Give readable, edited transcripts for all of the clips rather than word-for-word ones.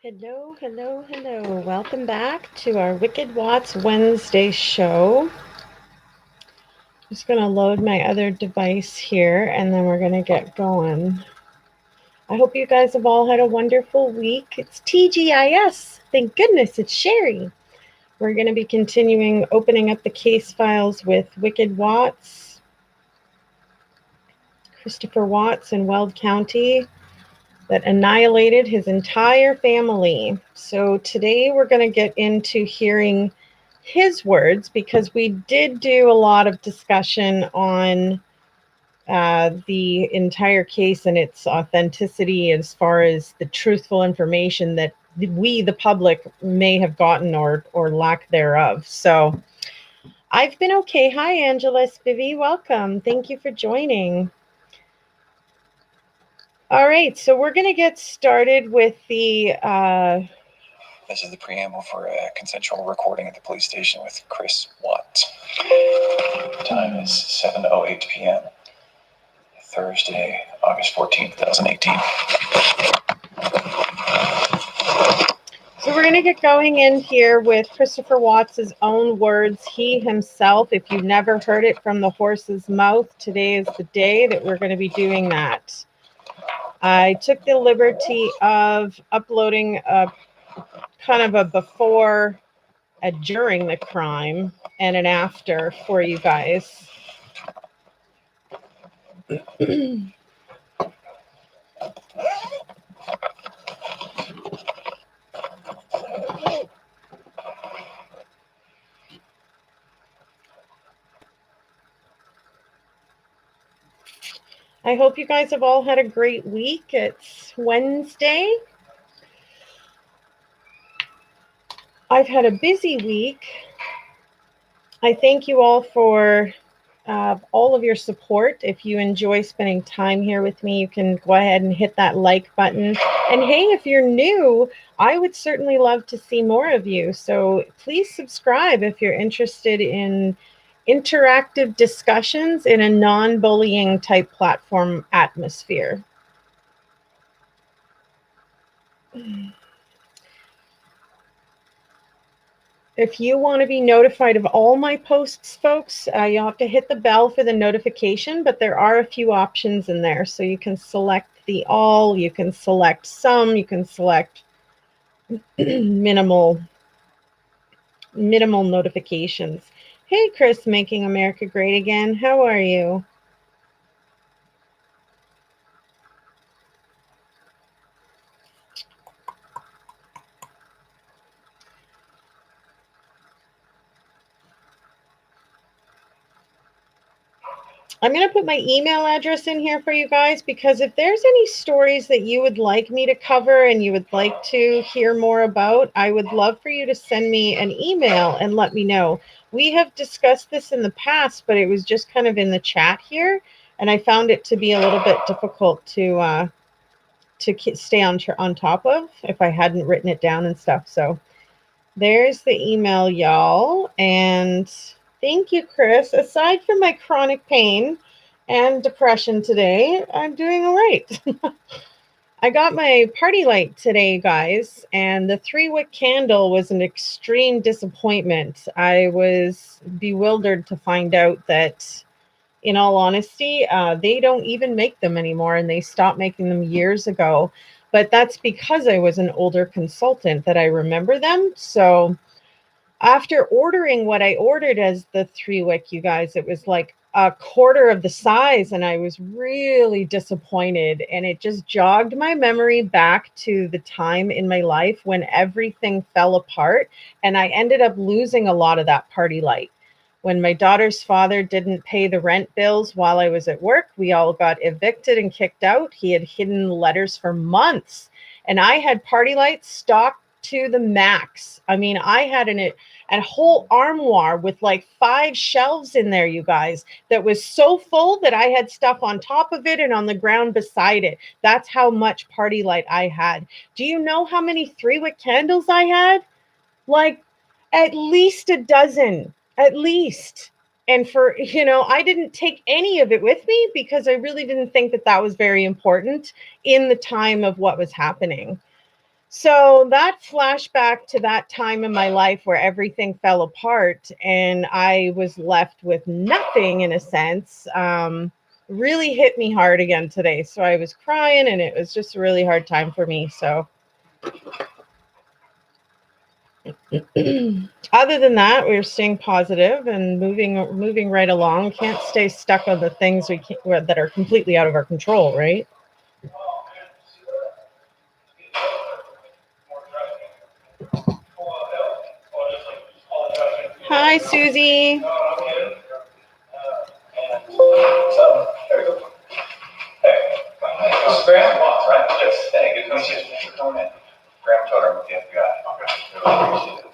Hello, hello, hello. Welcome back to our Wicked Watts Wednesday show. Just going to load my other device here and then we're going to get going. I hope you guys have all had a wonderful week. It's TGIS. Thank goodness it's Sherry. We're going to be continuing opening up the case files with Wicked Watts, Christopher Watts in Weld County, that annihilated his entire family. So today we're going to get into hearing his words because we did do a lot of discussion on the entire case and its authenticity as far as the truthful information that we, the public, may have gotten or lack thereof. So I've been okay. Hi, Angela Spivey. Welcome. Thank you for joining. All right, so we're going to get started with the... This is the preamble for a consensual recording at the police station with Chris Watt. Time is 7:08 p.m. Thursday, August 14th, 2018. So we're going to get going in here with Christopher Watts' own words. He himself, if you never heard it from the horse's mouth, today is the day that we're going to be doing that. I took the liberty of uploading a kind of a before, a during the crime, and an after for you guys. I hope you guys have all had a great week. It's Wednesday. I've had a busy week. I thank you all for all of your support. If you enjoy spending time here with me, you can go ahead and hit that like button. And hey, if you're new, I would certainly love to see more of you. So please subscribe if you're interested in interactive discussions in a non-bullying type platform atmosphere. If you want to be notified of all my posts, folks, you'll have to hit the bell for the notification, but there are a few options in there. So you can select the all, you can select some, you can select minimal notifications. Hey, Chris, Making America Great Again. How are you? I'm going to put my email address in here for you guys because if there's any stories that you would like me to cover and you would like to hear more about, I would love for you to send me an email and let me know. We have discussed this in the past, but it was just kind of in the chat here, and I found it to be a little bit difficult to stay on top of if I hadn't written it down and stuff. So there's the email, y'all, and thank you, Chris. Aside from my chronic pain and depression today, I'm doing all right. I got my party light today, guys, and the 3-wick candle was an extreme disappointment. I was bewildered to find out that, in all honesty, they don't even make them anymore, and they stopped making them years ago. But that's because I was an older consultant that I remember them. So after ordering what I ordered as the 3-wick, you guys, it was like a quarter of the size, and I was really disappointed. And it just jogged my memory back to the time in my life when everything fell apart, and I ended up losing a lot of that party light. When my daughter's father didn't pay the rent bills while I was at work, we all got evicted and kicked out. He had hidden letters for months, and I had party lights stocked to the max. I mean, I had a whole armoire with like 5 shelves in there, you guys, that was so full that I had stuff on top of it and on the ground beside it. That's how much party light I had. Do you know how many 3-wick candles I had? Like at least a dozen, at least. And for, I didn't take any of it with me because I really didn't think that that was very important in the time of what was happening. So that flashback to that time in my life where everything fell apart and I was left with nothing in a sense, really hit me hard again today. So I was crying and it was just a really hard time for me. So other than that, we're staying positive and moving right along. Can't stay stuck on the things that are completely out of our control, right? Hi, Susie. So, there we go. Hey, this is Graham Watts, right? Yes. Hey, good to meet you. Graham Toter with the FBI. Okay. Really appreciate it.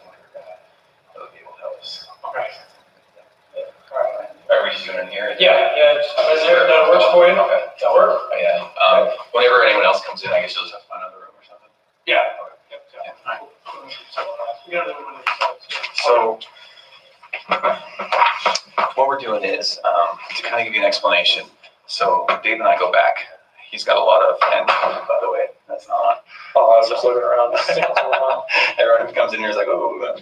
They'll be able to help us. Okay. Are we just doing it here? Yeah. Is there that works for you? Okay. That work? Yeah. Whenever anyone else comes in, I guess you'll just have to find another room or something. Yeah. Okay. Yeah. So, what we're doing is, to kind of give you an explanation. So, Dave and I go back. He's got a lot of, and by the way, that's not on. Oh, I was just looking around. Everyone who comes in here is like, oh.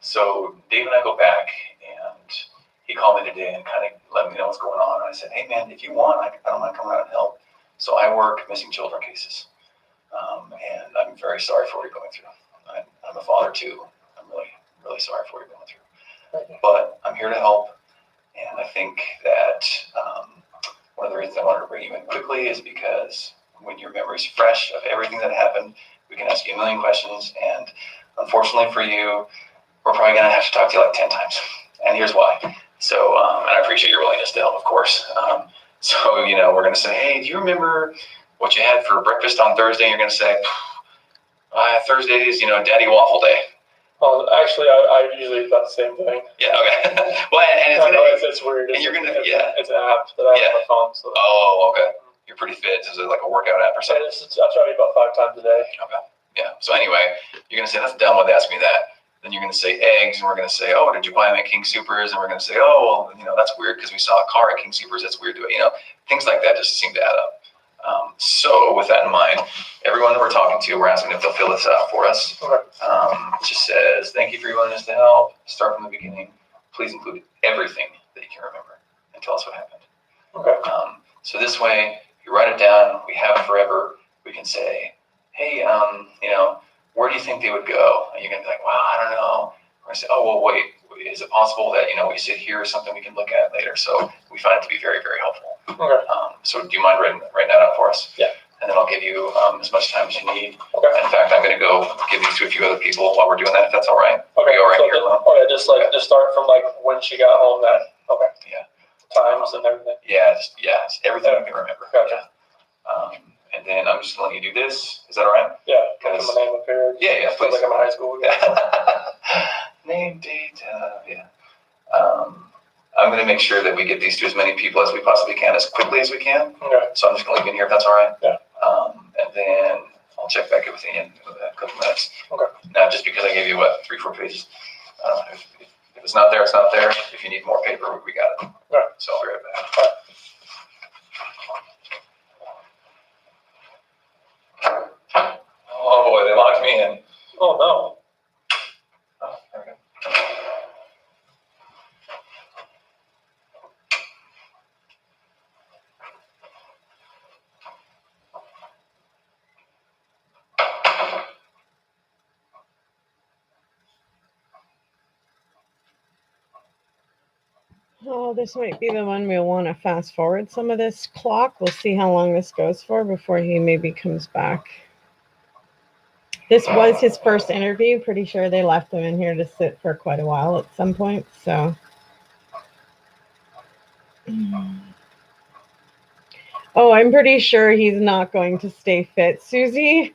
So, Dave and I go back, and he called me today and kind of let me know what's going on. And I said, hey, man, if you want, I don't mind coming out and help. So, I work missing children cases. And I'm very sorry for what you're going through. I'm a father, too. I'm really, really sorry for what you're going through. But I'm here to help. And I think that one of the reasons I wanted to bring you in quickly is because when your memory's fresh of everything that happened, we can ask you a million questions. And unfortunately for you, we're probably going to have to talk to you like 10 times. And here's why. So, and I appreciate your willingness to help, of course. So, we're going to say, hey, do you remember what you had for breakfast on Thursday? And you're going to say, Thursdays, Daddy Waffle Day. Well, actually, I usually eat that same thing. Yeah, okay. Well, and it's weird. And you're gonna, it's an app that I have on my phone. So. Oh, okay. You're pretty fit. Is it like a workout app or something? I try to eat about 5 times a day. Okay. Yeah. So anyway, you're gonna say that's dumb. Why they ask me that? Then you're gonna say eggs, and we're gonna say, oh, did you buy them at King Soopers? And we're gonna say, oh, well, that's weird because we saw a car at King Soopers. That's weird to it. Things like that just seem to add up. So with that in mind, everyone that we're talking to, we're asking if they'll fill this out for us. Okay. It just says, thank you for your willingness to help. Start from the beginning. Please include everything that you can remember and tell us what happened. Okay. So this way, you write it down. We have it forever. We can say, hey, where do you think they would go? And you're going to be like, wow, I don't know. We're going to say, oh, well, wait. Is it possible that, we sit here or something we can look at later? So we find it to be very, very helpful. Okay. So do you mind writing that out for us? Yeah. And then I'll give you as much time as you need. Okay. In fact, I'm going to go give these to a few other people while we're doing that, if that's all right. Okay. All right. So just start from when she got home. Okay. Yeah. Times and everything. Yeah. Just everything you can remember. Gotcha. Yeah. And then I'm just letting you do this. Is that all right? Yeah. Because my name up here. Yeah. Please. Like I'm in high school. Name, date. Yeah. I'm going to make sure that we get these to as many people as we possibly can, as quickly as we can. Okay. So I'm just going to leave you in here if that's all right. Yeah. And then I'll check back in with you in a couple minutes. Okay. Now, just because I gave you 3-4 pages, if it's not there, it's not there. If you need more paper, we got it. All right. So I'll be right back. All right. Oh boy, they locked me in. Oh no. Oh, there we go. Oh, this might be the one we'll want to fast forward some of this clock. We'll see how long this goes for before he maybe comes back. This was his first interview. Pretty sure they left him in here to sit for quite a while at some point. So, oh, I'm pretty sure he's not going to stay fit, Susie.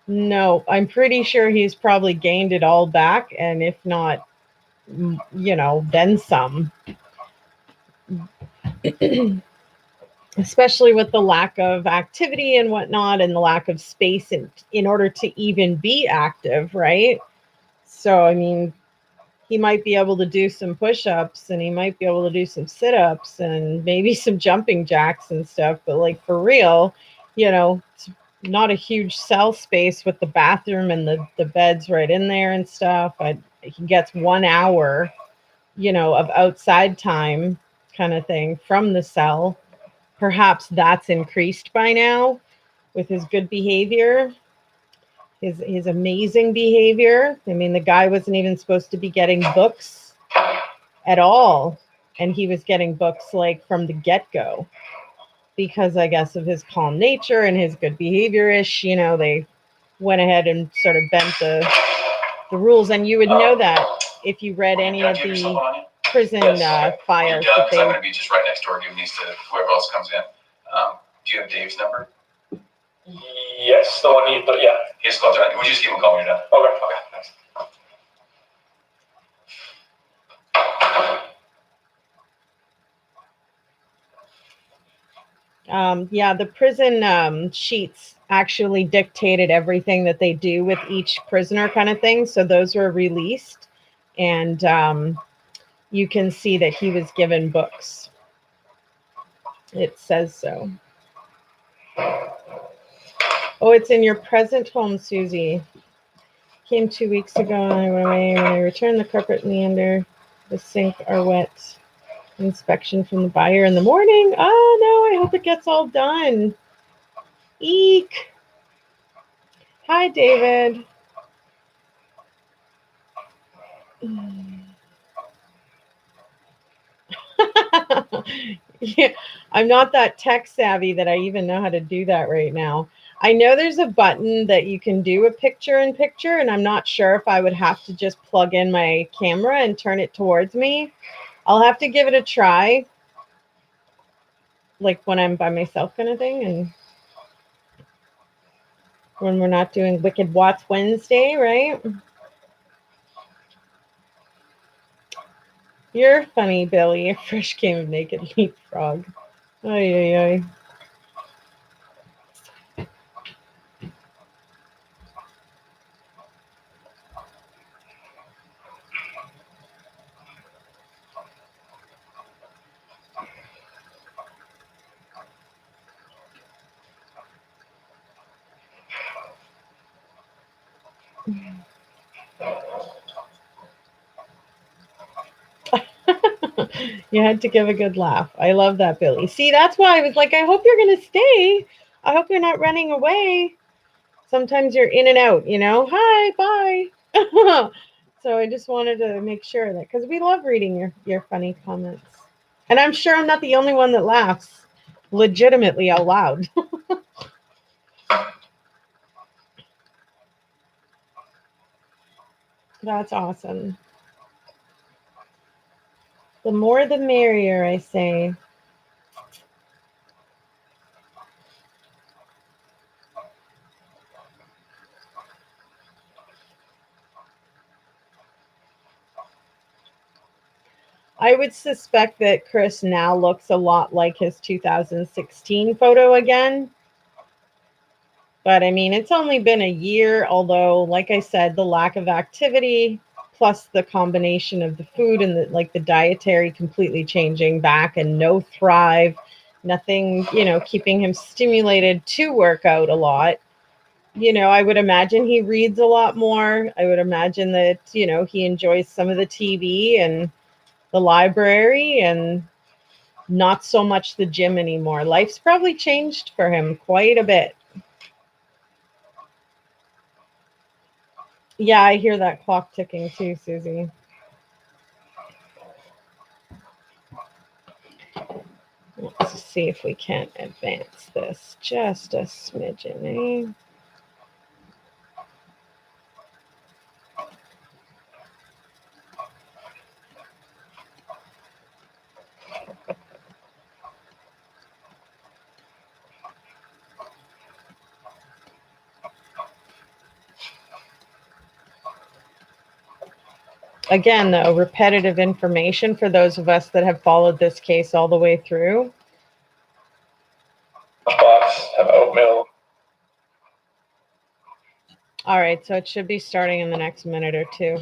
No, I'm pretty sure he's probably gained it all back, and if not, then some. Especially with the lack of activity and whatnot, and the lack of space in order to even be active, right? So, I mean, he might be able to do some push-ups, and he might be able to do some sit-ups and maybe some jumping jacks and stuff, but like for real, not a huge cell space with the bathroom and the beds right in there and stuff. He gets 1 hour, of outside time kind of thing from the cell. Perhaps that's increased by now with his good behavior, his amazing behavior. I mean, the guy wasn't even supposed to be getting books at all, and he was getting books like from the get-go because I guess of his calm nature and his good behavior-ish. They went ahead and sort of bent the rules, and you would know that if you read any of the prison files. That I'm going to be just right next door giving these to whoever else comes in. Do you have Dave's number? Yes, the one but yeah. He's called. Would you just give him a call when you're done? Okay, thanks. Yeah, the prison sheets actually dictated everything that they do with each prisoner kind of thing. So those were released, and you can see that he was given books. It says so. Oh, it's in your present home, Susie. Came 2 weeks ago and I went away. When I returned, the carpet and the under the sink are wet. Inspection from the buyer in the morning. Oh no, I hope it gets all done. Eek. Hi, David. Yeah, I'm not that tech savvy that I even know how to do that right now. I know there's a button that you can do a picture-in-picture, and I'm not sure if I would have to just plug in my camera and turn it towards me. I'll have to give it a try, like when I'm by myself kind of thing, and when we're not doing Wicked Watts Wednesday, right? You're funny, Billy. A fresh game of naked leapfrog. Ay, ay, ay. You had to give a good laugh. I love that, Billy. See, that's why I was like, I hope you're going to stay. I hope you're not running away. Sometimes you're in and out, Hi, bye. So I just wanted to make sure that, because we love reading your funny comments. And I'm sure I'm not the only one that laughs legitimately out loud. That's awesome. The more the merrier, I say. I would suspect that Chris now looks a lot like his 2016 photo again. But I mean, it's only been a year, although, like I said, the lack of activity plus the combination of the food and the dietary completely changing back, and no thrive, nothing, keeping him stimulated to work out a lot. I would imagine he reads a lot more. I would imagine that, he enjoys some of the TV and the library, and not so much the gym anymore. Life's probably changed for him quite a bit. Yeah, I hear that clock ticking too, Susie. Let's see if we can't advance this just a smidgen, eh? Again, though, repetitive information for those of us that have followed this case all the way through. Box, have oatmeal. All right, so it should be starting in the next minute or two.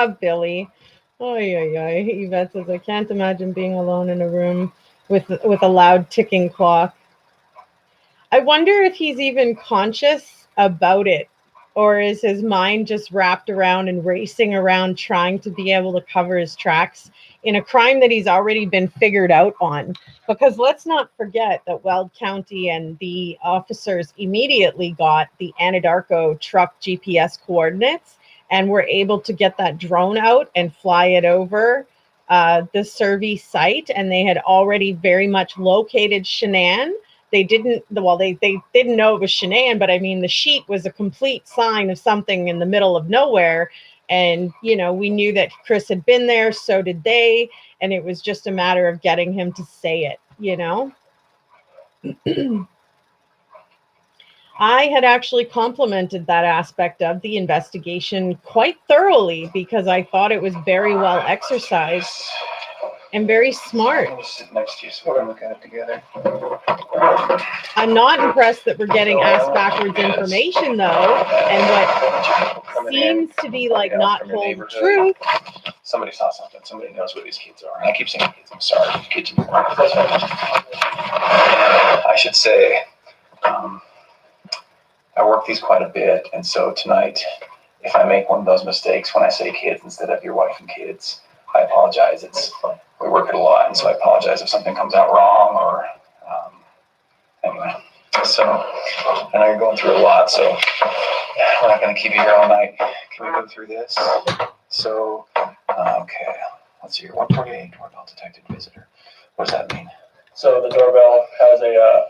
Billy. Yvette says, I can't imagine being alone in a room with a loud ticking clock. I wonder if he's even conscious about it, or is his mind just wrapped around and racing around trying to be able to cover his tracks in a crime that he's already been figured out on? Because let's not forget that Weld County and the officers immediately got the Anadarko truck GPS coordinates and were able to get that drone out and fly it over the Survey site. And they had already very much located Shanann. They didn't know it was Shanann, but I mean, the sheet was a complete sign of something in the middle of nowhere. And, we knew that Chris had been there, so did they. And it was just a matter of getting him to say it, I had actually complimented that aspect of the investigation quite thoroughly because I thought it was very well exercised and very smart. I'm going to sit next to you so we can look at it together. I'm not impressed that we're getting ass backwards information, though, and what seems to be like not told the truth. Somebody saw something. Somebody knows what these kids are. And I keep saying kids. I'm sorry. Kids. I should say, I work these quite a bit. And so tonight, if I make one of those mistakes when I say kids instead of your wife and kids, I apologize. We work it a lot, and so I apologize if something comes out wrong or anyway. So I know you're going through a lot, so we're not going to keep you here all night. Can we go through this? So, okay, let's see here. 148 doorbell detected visitor. What does that mean? So the doorbell has a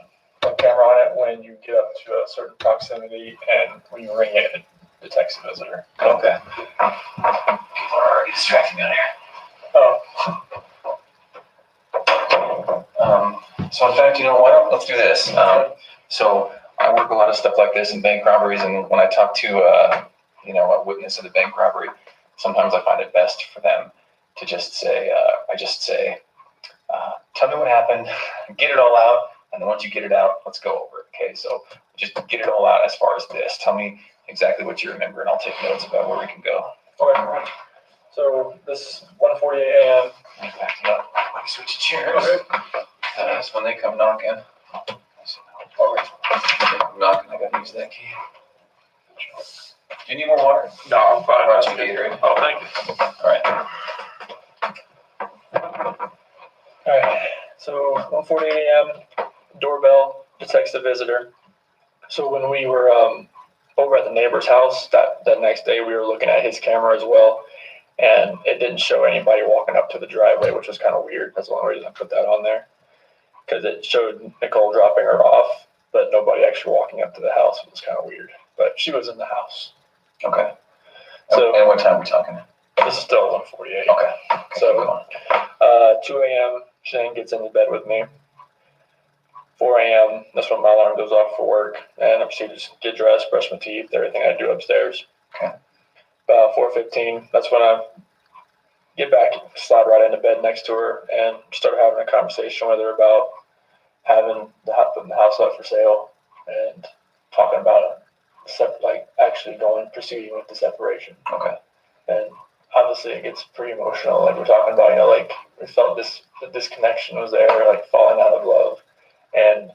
camera on it. When you get up to a certain proximity and when you ring it, it detects a visitor. Okay. People are already distracting me out here. Oh. So in fact, why don't let's do this. So I work a lot of stuff like this in bank robberies, and when I talk to a witness of the bank robbery, sometimes I find it best for them to just say, tell me what happened, get it all out, and then once you get it out, let's go over it. Okay, so just get it all out as far as this. Tell me exactly what you remember, and I'll take notes about where we can go. Okay. So this 1:48 a.m. Let me back it up. Let me switch chairs. That's when they come knocking. Knocking. I gotta use that key. Do you need more water? No, I'm fine. Brought you Gatorade. Oh, thank you. All right. So 1:48 a.m. Doorbell detects the visitor. So when we were over at the neighbor's house that next day, we were looking at his camera as well, and it didn't show anybody walking up to the driveway, which was kind of weird. That's the only reason I put that on there, because it showed Nicole dropping her off, but nobody actually walking up to the house. It was kind of weird, but she was in the house. Okay. So, and what time are we talking? This is still 1:48. Okay. So 2 a.m. Shane gets into bed with me. 4 a.m. That's when my alarm goes off for work, and I proceed to get dressed, brush my teeth, everything I do upstairs. Okay. About 4:15, that's when I get back, slide right into bed next to her, and start having a conversation with her about putting the house up for sale and talking about actually proceeding with the separation. Okay. And obviously it gets pretty emotional. Like we're talking about, we felt the disconnection was there, like falling out of love and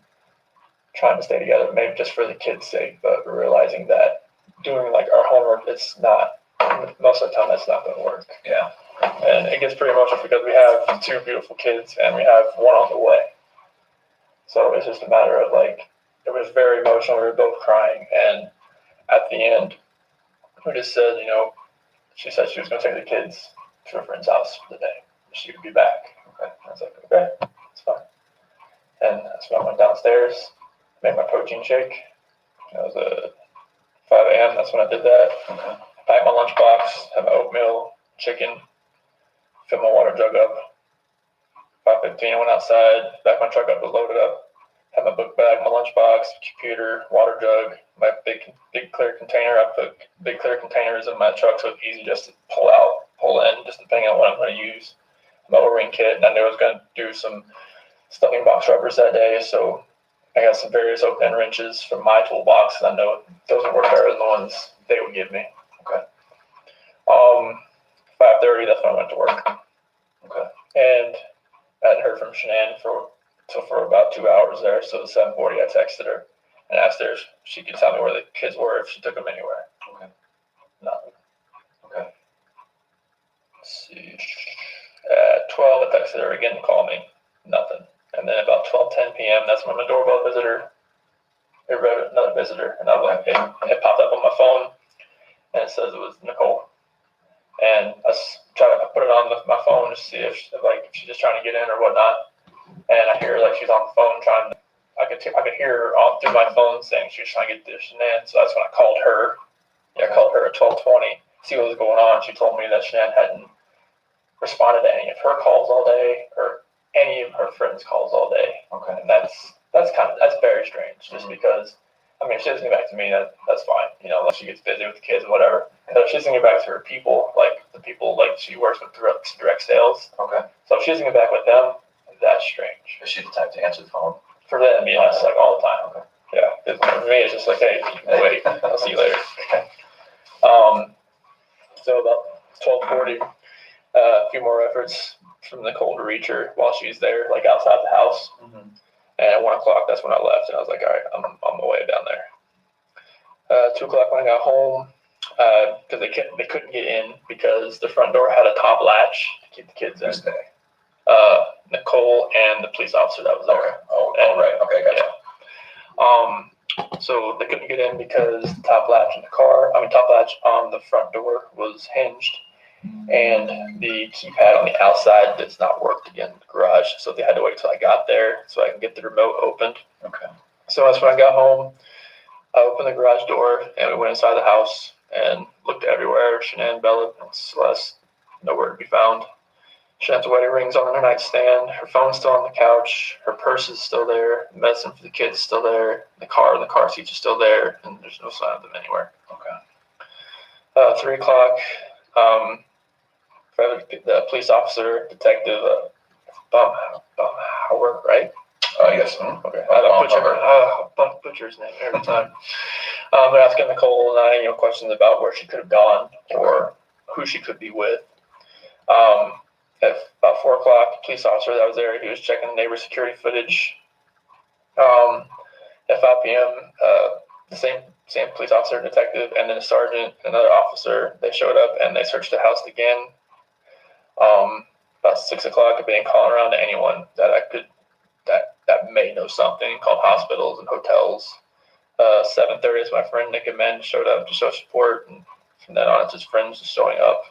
trying to stay together, maybe just for the kids' sake, but we're realizing that doing like our homework, most of the time that's not going to work. Yeah. And it gets pretty emotional because we have 2 beautiful kids and we have one on the way. So it's just a matter of it was very emotional. We were both crying, and at the end, we just said, she said she was going to take the kids to a friend's house for the day. She would be back. Okay. I was like, okay, it's fine. And so I went downstairs, made my protein shake. It was 5 a.m. That's when I did that. Okay. Packed my lunchbox, had my oatmeal, chicken, filled my water jug up. 5:15, I went outside, backed my truck up, was loaded up. Had my book bag, my lunchbox, computer, water jug, my big clear container. I put big clear containers in my truck so it's easy just to pull out, pull in, just depending on what I'm going to use. My O-ring kit, and I knew I was going to do some stuffing box rubbers that day, so I got some various open wrenches from my toolbox, and I know those would work better than the ones they would give me. Okay. 5:30, that's when I went to work. Okay. And I hadn't heard from Shanann for about 2 hours there. So at 7:40, I texted her and asked her if she could tell me where the kids were, if she took them anywhere. Okay. Nothing. Okay. Let's see. At 12, I texted her again to call me. Nothing. And then about 12:10 p.m., that's when my doorbell visitor, another visitor, and it popped up on my phone, and it says it was Nicole. And I put it on my phone to see if she's just trying to get in or whatnot. And I hear like she's on the phone I could hear her all through my phone saying she was trying to get to Shanann. So that's when I called her. Yeah, I called her at 12:20, see what was going on. She told me that Shanann hadn't responded to any of her calls all day or any of her friends' calls all day. Okay. And that's very strange. Just because, I mean, if she doesn't get back to me, that's fine. You know, unless she gets busy with the kids or whatever. But if she doesn't get back to her people, like the people like she works with direct sales. Okay. So if she doesn't get back with them, that's strange. Is she the type to answer the phone? For them, yes, like all the time. Okay. Yeah. For me, it's just like, hey, wait, I'll see you later. Okay. So about 12:40, a few more efforts from Nicole to reach her while she's there, like outside the house. Mm-hmm. And at 1 o'clock, that's when I left, and I was like, all right, I'm on my way down there. 2 o'clock when I got home, because they couldn't get in because the front door had a top latch to keep the kids in. Who's they? Nicole and the police officer that was there. Okay. Oh, right. Okay, gotcha. Yeah. So they couldn't get in because the top latch on the front door was hinged, and the keypad on the outside does not work to get in the garage. So they had to wait till I got there so I can get the remote opened. Okay. So that's when I got home. I opened the garage door and we went inside the house and looked everywhere. Shanann, Bella, and Celeste, nowhere to be found. Shannann's wedding ring's on her nightstand. Her phone's still on the couch. Her purse is still there. The medicine for the kids is still there. The car and the car seats are still there, and there's no sign of them anywhere. Okay. 3 o'clock. The police officer, detective, Howard, right? Yes. Okay. I butcher his name every time. They're asking Nicole and I, questions about where she could have gone or who she could be with. At about 4 o'clock, the police officer that was there, he was checking neighbor security footage. At 5 p.m., the same police officer, detective, and then a sergeant, another officer, they showed up and they searched the house again. About 6 o'clock, I've been calling around to anyone that that may know something, called hospitals and hotels. 7:30 is my friend Nick and Men showed up to show support, and from then on, it's his friends just showing up.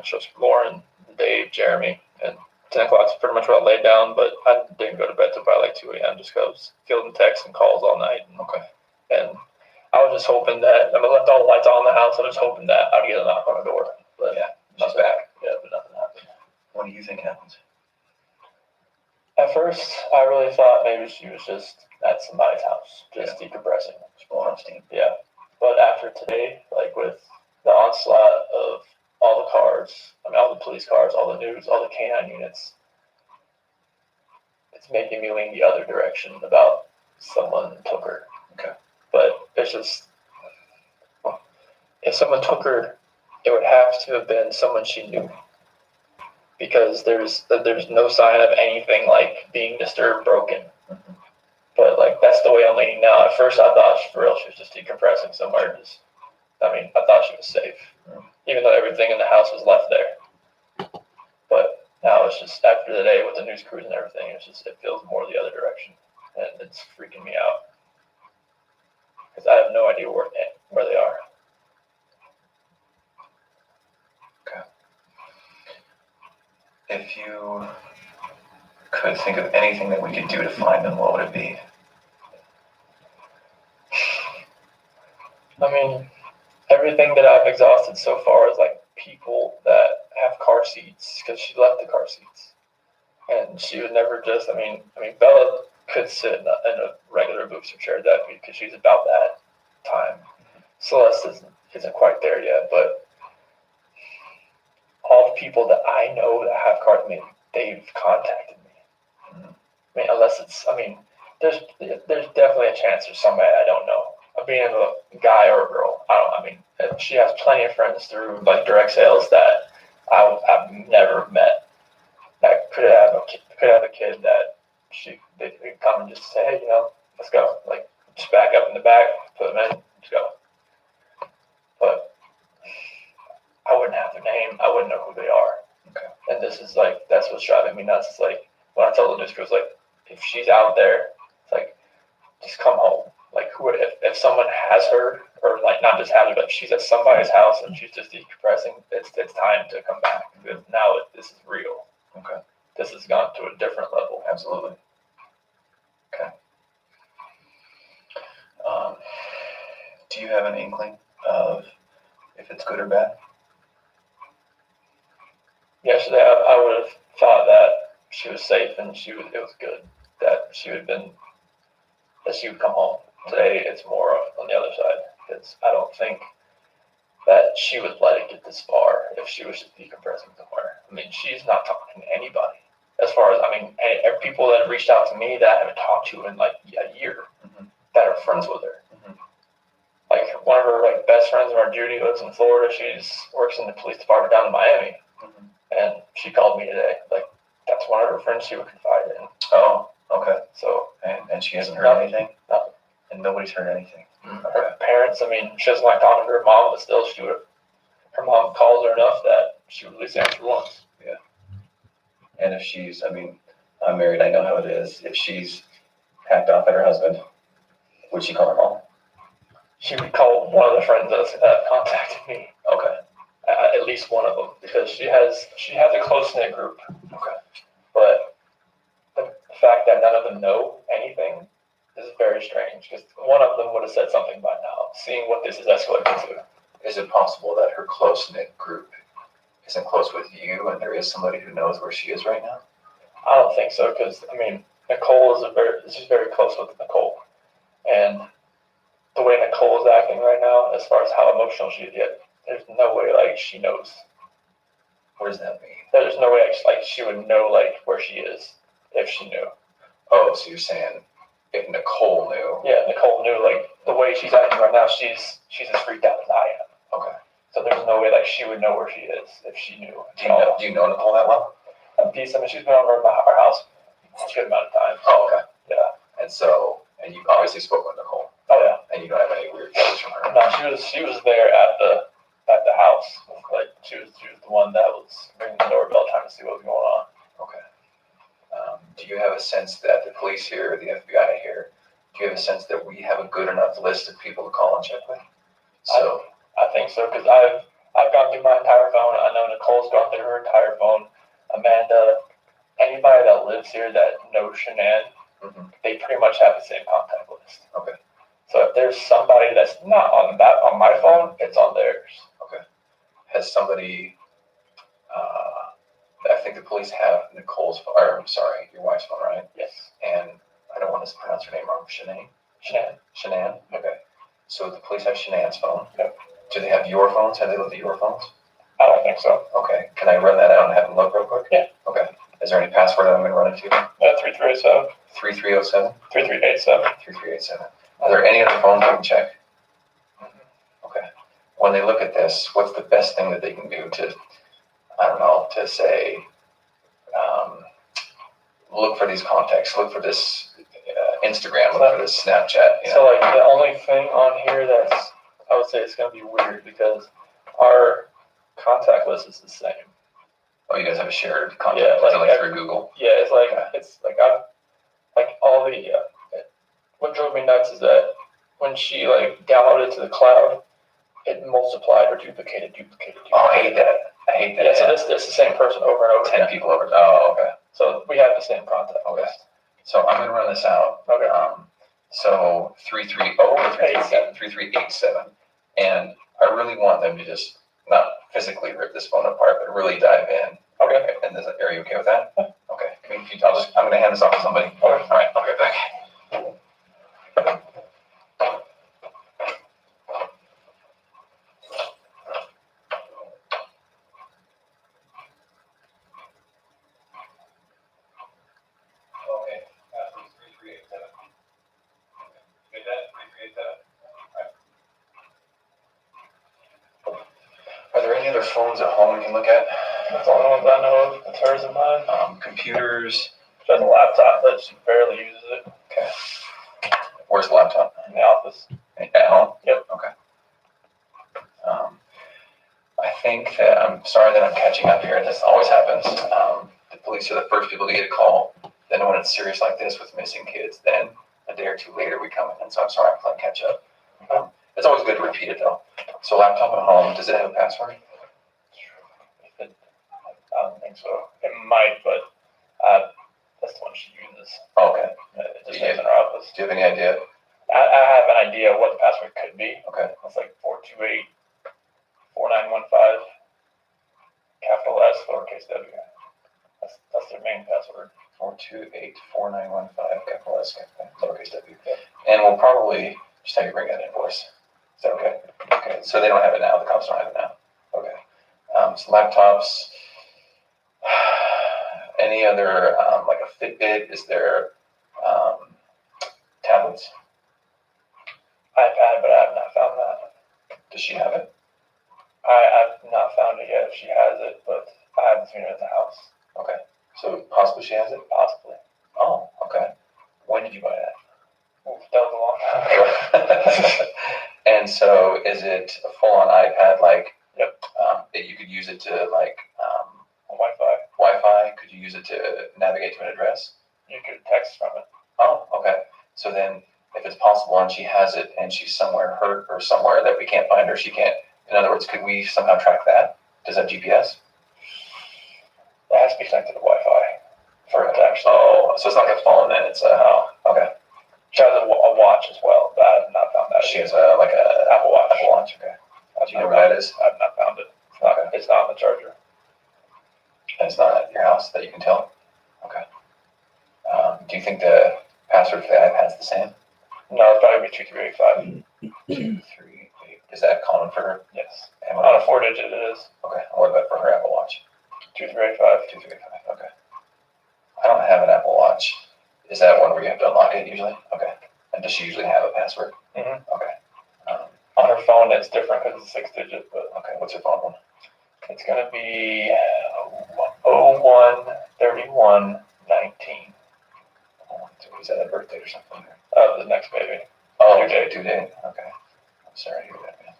Shows Lauren, Dave, Jeremy, and 10 o'clock is pretty much where I laid down, but I didn't go to bed till probably like 2 a.m. just because I was fielding texts and calls all night. And I was just hoping that, I left all the lights on in the house, I was hoping that I'd get a knock on the door. But yeah, she's back. Yeah, but nothing happened. What do you think happened? At first, I really thought maybe she was just at somebody's house, just decompressing. Just blowing off steam. Yeah. But after today, like with the onslaught of all the cars, all the police cars, all the news, all the canine units, it's making me lean the other direction about someone took her. Okay. But it's just, if someone took her, it would have to have been someone she knew. Because there's no sign of anything like being disturbed, broken. Mm-hmm. But like that's the way I'm leaning now. At first I thought for real she was just decompressing somewhere. I thought she was safe. Mm-hmm. Even though everything in the house was left there. But now it's just after the day with the news crews and everything, it feels more the other direction. And it's freaking me out. Because I have no idea where they are. Okay. If you could think of anything that we could do to find them, what would it be? Everything that I've exhausted so far is like people that have car seats, because she left the car seats. And she would never just, Bella could sit in a regular booster chair that week because she's about that time. Celeste isn't quite there yet, but all the people that I know that have cars, they've contacted me. Unless it's, there's definitely a chance there's somebody I don't know. Being a guy or a girl, if she has plenty of friends through like direct sales that I've never met that could have a kid that they could come and just say, hey, let's go. Like, just back up in the back, put them in, let's go. But I wouldn't have their name. I wouldn't know who they are. Okay. And this is like, that's what's driving me nuts. It's like, when I told the news crew, it's like, if she's out there, it's like, just come home. Like, if someone has her, or like not just has her, but if she's at somebody's house and she's just decompressing, it's time to come back. Because now this is real. Okay. This has gone to a different level. Absolutely. Okay. Do you have an inkling of if it's good or bad? Yesterday, I would have thought that she was safe and it was good that she would come home. Today, it's more on the other side because I don't think that she would let it get this far if she was just decompressing somewhere. I mean, she's not talking to anybody. As far as, people that have reached out to me that I haven't talked to in like a year that are friends with her. Like, one of her best friends of our Judy lives in Florida. She's works in the police department down in Miami. And she called me today. Like, that's one of her friends she would confide in. Oh, okay. So, and she hasn't heard anything? Nothing. And nobody's heard anything? Okay. Her parents, she doesn't like talking to her mom, but still, her mom calls her enough that she would at least answer once. Yeah. And if she's, I'm married, I know how it is. If she's hacked off at her husband, would she call her mom? She would call one of the friends that contacted me. Okay. At least one of them, because she has a close-knit group. Okay. But the fact that none of them know anything is very strange, because one of them would have said something by now, seeing what this is escalating to. Is it possible that her close-knit group isn't close with you and there is somebody who knows where she is right now? I don't think so, because, Nicole she's very close with Nicole. And the way Nicole is acting right now, as far as how emotional she is, there's no way, she knows. What does that mean? There's no way, she would know, where she is if she knew. Oh, so you're saying if Nicole knew? Yeah, Nicole knew, the way she's acting right now, she's as freaked out as I am. Okay. So there's no way, she would know where she is if she knew. Do you know Nicole that well? She's been over at our house a good amount of time. Oh, okay. Yeah. And you obviously spoke with Nicole. Oh, yeah. And you don't have any weird feelings from her? No, she was there at the house. She was the one that was ringing the doorbell trying to see what was going on. Okay. Do you have a sense that the police here, the FBI here, do you have a sense that we have a good enough list of people to call and check with? So I think so, because I've gone through my entire phone. I know Nicole's gone through her entire phone. Amanda, anybody that lives here that knows Shanann, they pretty much have the same contact list. Okay. So if there's somebody that's not on my phone, it's on theirs. Okay. Has somebody? I think the police have Nicole's phone. Or, I'm sorry, your wife's phone, right? Yes. And I don't want to pronounce her name wrong. Shanann. Okay. So the police have Shanann's phone. Yep. Do they have your phones? Have they looked at your phones? I don't think so. Okay. Can I run that out and have them look real quick? Yeah. Okay. Is there any password I'm going to run it to? 3307. 3307? 3387. 3387. Are there any other phones I can check? Okay. When they look at this, what's the best thing that they can do to, to say, look for these contacts, look for this Instagram, look for this Snapchat? So, the only thing on here that's, I would say it's going to be weird because our contact list is the same. Oh, you guys have a shared contact list through Google? Yeah, all the, what drove me nuts is that when she downloaded it to the cloud, it multiplied or duplicated. Oh, I hate that. Yeah, so this is the same person over and over 10 again. people over. Oh, okay. So we have the same contact list. So I'm going to run this out. Okay. So 330 or 337, 3387. And I really want them to just not physically rip this phone apart, but really dive in. Okay. And are you okay with that? Okay. I'm going to hand this off to somebody. Okay. All right. I'll get back. Are there any other phones at home we can look at? That's the only ones I know of. It's hers and mine. Computers. She has a laptop, but she barely uses it. Okay. Where's the laptop? In the office. At home? Yep. Okay. I think that I'm sorry that I'm catching up here. This always happens. The police are the first people to get a call. Then when it's serious like this with missing kids, then a day or two later we come in. And so I'm sorry I'm playing catch up. It's always good to repeat it though. So laptop at home, does it have a password? I don't think so. It might, but that's the one she uses. Oh, okay. It just stays in her office. Do you have any idea? I have an idea what the password could be. Okay. It's like 428 4915 capital S lowercase W. That's their main password. 428 4915 capital S lowercase w. And we'll probably just have you bring that invoice. Is that okay? Okay. So they don't have it now. The cops don't have it now. Okay. So laptops. Any other like a Fitbit? Is there tablets? iPad, but I have not found that. Does she have it? I've not found it yet if she has it, but I haven't seen it in the house. Okay. So possibly she has it? Possibly. Oh, okay. When did you buy that? Oof, that was a long time ago. And so is it a full-on iPad like? Yep. That you could use it to like Wi-Fi. Wi-Fi? Could you use it to navigate to an address? You could text from it. Oh, okay. So then if it's possible and she has it and she's somewhere hurt or somewhere that we can't find her, she can't. In other words, could we somehow track that? Does that GPS? It has to be connected to Wi-Fi for it to actually. Oh, so it's not gonna fall in then. It's okay. She has a watch as well, but I have not found that. She has like a Apple Watch. Apple Watch. Okay. Do you know where that is? I've not found it. It's not on the charger. And it's not at your house that you can tell? Okay. Do you think the password for the iPad's the same? No, it's probably 2385. 238. Is that common for her? Yes. And On a 4-digit it is. Okay. What about for her Apple Watch? 2385. 2385. Okay. I don't have an Apple Watch. Is that one where you have to unlock it usually? Okay. And does she usually have a password? Mm-hmm. Okay. On her phone it's different because it's 6-digit, but okay. What's her phone one? it's gonna be 013119. Is that a birthday or something? The next baby. Oh, due date. Okay. I'm sorry to hear that, man.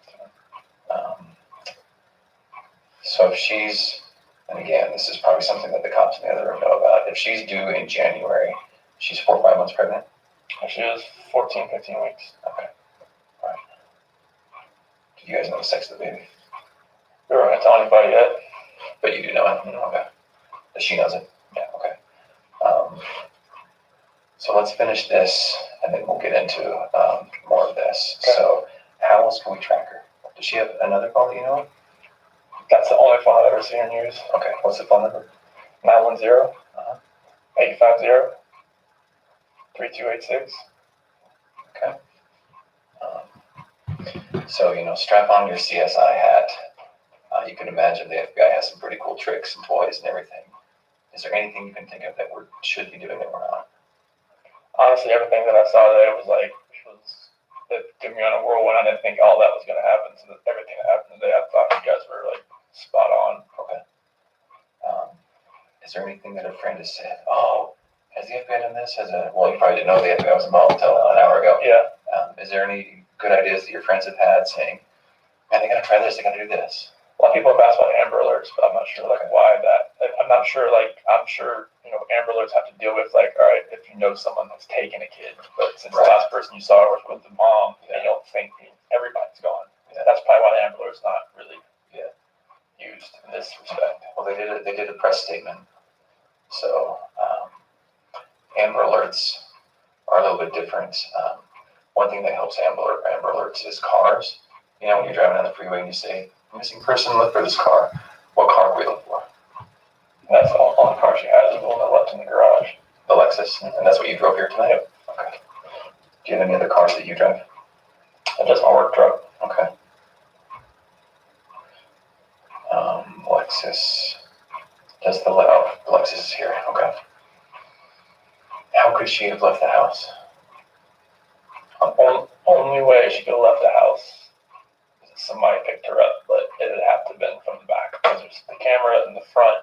So if she's, and again, this is probably something that the cops in the other room know about. If she's due in January, she's 4 or 5 months pregnant? She is 14, 15 weeks. Okay. All right. Do you guys know the sex of the baby? We weren't gonna tell anybody yet. But you do know it? Okay. But she knows it? Yeah, okay. So let's finish this, and then we'll get into more of this. Okay. So how else can we track her? Does she have another phone that you know of? That's the only phone I've ever seen her use. Okay, what's the phone number? 910 850 3286. Okay. So, strap on your CSI hat. You can imagine the FBI has some pretty cool tricks and toys and everything. Is there anything you can think of that we should be doing that we're not? Honestly, everything that I saw today was it took me on a whirlwind. I didn't think all that was going to happen. So everything that happened today, I thought you guys were spot on. Okay. Is there anything that a friend has said? Oh, has the FBI done this? Well, you probably didn't know the FBI was involved until an hour ago. Yeah. Is there any good ideas that your friends have had saying, man, they got to try this, they got to do this? A lot of people have asked about Amber Alerts, but I'm not sure why that. I'm not sure. I'm sure Amber Alerts have to deal with all right, if you know someone that's taken a kid, but since the last person you saw was with the mom, you don't think everybody's gone. Yeah. That's probably why the Amber Alert's not really used in this respect. Well, they did a press statement. So Amber Alerts are a little bit different. One thing that helps Amber Alerts is cars. When you're driving on the freeway and you say, missing person, look for this car. What car are we looking for? And that's the only car she has is the one that left in the garage. The Lexus. And that's what you drove here tonight? Yep. Okay. Do you have any other cars that you drive? Just my work truck. Okay. Lexus. The Lexus is here. Okay. How could she have left the house? Only way she could have left the house is somebody picked her up, but it would have to have been from the back because there's the camera in the front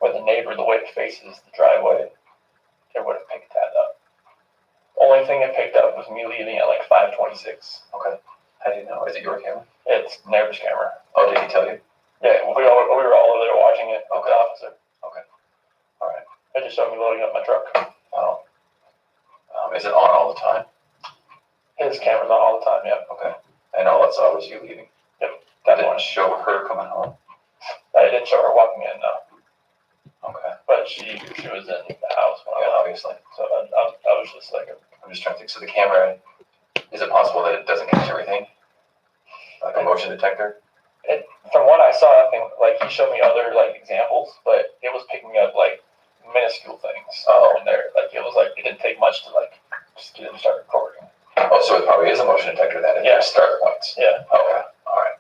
where the neighbor, the way it faces the driveway, it would have picked that up. Only thing it picked up was me leaving at like 5:26. Okay. How do you know? Is it your camera? It's neighbor's camera. Oh, did he tell you? Yeah, we were all over there watching it. Okay. The officer. Okay. All right. They just showed me loading up my truck. Oh. Is it on all the time? His camera's on all the time, yeah. Okay. And all I saw was you leaving. Yep. That didn't show her coming home. I didn't show her walking in, no. Okay. But she was in the house when I Yeah, left. obviously. So I was just like, I'm just trying to think. So the camera, is it possible that it doesn't catch everything? Like a motion detector? from what I saw, I think like he showed me other like examples, but it was picking up like minuscule things here and there. Like it was like it didn't take much to like just get it to start recording. Oh, so it probably is a motion detector then. Yeah. Start points. Yeah. Okay. All right.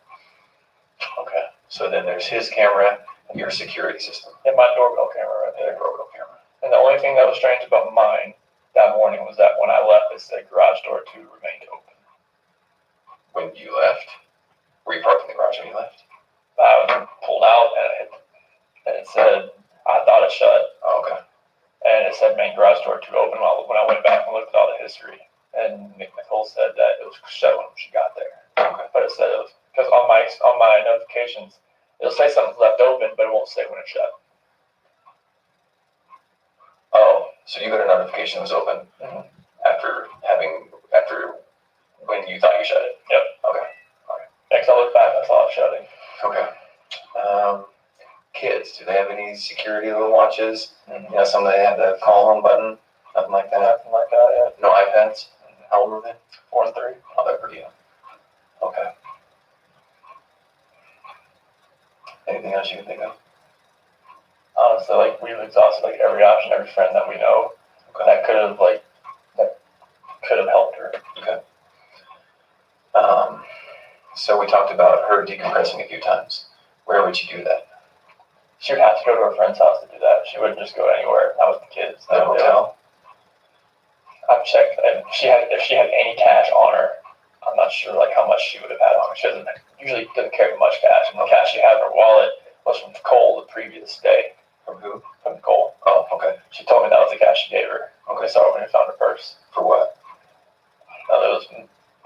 Okay. So then there's his camera and your security system. And my doorbell camera right Their there. doorbell camera. And the only thing that was strange about mine that morning was that when I left, it said garage door 2 remained open. When you left, were you parked in the garage when you left? I pulled out and it said, I thought it shut. Oh, okay. And it said main garage door 2 open when I went back and looked at all the history. And Nicole said that it was shut when she got there. Okay. But it said it was, because on my notifications, it'll say something's left open, but it won't say when it's shut. Oh, so you got a notification it was open Mm-hmm. after when you thought you shut it? Yep. Okay. Next I looked back, I saw it shutting. Okay. Kids, do they have any security little watches? Mm-hmm. You know, some they have the call on button, nothing like that. Nothing like that yet. No iPads. How old were they? 4 and 3. Oh, they're pretty young. Okay. Anything else you can think of? Honestly, like we've exhausted like every option, every friend that we know Okay. that could have helped her. Okay. So we talked about her decompressing a few times. Where would you do that? She would have to go to her friend's house to do that. She wouldn't just go anywhere. Not with the kids. The hotel? I've checked, and if she had any cash on her, I'm not sure like how much she would have had on her. She usually doesn't carry much cash, and the cash she had in her wallet was from Cole the previous day. From who? From Nicole. Oh, okay. She told me that was the cash she gave her. Okay. So I went and found her purse. For what?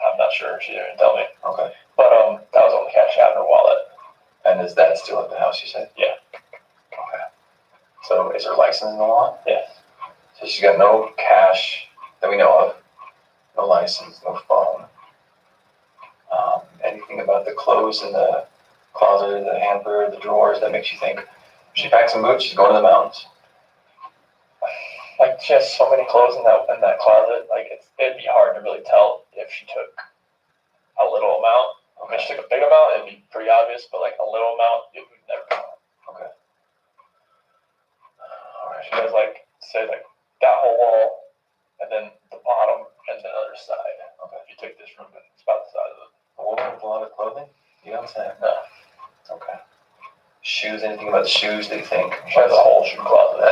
I'm not sure. She didn't tell me. Okay. But that was all the cash she had in her wallet. And is that still at the house, you said? Yeah. Okay. So is her license in the law? Yes. So she's got no cash that we know of, no license, no phone. Anything about the clothes in the closet, the hamper, the drawers that makes you think she packed some boots, she's going to the mountains? Like she has so many clothes in that closet. Like it'd be hard to really tell if she took a little amount. If she took a big amount, it'd be pretty obvious. But like a little amount, it would never come out. Okay. All right. She has like say like that whole wall, and then the bottom, and the other side. Okay. If you take this room, it's about the size of it. A woman with a lot of clothing? You know what I'm saying? No. Okay. Shoes, anything about the shoes that you think? She has a whole shoe closet.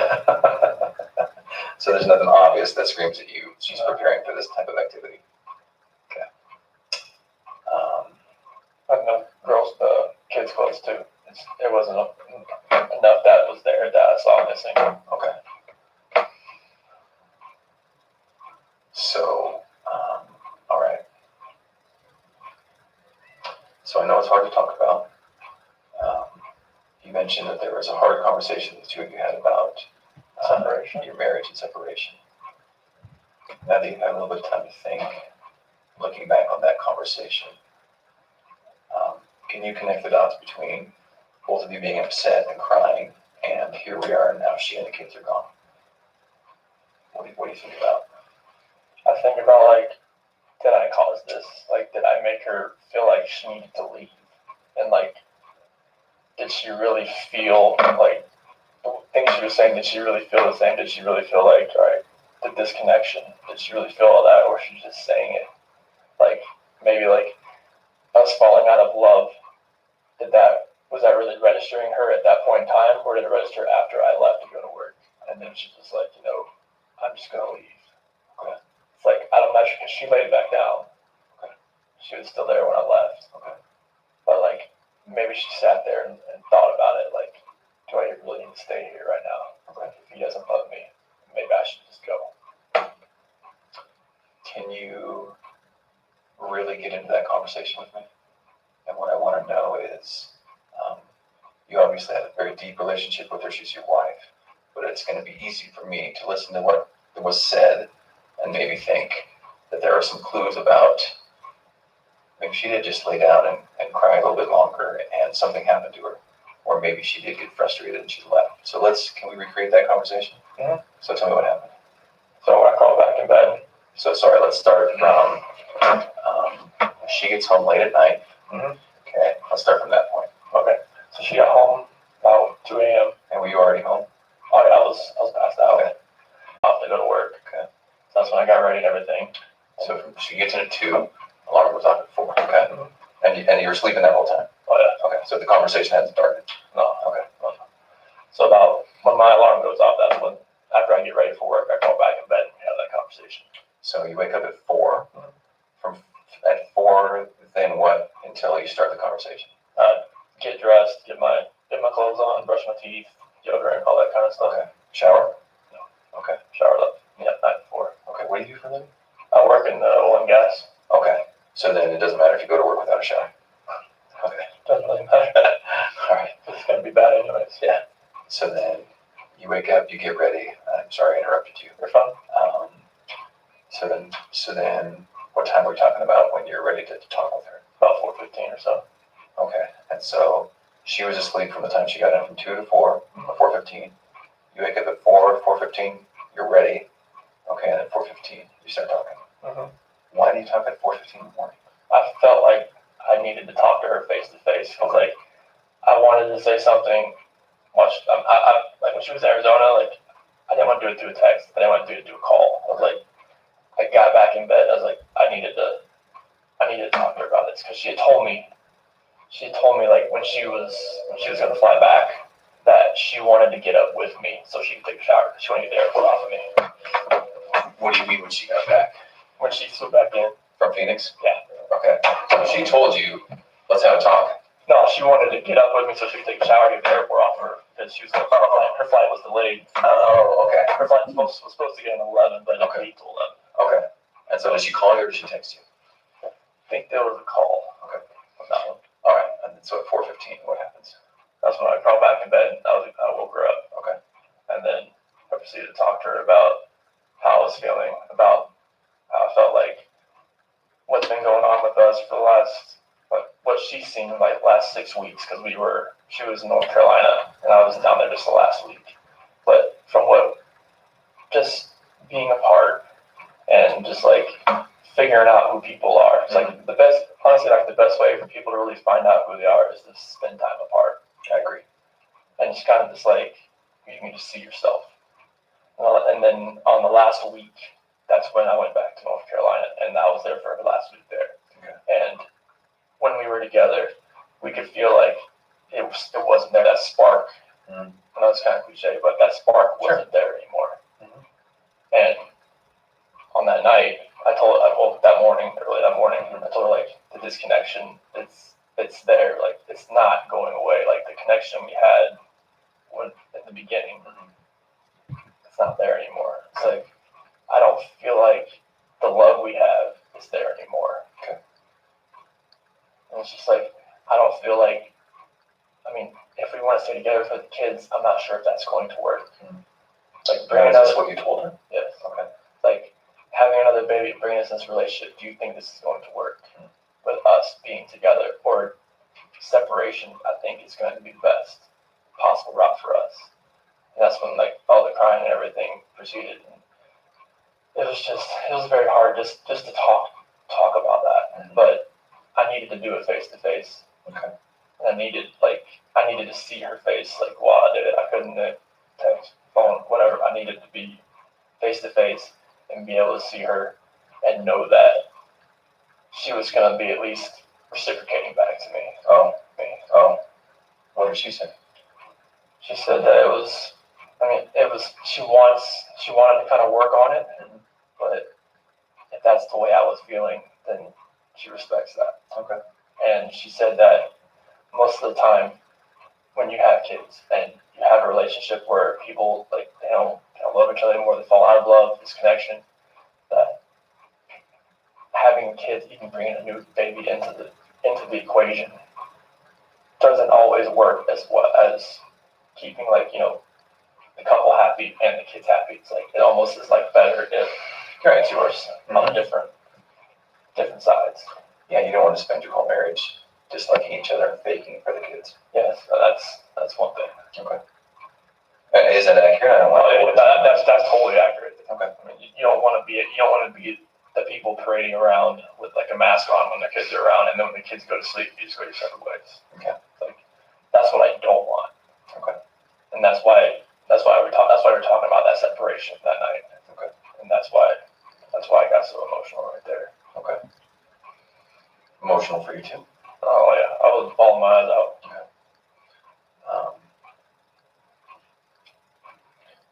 So there's nothing obvious that screams at you. She's preparing for this type of activity. Okay. And the kids' clothes too. There wasn't enough that was there that I saw missing. Okay. So, all right. So I know it's hard to talk about. You mentioned that there was a hard conversation the two of you had about separation, your marriage and separation. Now that you've had a little bit of time to think, looking back on that conversation, can you connect the dots between both of you being upset and crying, and here we are now she and the kids are gone? What do you think about? I think about like, did I cause this? Like, did I make her feel like she needed to leave? And like, did she really feel like the things she was saying? Did she really feel the same? Did she really feel like, all right, the disconnection? Did she really feel all that, or was she just saying it? Like maybe like us falling out of love. Was that really registering her at that point in time, or did it register after I left to go to work? And then she's just like, I'm just gonna leave. Okay. It's like I'm not sure because she laid it back down. Okay. She was still there when I left. Okay. maybe she sat there and thought about it, like, do I really need to stay here right now? Like, if he doesn't love me, maybe I should just go. Can you really get into that conversation with me? And what I want to know is, you obviously have a very deep relationship with her. She's your wife, but it's going to be easy for me to listen to what was said and maybe think that there are some clues about maybe she did just lay down and cry a little bit longer and something happened to her. Or maybe she did get frustrated and she left. So can we recreate that conversation? Mm-hmm. So tell me what happened. So when I crawled back in bed. So sorry, let's start from she gets home late at night. Mm-hmm. Okay, let's start from that point. Okay. So she got home about 2 a.m. And were you already home? Oh yeah, I was passed out. Okay. Off to go to work. Okay. So that's when I got ready and everything. So she gets in at 2, alarm goes off at 4. Okay. Mm-hmm. And you were sleeping that whole time? Oh yeah. Okay, so the conversation hasn't started? No. Okay. No. So about when my alarm goes off, that's when, after I get ready for work, I crawl back in bed and have that conversation. So you wake up at 4. Mm-hmm. At 4, then what until you start the conversation? Get dressed, get my clothes on, brush my teeth, deodorant, all that kind of stuff. Okay. Shower? No. Okay. Showered up. Yeah, night before. Okay. What do you do for a living? I work in oil and gas. Okay. So then it doesn't matter if you go to work without a shower. Okay. Doesn't really matter. All right. It's gonna be bad anyways. Yeah. So then you wake up, you get ready. I'm sorry I interrupted you. You're fine. So then what time are we talking about when you're ready to talk with her? About 4:15 or so. Okay. And so she was asleep from the time she got in from 2 to 4, or 4:15. You wake up at 4:15, you're ready. Okay, and at 4:15, you start talking. Mm-hmm. Why do you talk at 4:15 in the morning? I felt like I needed to talk to her face to face because, like, I wanted to say something. Like when she was in Arizona, like, I didn't want to do it through a text. I didn't want to do it through a call. I was like, I got back in bed. I was like, I needed to talk to her about this because she had told me like when she was gonna fly back that she wanted to get up with me so she could take a shower because she wanted to get the airport off of me. What do you mean when she got back? When she flew back in. From Phoenix? Yeah. Okay. So she told you, let's have a talk. No, she wanted to get up with me so she could take a shower and get the airport off her because she was her flight was delayed. Oh, okay. Her flight was supposed to get in 11, but it Okay. got to 11. Okay. And so did she call you or did she text you? I think there was a call. Okay. On that one. All right. And then so at 4:15, what happens? That's when I crawled back in bed and I woke her up. Okay. And then I proceeded to talk to her about how I was feeling, about how I felt like what's been going on with us for the last, what she's seen like last 6 weeks because she was in North Carolina and I was down there just the last week. But from just being apart and just like figuring out who people are. It's like the best way for people to really find out who they are is to spend time apart. I agree. And it's kind of just like you can just see yourself. And then on the last week, that's when I went back to North Carolina and I was there for the last week there. Okay. And when we were together, we could feel like it wasn't there, that spark. Mm-hmm. I know it's kind of cliche, but that spark wasn't there anymore. Mm-hmm. And on that night, I woke that morning, early that morning, I told her, like, the disconnection, it's there, like, it's not going away. Like, the connection we had in the beginning, it's not there anymore. It's like, I don't feel like the love we have is there anymore. Okay. And it's just like, I don't feel like, I mean, if we want to stay together for the kids, I'm not sure if that's going to work. Like, Is this what you told her? Yes. Okay. Like, having another baby, bringing us in this relationship, do you think this is going to work with us being together? Or separation, I think, is going to be the best possible route for us. And that's when, like, all the crying and everything proceeded. And it was very hard just to talk about that. Mm-hmm. But I needed to do it face to face. Okay. And I needed to see her face, like, while I did it. I couldn't text, phone, whatever. I needed to be face to face and be able to see her and know that she was going to be at least reciprocating back to me. What did she say? She said that she wanted to kind of work on it, but if that's the way I was feeling, then she respects that. Okay. And she said that most of the time when you have kids and you have a relationship where people like they don't love each other anymore, they fall out of love, this connection, that having kids, even bringing a new baby into the equation, doesn't always work as well as keeping the couple happy and the kids happy. It's like it almost is like better if parents yours on different sides. Yeah, you don't want to spend your whole marriage disliking each other and faking for the kids. Yes, that's one thing. Okay. Is that accurate? I don't want that's totally accurate. Okay. I mean, you don't want to be the people parading around with like a mask on when the kids are around, and then when the kids go to sleep, you just go your separate ways. Okay. Like that's what I don't want. Okay. And that's why we're talking about that separation that night. Okay. And that's why I got so emotional right there. Okay. Emotional for you too? Oh yeah, I was bawling my eyes out. Okay.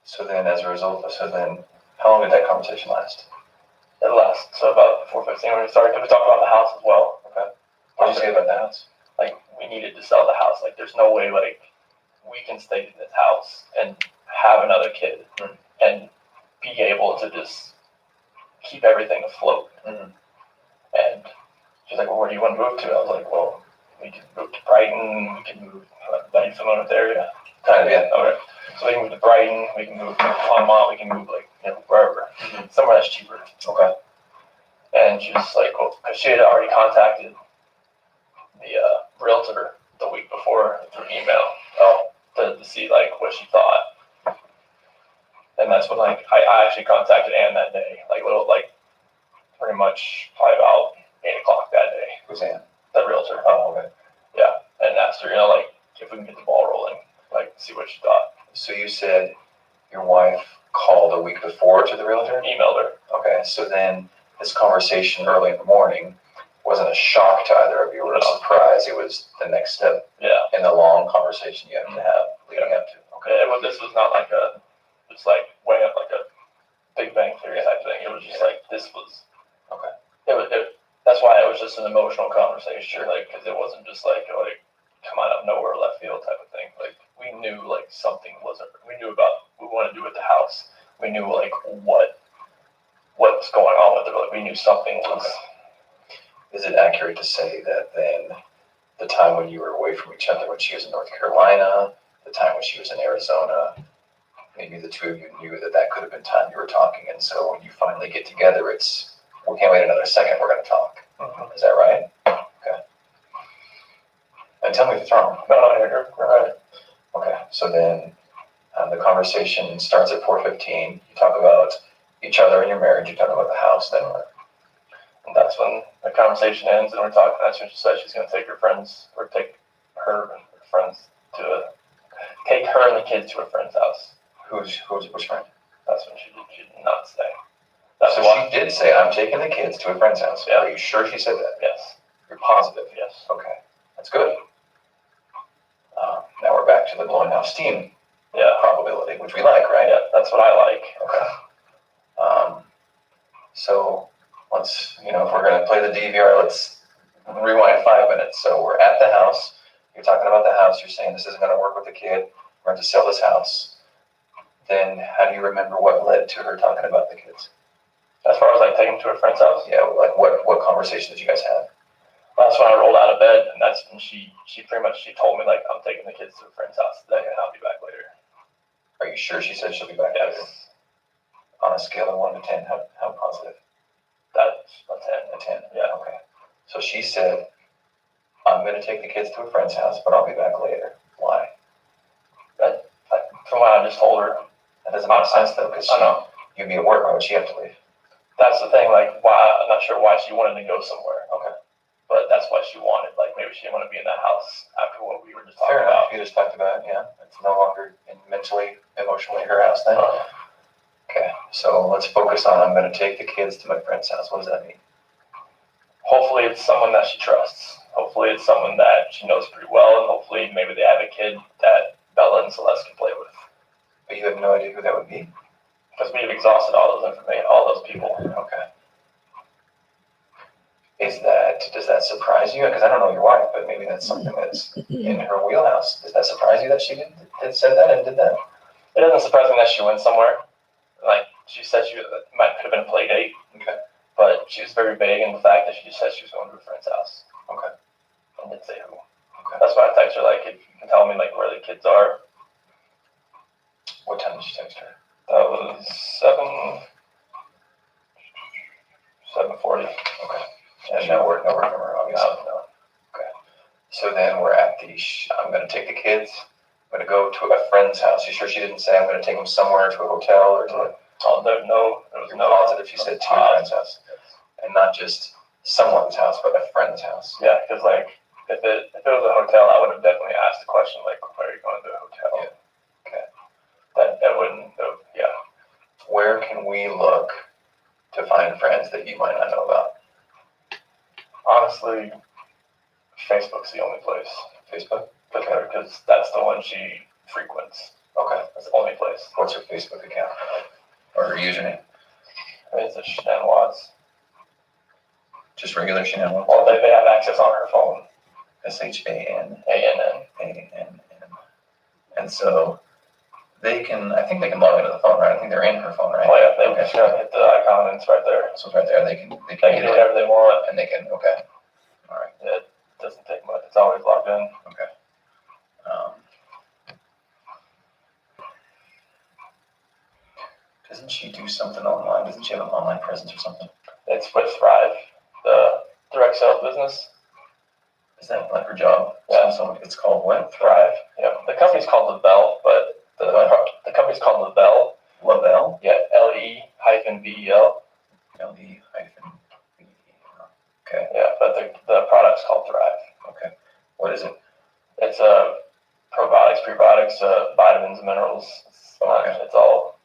So then, as a result, how long did that conversation last? It lasted so about 4:15 when we started. We talked about the house as well. Okay. What did you say about the house? Like we needed to sell the house. Like there's no way like we can stay in this house and have another kid and be able to just keep everything afloat. And she's like, well, where do you want to move to? I was like, well, we can move to Brighton. We can move. Are you familiar with the area? Kind of, yeah. Okay. So we can move to Brighton. We can move to Longmont. We can move wherever, somewhere that's cheaper. Okay. And she was like, well, because she had already contacted the realtor the week before through email to see like what she thought. And that's when like I actually contacted Ann that day, pretty much probably about 8:00 that day. Who's Ann? The realtor. Oh, okay. Yeah, and asked her, if we can get the ball rolling, see what she thought. So you said your wife called a week before to the realtor? Emailed her. Okay, so then this conversation early in the morning wasn't a shock to either of you or a surprise. It was the next step in the long conversation you have to have leading up to. Okay, this was not like it's like way up like a Big Bang Theory type thing. It was just like this was okay. That's why it was just an emotional conversation, because it wasn't just like come out of nowhere, left field type of thing. Like we knew something wasn't. We knew about what we wanted to do with the house. We knew what's going on with it. We knew something was. Is it accurate to say that then the time when you were away from each other, when she was in North Carolina, the time when she was in Arizona, maybe the two of you knew that could have been time you were talking, and so when you finally get together, we can't wait another second, we're going to talk. Is that right? Okay. And tell me if it's wrong. No, you're right. Okay, so then the conversation starts at 4:15. You talk about each other and your marriage. You talk about the house. Then what? And that's when the conversation ends, and we're talking. That's when she said she's going to take her friends, or take her and her friends take her and the kids to a friend's house. Which friend? That's when she did not say. So she did say, I'm taking the kids to a friend's house. Yeah. Are you sure she said that? Yes. You're positive? Yes. Okay. That's good. Now we're back to the blowing off steam probability, which we like, right? Yeah, that's what I like. Okay. So let's, if we're going to play the DVR, let's rewind 5 minutes. So we're at the house. You're talking about the house. You're saying this isn't going to work with the kid. We're going to sell this house. Then how do you remember what led to her talking about the kids? As far as taking them to a friend's house? Yeah, what conversation did you guys have? That's when I rolled out of bed, and that's when she told me I'm taking the kids to a friend's house today, and I'll be back later. Are you sure she said she'll be back later? Yes. On a scale of 1 to 10, how positive? That's a 10. A 10. Yeah. Okay. So she said, I'm going to take the kids to a friend's house, but I'll be back later. Why? From what I just told her. That doesn't make sense though, because you'd be at work. Why would she have to leave? That's the thing. Why? I'm not sure why she wanted to go somewhere. Okay. But that's what she wanted. Maybe she didn't want to be in that house after what we were just talking Fair enough. about. You just talked about it. Yeah. It's no longer mentally, emotionally her house then. Okay. So let's focus on I'm going to take the kids to my friend's house. What does that mean? Hopefully it's someone that she trusts. Hopefully it's someone that she knows pretty well, and hopefully maybe they have a kid that Bella and Celeste can play with. But you have no idea who that would be? Because we've exhausted all those information, all those people. Okay. Does that surprise you? Because I don't know your wife, but maybe that's something that's in her wheelhouse. Does that surprise you that she said that and did that? It doesn't surprise me that she went somewhere. Like, she said it could have been a play date. Okay. But she was very vague in the fact that she just said she was going to a friend's house. Okay. And didn't say who. Okay. That's why I text her, like, if you can tell me, like, where the kids are. What time did you text her? That was 7:40. Okay. And no word from her, obviously. No. Okay. So then we're at I'm going to take the kids. I'm going to go to a friend's house. You sure she didn't say I'm going to take them somewhere to a hotel or to There was no positive. She said to a friend's house. And not just someone's house, but a friend's house. Yeah, because, like, if it was a hotel, I would have definitely asked the question, like, where are you going to a hotel? Yeah. Okay. That wouldn't have, yeah. Where can we look to find friends that you might not know about? Honestly, Facebook's the only place. Facebook? Because that's the one she frequents. Okay. That's the only place. What's her Facebook account? Or her username? I mean, it's a Shannon Watts. Just regular Shannon Watts? Well, they have access on her phone. SHANANN. ANN. And so I think they can log into the phone, right? I think they're in her phone, right? Oh, yeah, they just gotta hit the icon and it's right there. So it's right there. They can They can do whatever they want. And they can, okay. All right. It doesn't take much. It's always logged in. Okay. Doesn't she do something online? Doesn't she have an online presence or something? It's with Thrive, the direct sales business. Is that like her job? Yeah. So it's called what? Thrive. Yeah. The company's called LaBelle, but the company's called LaBelle. LaBelle? Yeah. LE-VEL. LE-VEL. Okay. Yeah, but the product's called Thrive. Okay. What is it? It's probiotics, prebiotics, vitamins, minerals. It's all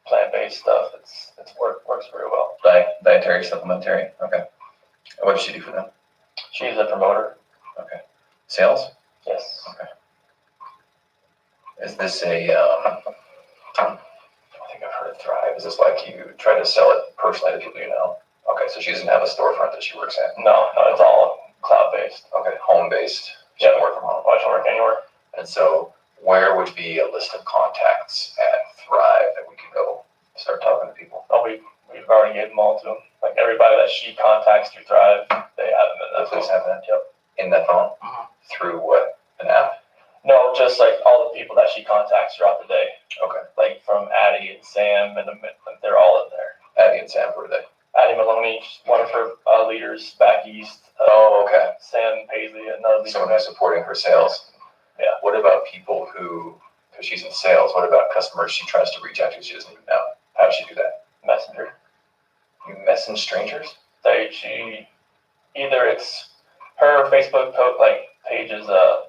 plant-based stuff. It works very well. Dietary, supplementary. Okay. What does she do for them? She's a promoter. Okay. Sales? Yes. Okay. Is this I think I've heard of Thrive. Is this like you try to sell it personally to people you know? Okay, so she doesn't have a storefront that she works at? No, it's all cloud-based. Okay, home-based. She can work from home. I can work anywhere. And so where would be a list of contacts at Thrive that we could go start talking to people? Oh, we've already gave them all to them. Like everybody that she contacts through Thrive, they have them in that phone. Please have that? Yep. In that phone? Mm-hmm. Through what? An app? No, just like all the people that she contacts throughout the day. Okay. Like from Addie and Sam, and they're all in there. Addie and Sam, where are they? Addie Maloney, one of her leaders back east. Okay. Sam Paisley, another leader. Someone who's supporting her sales. Yeah. What about people because she's in sales, what about customers she tries to reach out to she doesn't even know? How does she do that? Messenger. You message strangers? Either it's her Facebook page is I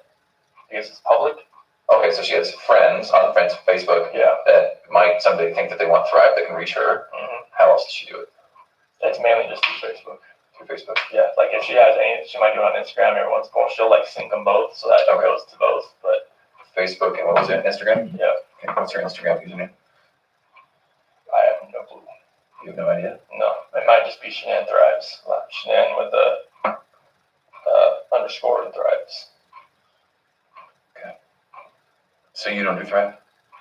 guess it's public. Okay, so she has friends on friends Facebook that might someday think that they want Thrive that can reach her. Mm-hmm. How else does she do it? It's mainly just through Facebook. Through Facebook? Yeah, like if she has any, she might do it on Instagram every once in a while. She'll like sync them both so that it goes to both. But Facebook and what was it? Instagram? Yeah. Okay, what's her Instagram username? I have no clue. You have no idea? No, it might just be Shanann Thrives. Shanann with the underscore and Thrives. Okay. So you don't do Thrive?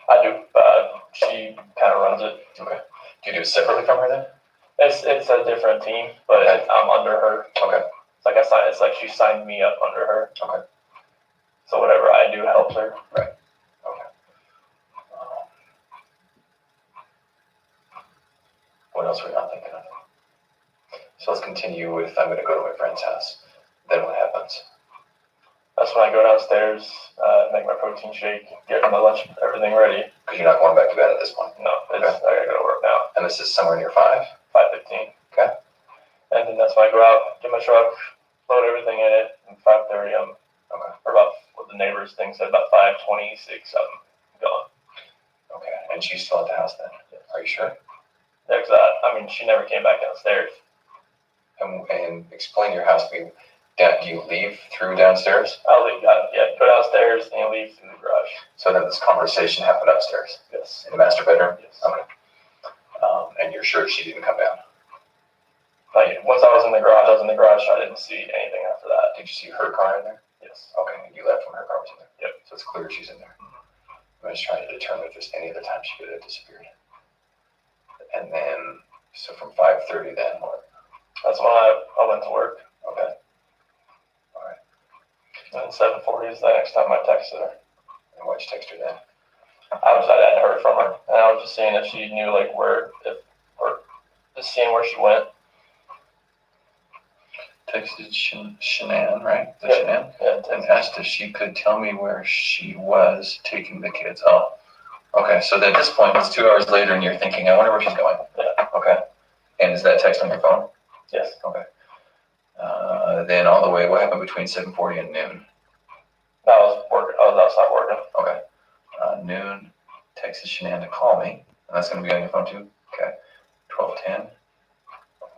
I do, but she kind of runs it. Okay. Do you do it separately from her then? It's a different team, but I'm under her. Okay. It's like she signed me up under her. Okay. So whatever I do helps her. Right. Okay. What else are we not thinking of? So let's continue with I'm going to go to my friend's house. Then what happens? That's when I go downstairs, make my protein shake, get my lunch, everything ready. Because you're not going back to bed at this point? No, I gotta go to work now. And this is somewhere near 5? 5:15. Okay. And then that's when I go out, get my truck, load everything in it, and 5:30 I'm or about what the neighbors think said about 5:26 I'm gone. Okay. And she's still at the house then? Yes. Are you sure? Yeah, she never came back downstairs. And explain your house to me. Do you leave through downstairs? I'll leave. Go downstairs and leave through the garage. So then this conversation happened upstairs? Yes. In the master bedroom? Yes. Okay. And you're sure she didn't come down? Like, once I was in the garage, so I didn't see anything after that. Did you see her car in there? Yes. Okay, and you left when her car was in there? Yep. So it's clear she's in there. I'm just trying to determine if there's any other time she could have disappeared. And then, so from 5:30 then, what? That's when I went to work. Okay. All right. And 7:40 is the next time I texted her. And why'd you text her then? I hadn't heard from her, and I was just seeing if she knew, like, or just seeing where she went. Texted Shanann, right? Yeah. Shanann? Yeah. And asked if she could tell me where she was taking the kids. Oh, okay. So at this point, it's 2 hours later, and you're thinking, I wonder where she's going. Yeah. Okay. And is that text on your phone? Yes. Okay. Then all the way, what happened between 7:40 and noon? I was working. I was outside working. Okay. Noon, texted Shanann to call me, and that's going to be on your phone too? Okay. 12:10,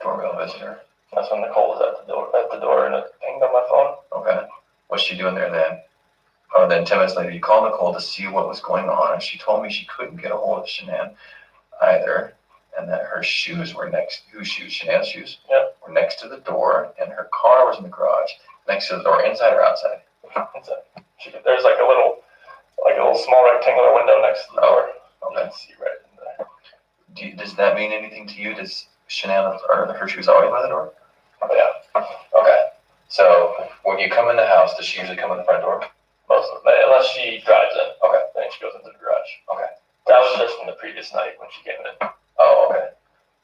doorbell visitor. That's when Nicole was at the door, and it pinged on my phone. Okay. What's she doing there then? Oh, then 10 minutes later, you called Nicole to see what was going on, and she told me she couldn't get a hold of Shanann either, and that her shoes were next. Whose shoes? Shanann's shoes? Yep. Were next to the door, and her car was in the garage, next to the door, inside or outside? There's like a little small rectangular window next to the door. Okay. You can see right in there. Does that mean anything to you? Does Shanann or her shoes always by the door? Oh, yeah. Okay. So when you come in the house, does she usually come in the front door? Most of it, unless she drives in. Okay. Then she goes into the garage. Okay. That was just from the previous night when she came in. Oh, okay.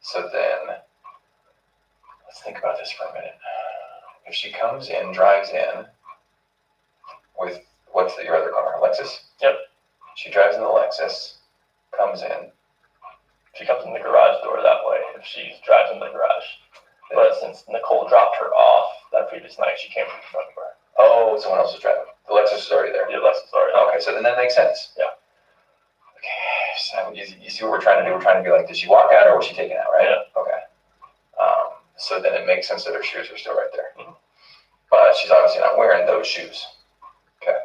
So then, let's think about this for a minute. If she comes in, drives in with, what's your other car, Lexus? Yep. She drives in the Lexus, comes in. She comes in the garage door that way if she drives in the garage. But since Nicole dropped her off that previous night, she came from the front door. Oh, someone else is driving. The Lexus is already there. Yeah, Lexus is already there. Okay, so then that makes sense. Yeah. Okay, so you see what we're trying to do? We're trying to be like, did she walk out or was she taken out, right? Yeah. Okay. So then it makes sense that her shoes are still right there. Mm-hmm. But she's obviously not wearing those shoes. Okay.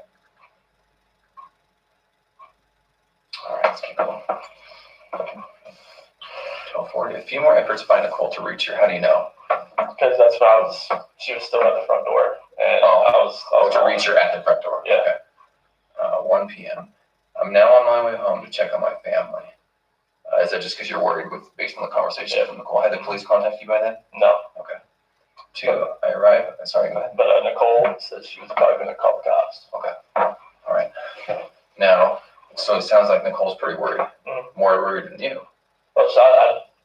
All right, let's keep going. 12:40. A few more efforts to find Nicole to reach her. How do you know? Because that's when she was still at the front door, and I was to reach her at the front door. Yeah. Okay. 1 p.m. I'm now on my way home to check on my family. Is that just because you're worried based on the conversation from Nicole? Had the police contact you by then? No. Okay. 2, I arrive. Sorry, go ahead. But Nicole said she was probably going to call the cops. Okay. All right. Now, so it sounds like Nicole's pretty worried. Mm-hmm. More worried than you. Well, so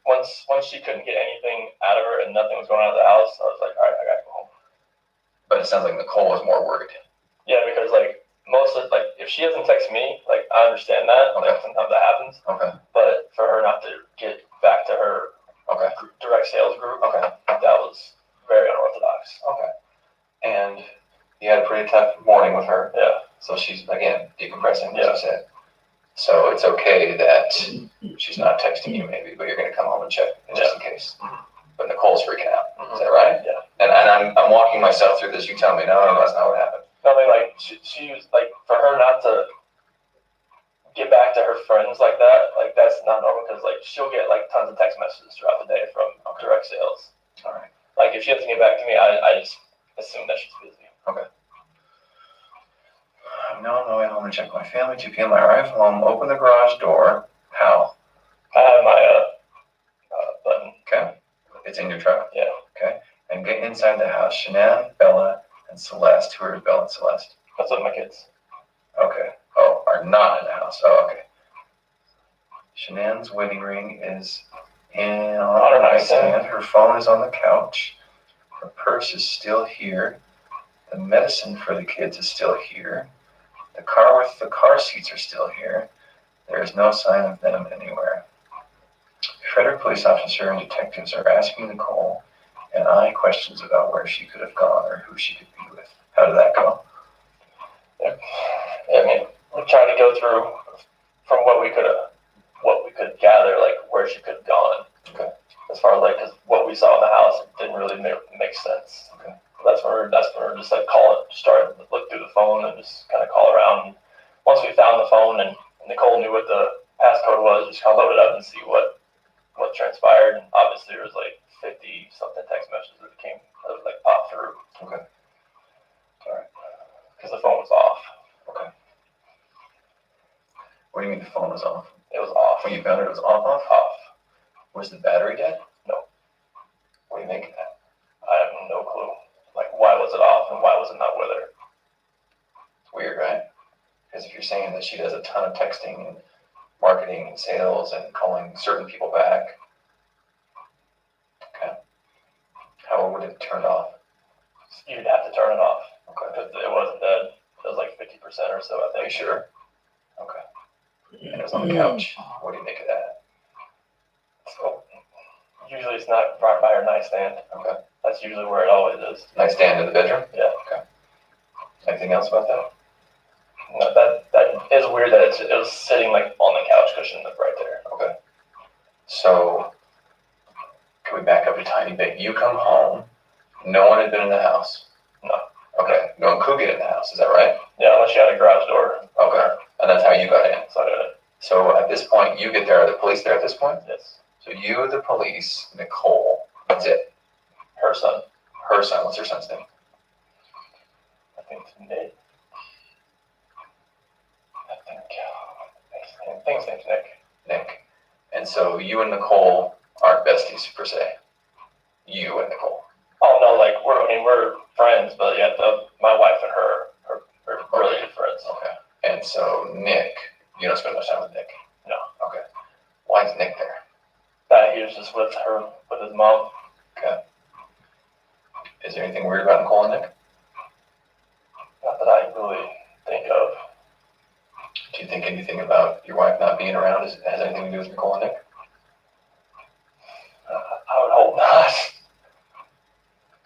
once she couldn't get anything out of her and nothing was going on at the house, I was like, all right, I got to go home. But it sounds like Nicole was more worried. Yeah, because if she doesn't text me, I understand that. Okay. Sometimes that happens. Okay. But for her not to get back to her direct sales group, that was very unorthodox. Okay. And you had a pretty tough morning with her. Yeah. So she's, again, decompressing, as Yeah. you said. So it's okay that she's not texting you maybe, but you're going to come home and check just in case. But Nicole's freaking out. Mm-hmm. Is that right? Yeah. And I'm walking myself through this. You tell me, no, that's not what happened. No, she was for her not to get back to her friends like that, that's not normal because she'll get tons of text messages throughout the day from direct sales. All right. If she doesn't get back to me, I just assume that she's busy. Okay. I'm now on my way home to check my family. 2 p.m. I arrive home, open the garage door. How? I have my button. Okay. It's in your truck? Yeah. Okay. And get inside the house. Shanann, Bella, and Celeste. Who are Bella and Celeste? That's with my kids. Okay. Oh, are not in the house. Oh, okay. Shanann's wedding ring is on her nightstand. Her phone is on the couch. Her purse is still here. The medicine for the kids is still here. The car with the car seats are still here. There is no sign of them anywhere. Frederick police officer and detectives are asking Nicole and I questions about where she could have gone or who she could be with. How did that go? Yeah. I mean, we tried to go through from what we could gather, where she could have gone. Okay. As far as because what we saw in the house, it didn't really make sense. Okay. That's when we're just started to look through the phone and just kind of call around. And once we found the phone and Nicole knew what the passcode was, just kind of load it up and see what transpired. And obviously there was 50 something text messages that came that was like popped through. Okay. All right. Because the phone was off. Okay. What do you mean the phone was off? It was off. When you found it was off? Off. Was the battery dead? No. What do you make of that? I have no clue. Like, why was it off and why was it not with her? It's weird, right? Because if you're saying that she does a ton of texting and marketing and sales and calling certain people back, okay, how would it turn off? You'd have to turn it off. Okay. Because it wasn't dead. It was like 50% or so, I Are you think. sure? Okay. And it was on the couch. What do you make of that? So, usually it's not right by her nightstand. Okay. That's usually where it always is. Nightstand in the bedroom? Yeah. Okay. Anything else about that? No, that is weird that it was sitting like on the couch cushion right there. Okay. So, can we back up a tiny bit? You come home, no one had been in the house. No. Okay. No one could get in the house, is that right? Yeah, unless you had a garage door. Okay. And that's how you got in. So I got it. So at this point, you get there. Are the police there at this point? Yes. So you, the police, Nicole, that's it. Her son. Her son, what's her son's name? I think it's Nick. I think his name's Nick. Nick. And so you and Nicole aren't besties per se. You and Nicole. Oh no, like we're friends, but yeah, my wife and her are really good friends. Okay. And so Nick, you don't spend much time with Nick? No. Okay. Why is Nick there? He was just with his mom. Okay. Is there anything weird about Nicole and Nick? Not that I really think of. Do you think anything about your wife not being around has anything to do with Nicole and Nick? I would hope not.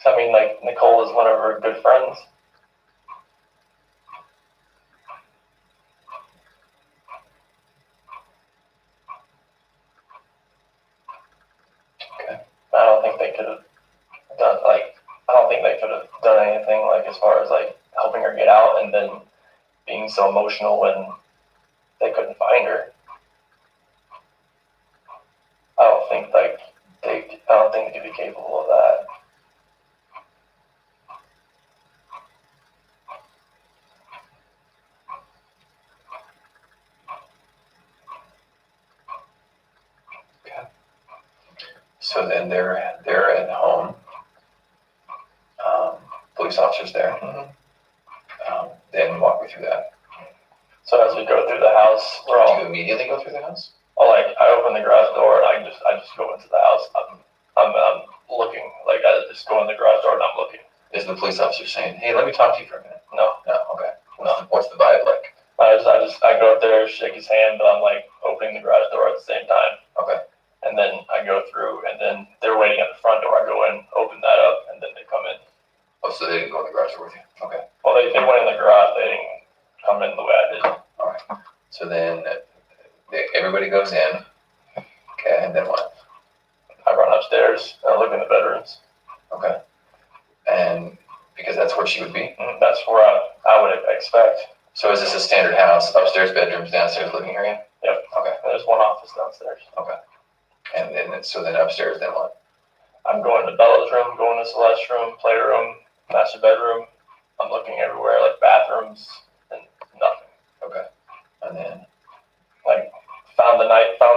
I mean, like, Nicole is one of her good friends. Okay. I don't think they could have done anything, like, as far as, like, helping her get out and then being so emotional when they couldn't find her. I don't think they could be capable of that. Okay. So then they're at home. Police officers there. Then walk me through that. So as we go through the house, we're Do all you immediately go through the house? I open the garage door and I just go into the house. I'm looking, like I just go in the garage door and I'm looking. Is the police officer saying, "Hey, let me talk to you for a minute"? No. No. Okay. What's the vibe like? I go up there, shake his hand, but I'm like opening the garage door at the same time. Okay. And then I go through, and then they're waiting at the front door. I go in, open that up, and then they come in. Oh, so they didn't go in the garage door with you? Okay. Well, they went in the garage. They didn't come in the way I did. All right. So then everybody goes in. Okay. And then what? I run upstairs and I look in the bedrooms. Okay. And because that's where she would be? That's where I would expect. So is this a standard house? Upstairs bedrooms, downstairs living area? Yep. Okay. There's one office downstairs. Okay. And then so then upstairs, then what? I'm going to Bella's room, going to Celeste's room, playroom, master bedroom. I'm looking everywhere, like bathrooms, and nothing. Okay. And then like found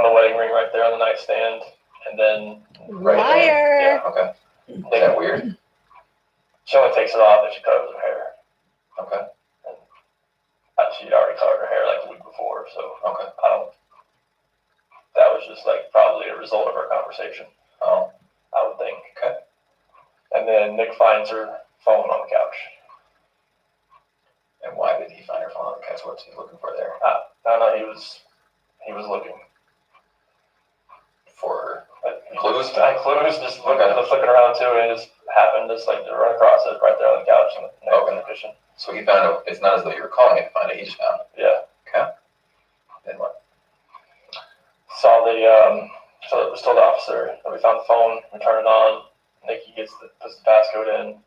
the wedding ring right there on the nightstand, and then right Liar. there. Yeah. Okay. Is that weird? She only takes it off if she covers her hair. Okay. And she'd already covered her hair like the week before, so Okay. that was just like probably a result of our conversation. Oh. I would think. Okay. And then Nick finds her phone on the couch. And why did he find her phone on the couch? What's he looking for there? I don't know, he was looking For clues. Clues, just looking around too, and it just happened to run across it right there on the couch and on the cushion. So he found it. It's not as though you were calling it to find it. He just found it. Yeah. Okay. Then what? So it was told the officer that we found the phone, we turn it on, Nikki puts the passcode in,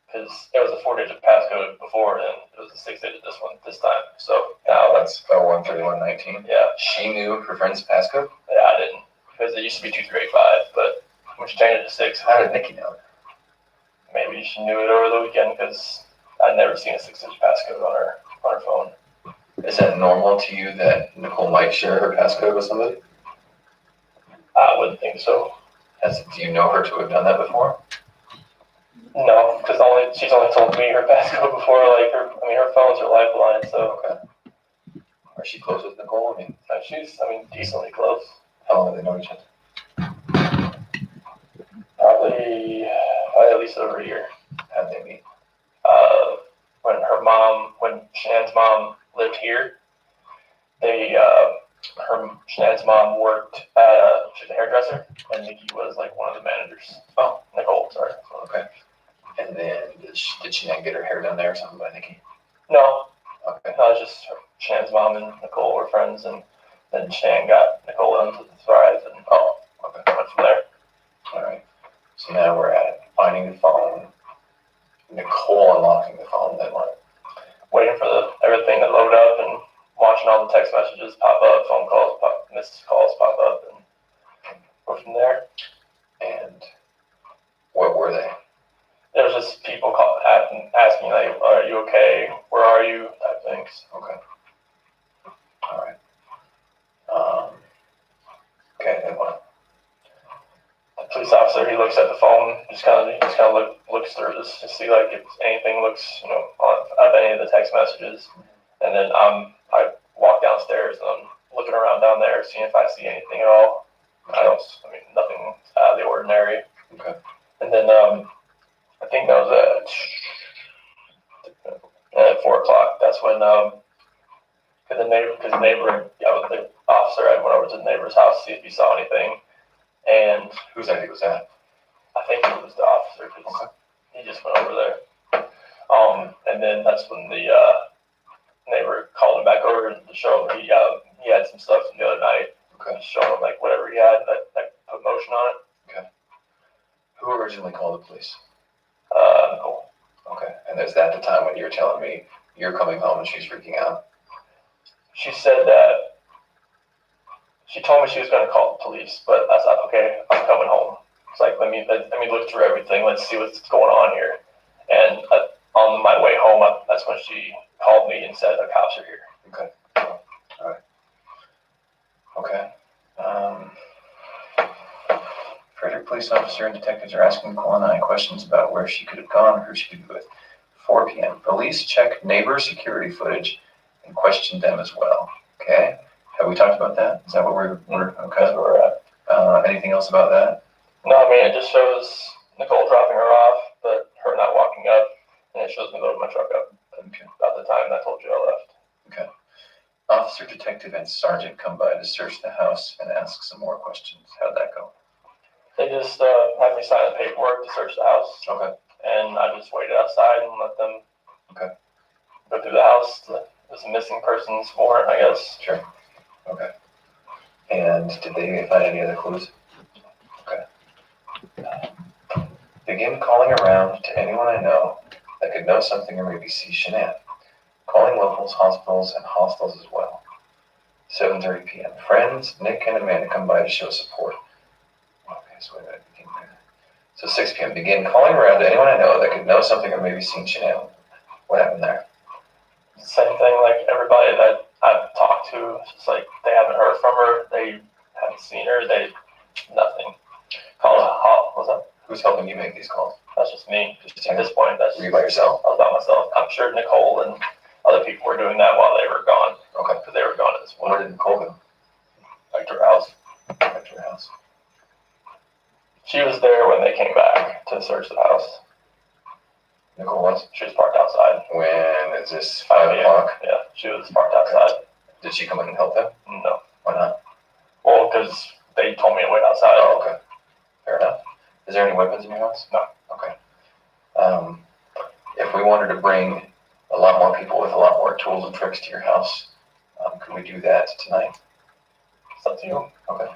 because it was a 4-digit passcode before, and it was a 6-digit this time. So Now that's 013119. yeah, She knew her friend's passcode? I didn't, because it used to be 2385, but We should change it to 6. How did Nikki know? Maybe she knew it over the weekend because I'd never seen a 6-digit passcode on her phone. Is that normal to you that Nicole might share her passcode with somebody? I wouldn't think so. Do you know her to have done that before? No, because she's only told me her passcode before. Like her phone's her lifeline. So Okay. Are she close with Nicole? she's decently close. How long do they know each other? Probably at least over a year. How'd they meet? When Shan's mom lived here, Shan's mom worked she's a hairdresser, and Nikki was like one of the managers. Oh, Nicole, sorry. Okay. And then did she not get her hair done there or something by Nikki? No. Okay. No, it was just Shan's mom and Nicole were friends, and then Shan got Nicole into the Thrive, and okay. went from there. All right. So now we're at finding the phone, Nicole unlocking the phone, then what? Waiting for everything to load up and watching all the text messages pop up, phone calls, missed calls pop up, and go from there. And what were they? There was just people asking like, "Are you okay? Where are you?" type things. Okay. All right. Okay. Then what? The police officer, he looks at the phone, just kind of looks through this to see like if anything looks, on any of the text messages, and then I walk downstairs and I'm looking around down there, seeing if I see anything at all. Nothing out of the ordinary. Okay. And then I think that was at 4:00. That's when the officer, I went over to the neighbor's house to see if he saw anything. And whose idea was that? I think it was the officer because he just went over there. And then that's when the neighbor called him back over to show him he had some stuff from the other night. Okay. Show him like whatever he had that put motion on it. Okay. Who originally called the police? Nicole. Okay. And is that the time when you were telling me you're coming home and she's freaking out? She said that she told me she was going to call the police, but I thought, okay, I'm coming home. It's like, let me look through everything. Let's see what's going on here. And on my way home, that's when she called me and said the cops are here. Okay. All right. Okay. Frederick police officer and detectives are asking Nicole and I questions about where she could have gone or who she could be with. 4 p.m. Police check neighbor security footage and question them as well. Okay. Have we talked about that? Is that what we're okay? That's where we're at. Anything else about that? No, it just shows Nicole dropping her off, but her not walking up, and it shows me loading my truck up. Okay. About the time I told you I left. Okay. Officer, detective, and sergeant come by to search the house and ask some more questions. How'd that go? They just had me sign the paperwork to search the house. Okay. And I just waited outside and let them go through the house. There's a missing persons warrant, I guess. Sure. Okay. And did they find any other clues? Okay. Begin calling around to anyone I know that could know something or maybe see Shanann. Calling locals, hospitals, and hostels as well. 7:30 p.m. Friends, Nick and Amanda come by to show support. Okay, so wait a minute. So 6 p.m. Begin calling around to anyone I know that could know something or maybe seen Shanann. What happened there? Same thing, like everybody that I've talked to, it's just like they haven't heard from her, they haven't seen her, nothing. What's up? Who's helping you make these calls? That's just me. At this point, Were you by yourself? I was by myself. I'm sure Nicole and other people were doing that while they were gone. Okay. Because they were gone at this point. Where did Nicole go? Back to her house. Back to her house. She was there when they came back to search the house. Nicole was? She was parked outside. When is this 5 o'clock? Yeah, she was parked outside. Did she come in and help them? No. Why not? Well, because they told me to wait outside. Oh, okay. Fair enough. Is there any weapons in your house? No. Okay. If we wanted to bring a lot more people with a lot more tools and tricks to your house, could we do that tonight? It's up to you. Okay.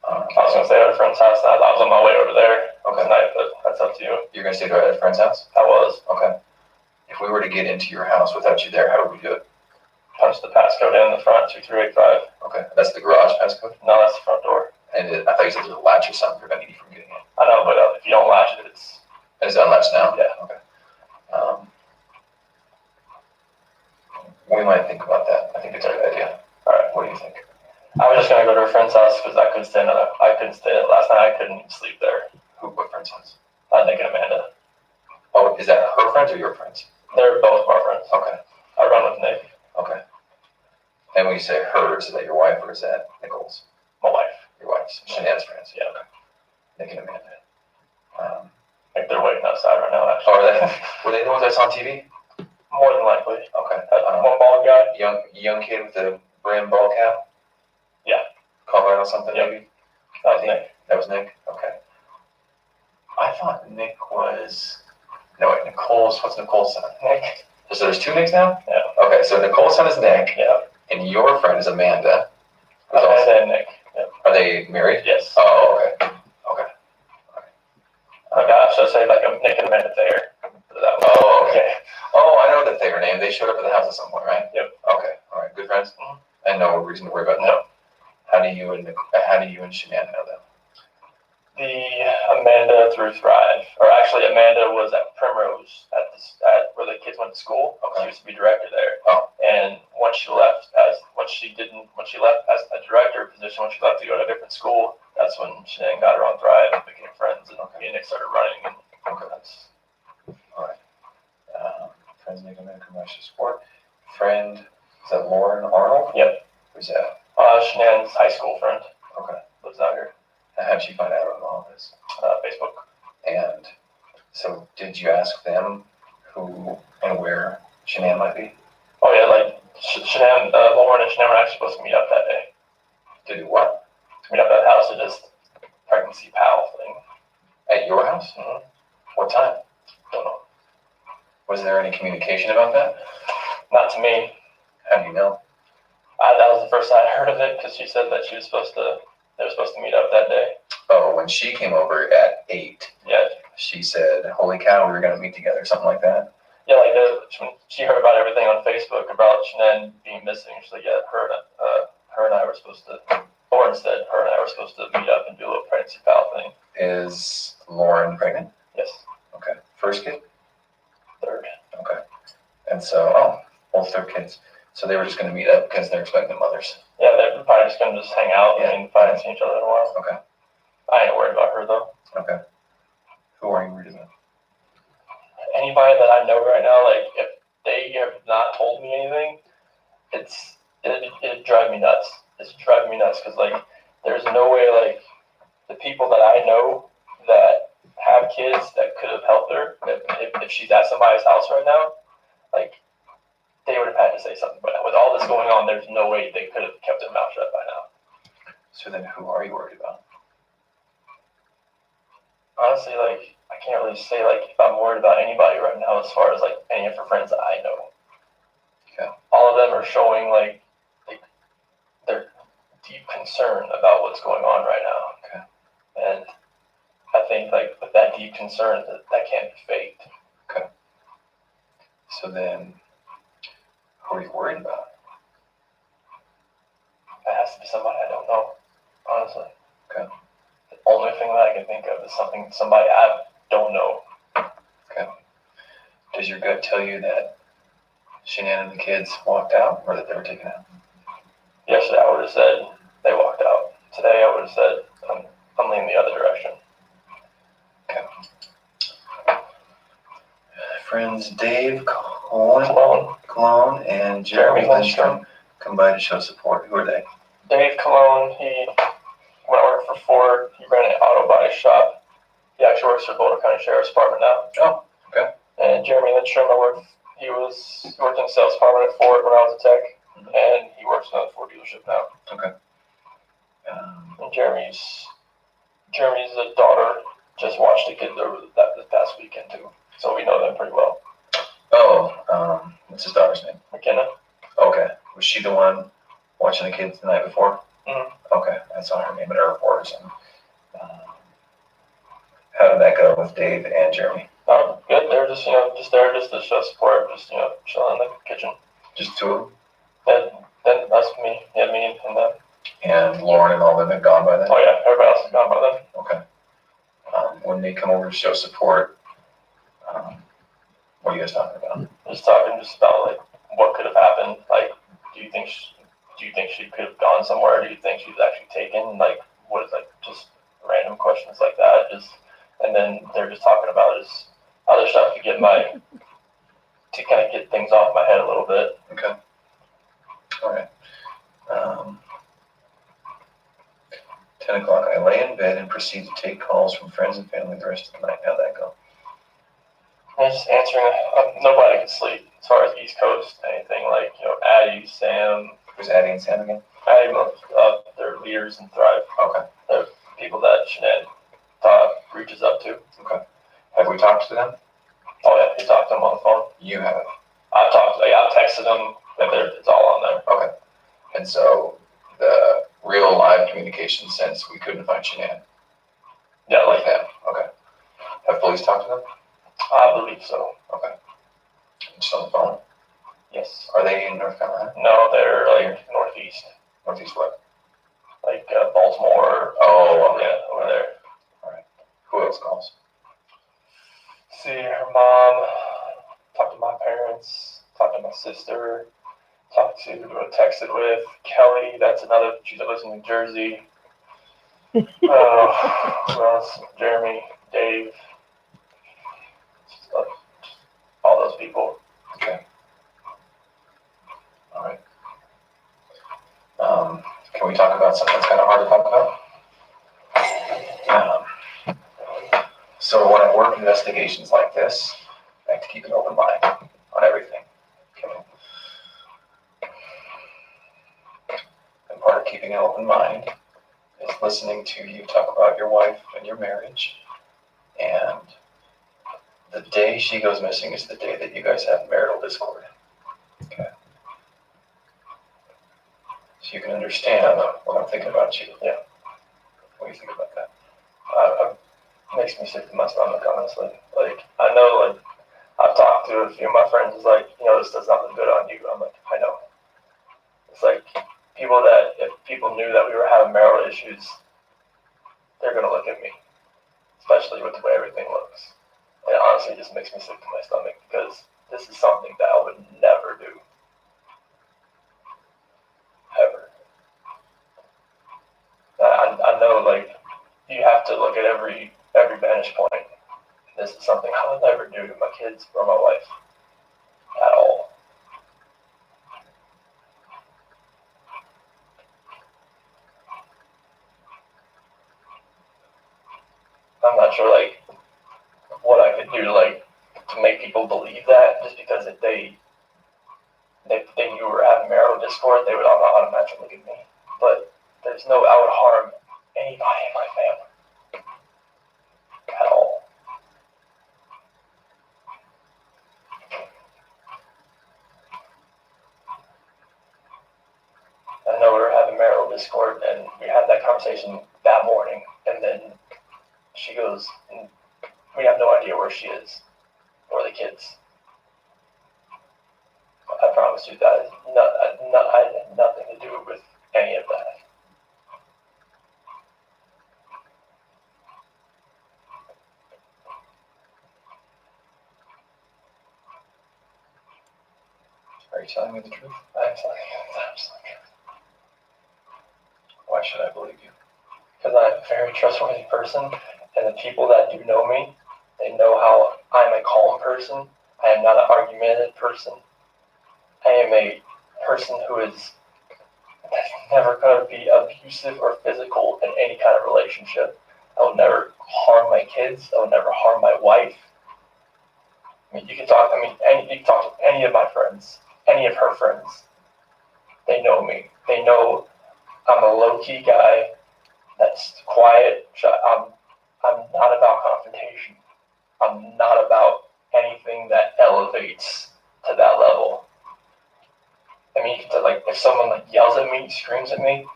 I was going to stay at a friend's house. I was on my way over there tonight, but that's up to you. You're going to stay at a friend's house? I was. Okay. If we were to get into your house without you there, how would we do it? Punch the passcode in the front, 2385. Okay. That's the garage passcode? No, that's the front door. And I thought you said there's a latch or something preventing you from getting in. I know, but if you don't latch it, it's unlatched now? Yeah. Okay. We might think about that. I think it's a good idea. All right, what do you think? I was just gonna go to a friend's house because I couldn't stay. Last night. I couldn't even sleep there. What friend's house? Nick and Amanda. Oh, is that her friends or your friends? They're both our friends. Okay. I run with Nick. Okay. And when you say hers, is that your wife or is that Nicole's? My wife. Your wife's. Shanann's friends. Yeah. Okay. Nick and Amanda. Like they're waiting outside right now. Actually. Oh, are they? Were they the ones I saw on TV? More than likely. Okay. One bald guy. Young kid with the brim ball cap. Yeah. Colorado something maybe. That was Nick. That was Nick. Okay. I thought Nick was. No wait, Nicole's. What's Nicole's son? Nick. So there's two Nicks now. Yeah. Okay, so Nicole's son is Nick. Yeah. And your friend is Amanda. Amanda and Nick. Yeah. Are they married? Yes. Oh, okay. Okay. Oh gosh, I say like a Nick and Amanda Thayer. Oh, okay. Oh, I know that they were named. They showed up at the house at some point, right? Yep. Okay. All right. Good friends. Mm-hmm. And no reason to worry about that. No. How do you and Shanann know them? Amanda through Thrive, or actually Amanda was at Primrose at where the kids went to school. Okay. She used to be director there. Oh. And once she left as a director position, when she left to go to a different school, that's when Shanann got her on Thrive and became friends, and me and Nick started running. And that's all right. Friends make American Rush Sport. Friend, is that Lauren Arnold? Yep. Who's that? Shanann's high school friend. Okay. Lives out here. How did she find out about all this? Facebook. And so, did you ask them who and where Shanann might be? Oh yeah, like Shanann, Lauren and Shanann were actually supposed to meet up that day. To do what? To meet up at the house to just pregnancy pal thing. At your house? Mm-hmm. What time? Don't know. Was there any communication about that? Not to me. How do you know? That was the first I heard of it because she said that they were supposed to meet up that day. Oh, when she came over at 8. Yeah. She said, "Holy cow, we were gonna meet together," something like that. Yeah, like when she heard about everything on Facebook about Shanann being missing. She's like, yeah, her and I were supposed to. Lauren said her and I were supposed to meet up and do a little pregnancy pal thing. Is Lauren pregnant? Yes. Okay. First kid? Third. Okay. And so, both their kids. So they were just going to meet up because they're expecting mothers. Yeah, they're probably just going to just hang out. Yeah. I mean, probably haven't seen each other in a while. Okay. I ain't worried about her, though. Okay. Who are you worried about? Anybody that I know right now, like, if they have not told me anything, it'd drive me nuts. It's driving me nuts because, like, there's no way, like, the people that I know that have kids that could have helped her, if she's at somebody's house right now, like, they would have had to say something. But with all this going on, there's no way they could have kept their mouth shut by now. So then who are you worried about? Honestly, like, I can't really say, like, if I'm worried about anybody right now as far as, like, any of her friends that I know. Okay. All of them are showing, like their deep concern about what's going on right now. Okay. And I think, like, with that deep concern, that can't be faked. Okay. So then, who are you worried about? It has to be somebody I don't know, honestly. Okay. The only thing that I can think of is somebody I don't know. Okay. Does your gut tell you that Shanann and the kids walked out or that they were taken out? Yesterday I would have said they walked out. Today I would have said I'm leaning the other direction. Okay. Friends Dave Cologne and Jeremy Lindstrom combined to show support. Who are they? Dave Cologne, when I worked for Ford, he ran an auto body shop. He actually works for Boulder County Sheriff's Department now. Oh, okay. And Jeremy Lindstrom, he worked in the sales department at Ford when I was a tech, and he works in a Ford dealership now. Okay. And Jeremy's daughter just watched the kids over this past weekend too, so we know them pretty well. Oh, what's his daughter's name? McKenna. Okay. Was she the one watching the kids the night before? Mm-hmm. Okay. I saw her name at a report or something. How did that go with Dave and Jeremy? Good. They're just there just to show support, just chilling in the kitchen. Just two of them? Then that's me. Yeah, me and them. And Lauren and all them had gone by then? Oh yeah, everybody else is gone by then. Okay. show support. What are you guys talking about? Just talking about like what could have happened. Like, do you think she could have gone somewhere? Do you think she was actually taken? Like, what is like just random questions like that? And then they're just talking about his other stuff to kind of get things off my head a little bit. Okay. All right. 10 o'clock. I lay in bed and proceed to take calls from friends and family the rest of the night. How'd that go? I was just answering. Nobody could sleep as far as East Coast. Anything like Addie, Sam. Who's Addie and Sam again? Addie, they're leaders in Thrive. Okay. They're people that Shanann reaches up to. Okay. Have we talked to them? Oh yeah, you talked to them on the phone. You have. I've texted them. It's all on there. Okay. And so the real live communication since we couldn't find Shanann. Yeah, like that. Okay. Have police talked to them? I believe so. Okay. Just on the phone? Yes. Are they in North Carolina? No, they're like northeast. Northeast what? Like Baltimore. Oh, okay. Yeah, over there. All right. Who else calls? See her mom. Talk to my parents. Talk to my sister. Texted with Kelly. That's another. She lives in New Jersey. Who else? Jeremy, Dave. All those people. Okay. All right. Can we talk about something that's kind of hard to talk about? So when I work investigations like this, I have to keep an open mind on everything. Okay. And part of keeping an open mind is listening to you talk about your wife and your marriage. And the day she goes missing is the day that you guys have marital discord. Okay. So you can understand what I'm thinking about you. Yeah. What do you think about that? Makes me sick to my stomach, honestly. Like, I know, like, I've talked to a few of my friends, it's like, this does nothing good on you. I'm like, I know. It's like, if people knew that we were having marital issues, they're going to look at me, especially with the way everything looks. It honestly just makes me sick to my stomach because this is something that I would never do. Ever. I know, like, you have to look at every vantage point. This is something I would never do to my kids or my wife at all. I'm not sure, like, what I could do, like, to make people believe that, just because if they knew we were having marital discord, they would automatically look at me. But there's no, I would harm anybody in my family at all. I know we were having marital discord, and we had that conversation that morning, and then she goes, and we have no idea where she is, or the kids. I promise you that I had nothing to do with any of that. Are you telling me the truth? I'm telling you the absolute truth. Why should I believe you? Because I'm a very trustworthy person, and the people that do know me, they know how I'm a calm person. I am not an argumentative person. I am a person who is never going to be abusive or physical in any kind of relationship. I will never harm my kids. I will never harm my wife. I mean, you can talk to any of my friends, any of her friends. They know me. They know I'm a low-key guy that's quiet. I'm not about confrontation. I'm not about anything that elevates to that level. I mean, if someone yells at me, screams at me,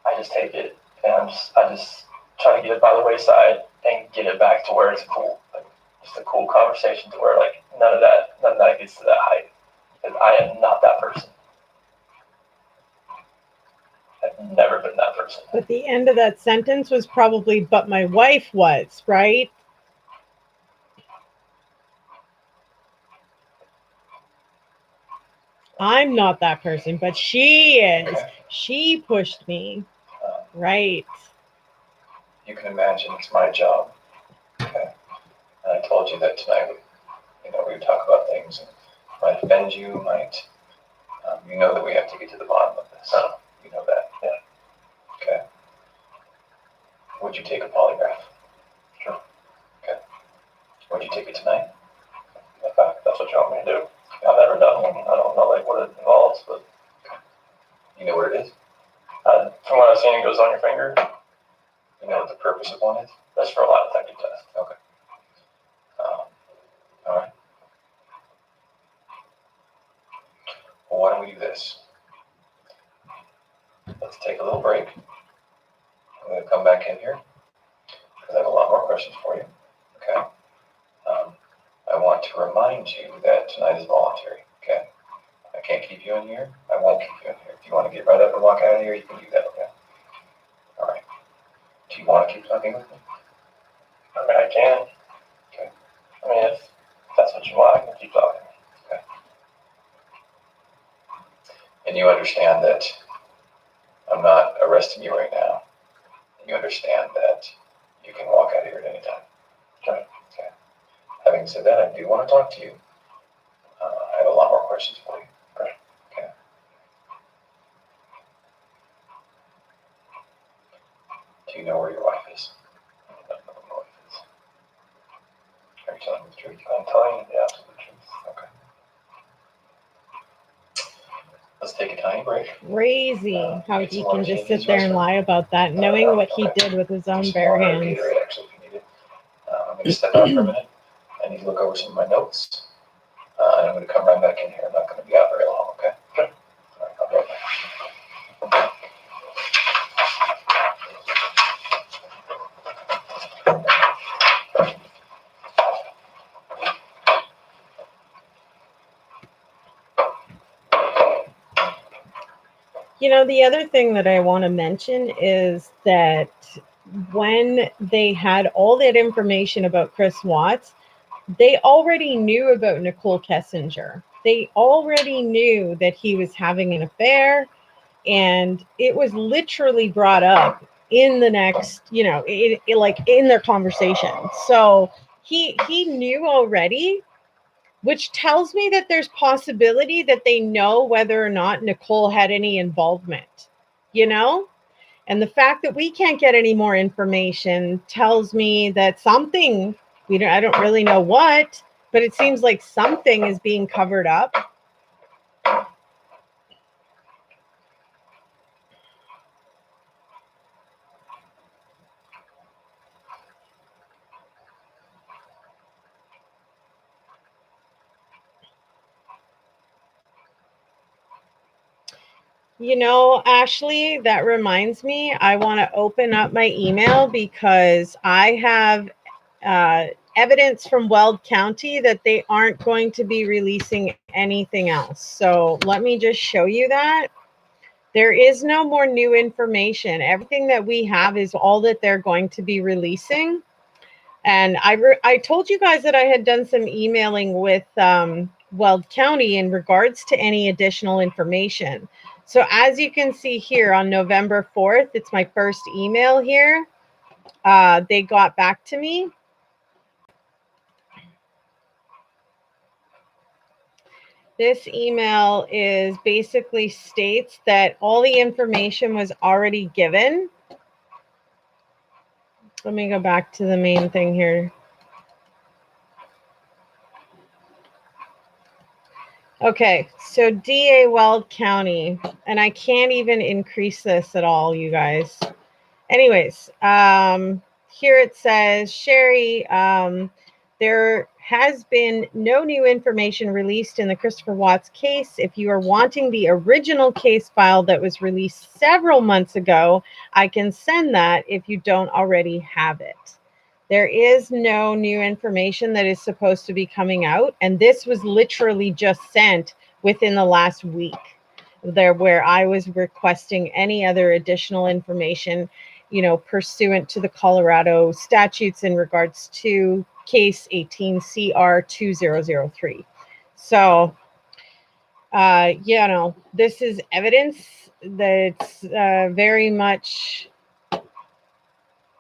I just take it and I just try to get it by the wayside and get it back to where it's cool, just a cool conversation to where none of that gets to that height. Because I am not that person. I've never been that person. But the end of that sentence was probably, but my wife was, right? I'm not that person, but she is. Okay. She pushed me. Right. You can imagine it's my job. Okay. And I told you that tonight, we would talk about things and might offend you, you know that we have to get to the bottom of this. You know that, yeah. Okay. Would you take a polygraph? Sure. Okay. Would you take it tonight? In fact, that's what you want me to do. I've never done one. I don't know what it involves, but You know what it is? from what I've seen, it goes on your finger. You know what the purpose of one is? That's for a lie detector test. Okay. All right. Well, why don't we do this? Let's take a little break. I'm going to come back in here because I have a lot more questions for you. Okay. I want to remind you that tonight is voluntary. Okay. I can't keep you in here. I won't keep you in here. If you want to get right up and walk out of here, you can do that. Okay. All right. Do you want to keep talking with me? I mean, I can. Okay. I mean, if that's what you want, I can keep talking. Okay. And you understand that I'm not arresting you right now. You understand that you can walk out of here at any time. Okay. Okay. Having said that, I do want to talk to you. I have a lot more questions for you. Okay. Okay. Do you know where your wife is? I don't know what my wife is. Are you telling me the truth? I'm telling you the absolute truth. Okay. Let's take a tiny break. Crazy how Get he some more can tea just in sit his there and restaurant. lie about that, knowing what he Okay. did with his Do own some bare more hands. Gatorade, actually, if you need it. I'm going to step out for a minute. I need to look over some of my notes. And I'm going to come right back in here. I'm not going to be out very long, okay? Okay. All right, I'll be right back. You know, the other thing that I want to mention is that when they had all that information about Chris Watts, they already knew about Nicole Kessinger. They already knew that he was having an affair, and it was literally brought up in the next, like in their conversation. So he knew already, which tells me that there's possibility that they know whether or not Nicole had any involvement, you know? And the fact that we can't get any more information tells me that something, I don't really know what, but it seems like something is being covered up. You know, Ashley, that reminds me, I want to open up my email because I have evidence from Weld County that they aren't going to be releasing anything else. So let me just show you that. There is no more new information. Everything that we have is all that they're going to be releasing. And I told you guys that I had done some emailing with Weld County in regards to any additional information. So as you can see here on November 4th, it's my first email here. They got back to me. This email is basically states that all the information was already given. Let me go back to the main thing here. Okay, so DA Weld County, and I can't even increase this at all, you guys. Anyways, here it says, Sherry, there has been no new information released in the Christopher Watts case. If you are wanting the original case file that was released several months ago, I can send that if you don't already have it. There is no new information that is supposed to be coming out, and this was literally just sent within the last week, where I was requesting any other additional information, pursuant to the Colorado statutes in regards to case 18 CR 2003. So You know, this is evidence that's very much,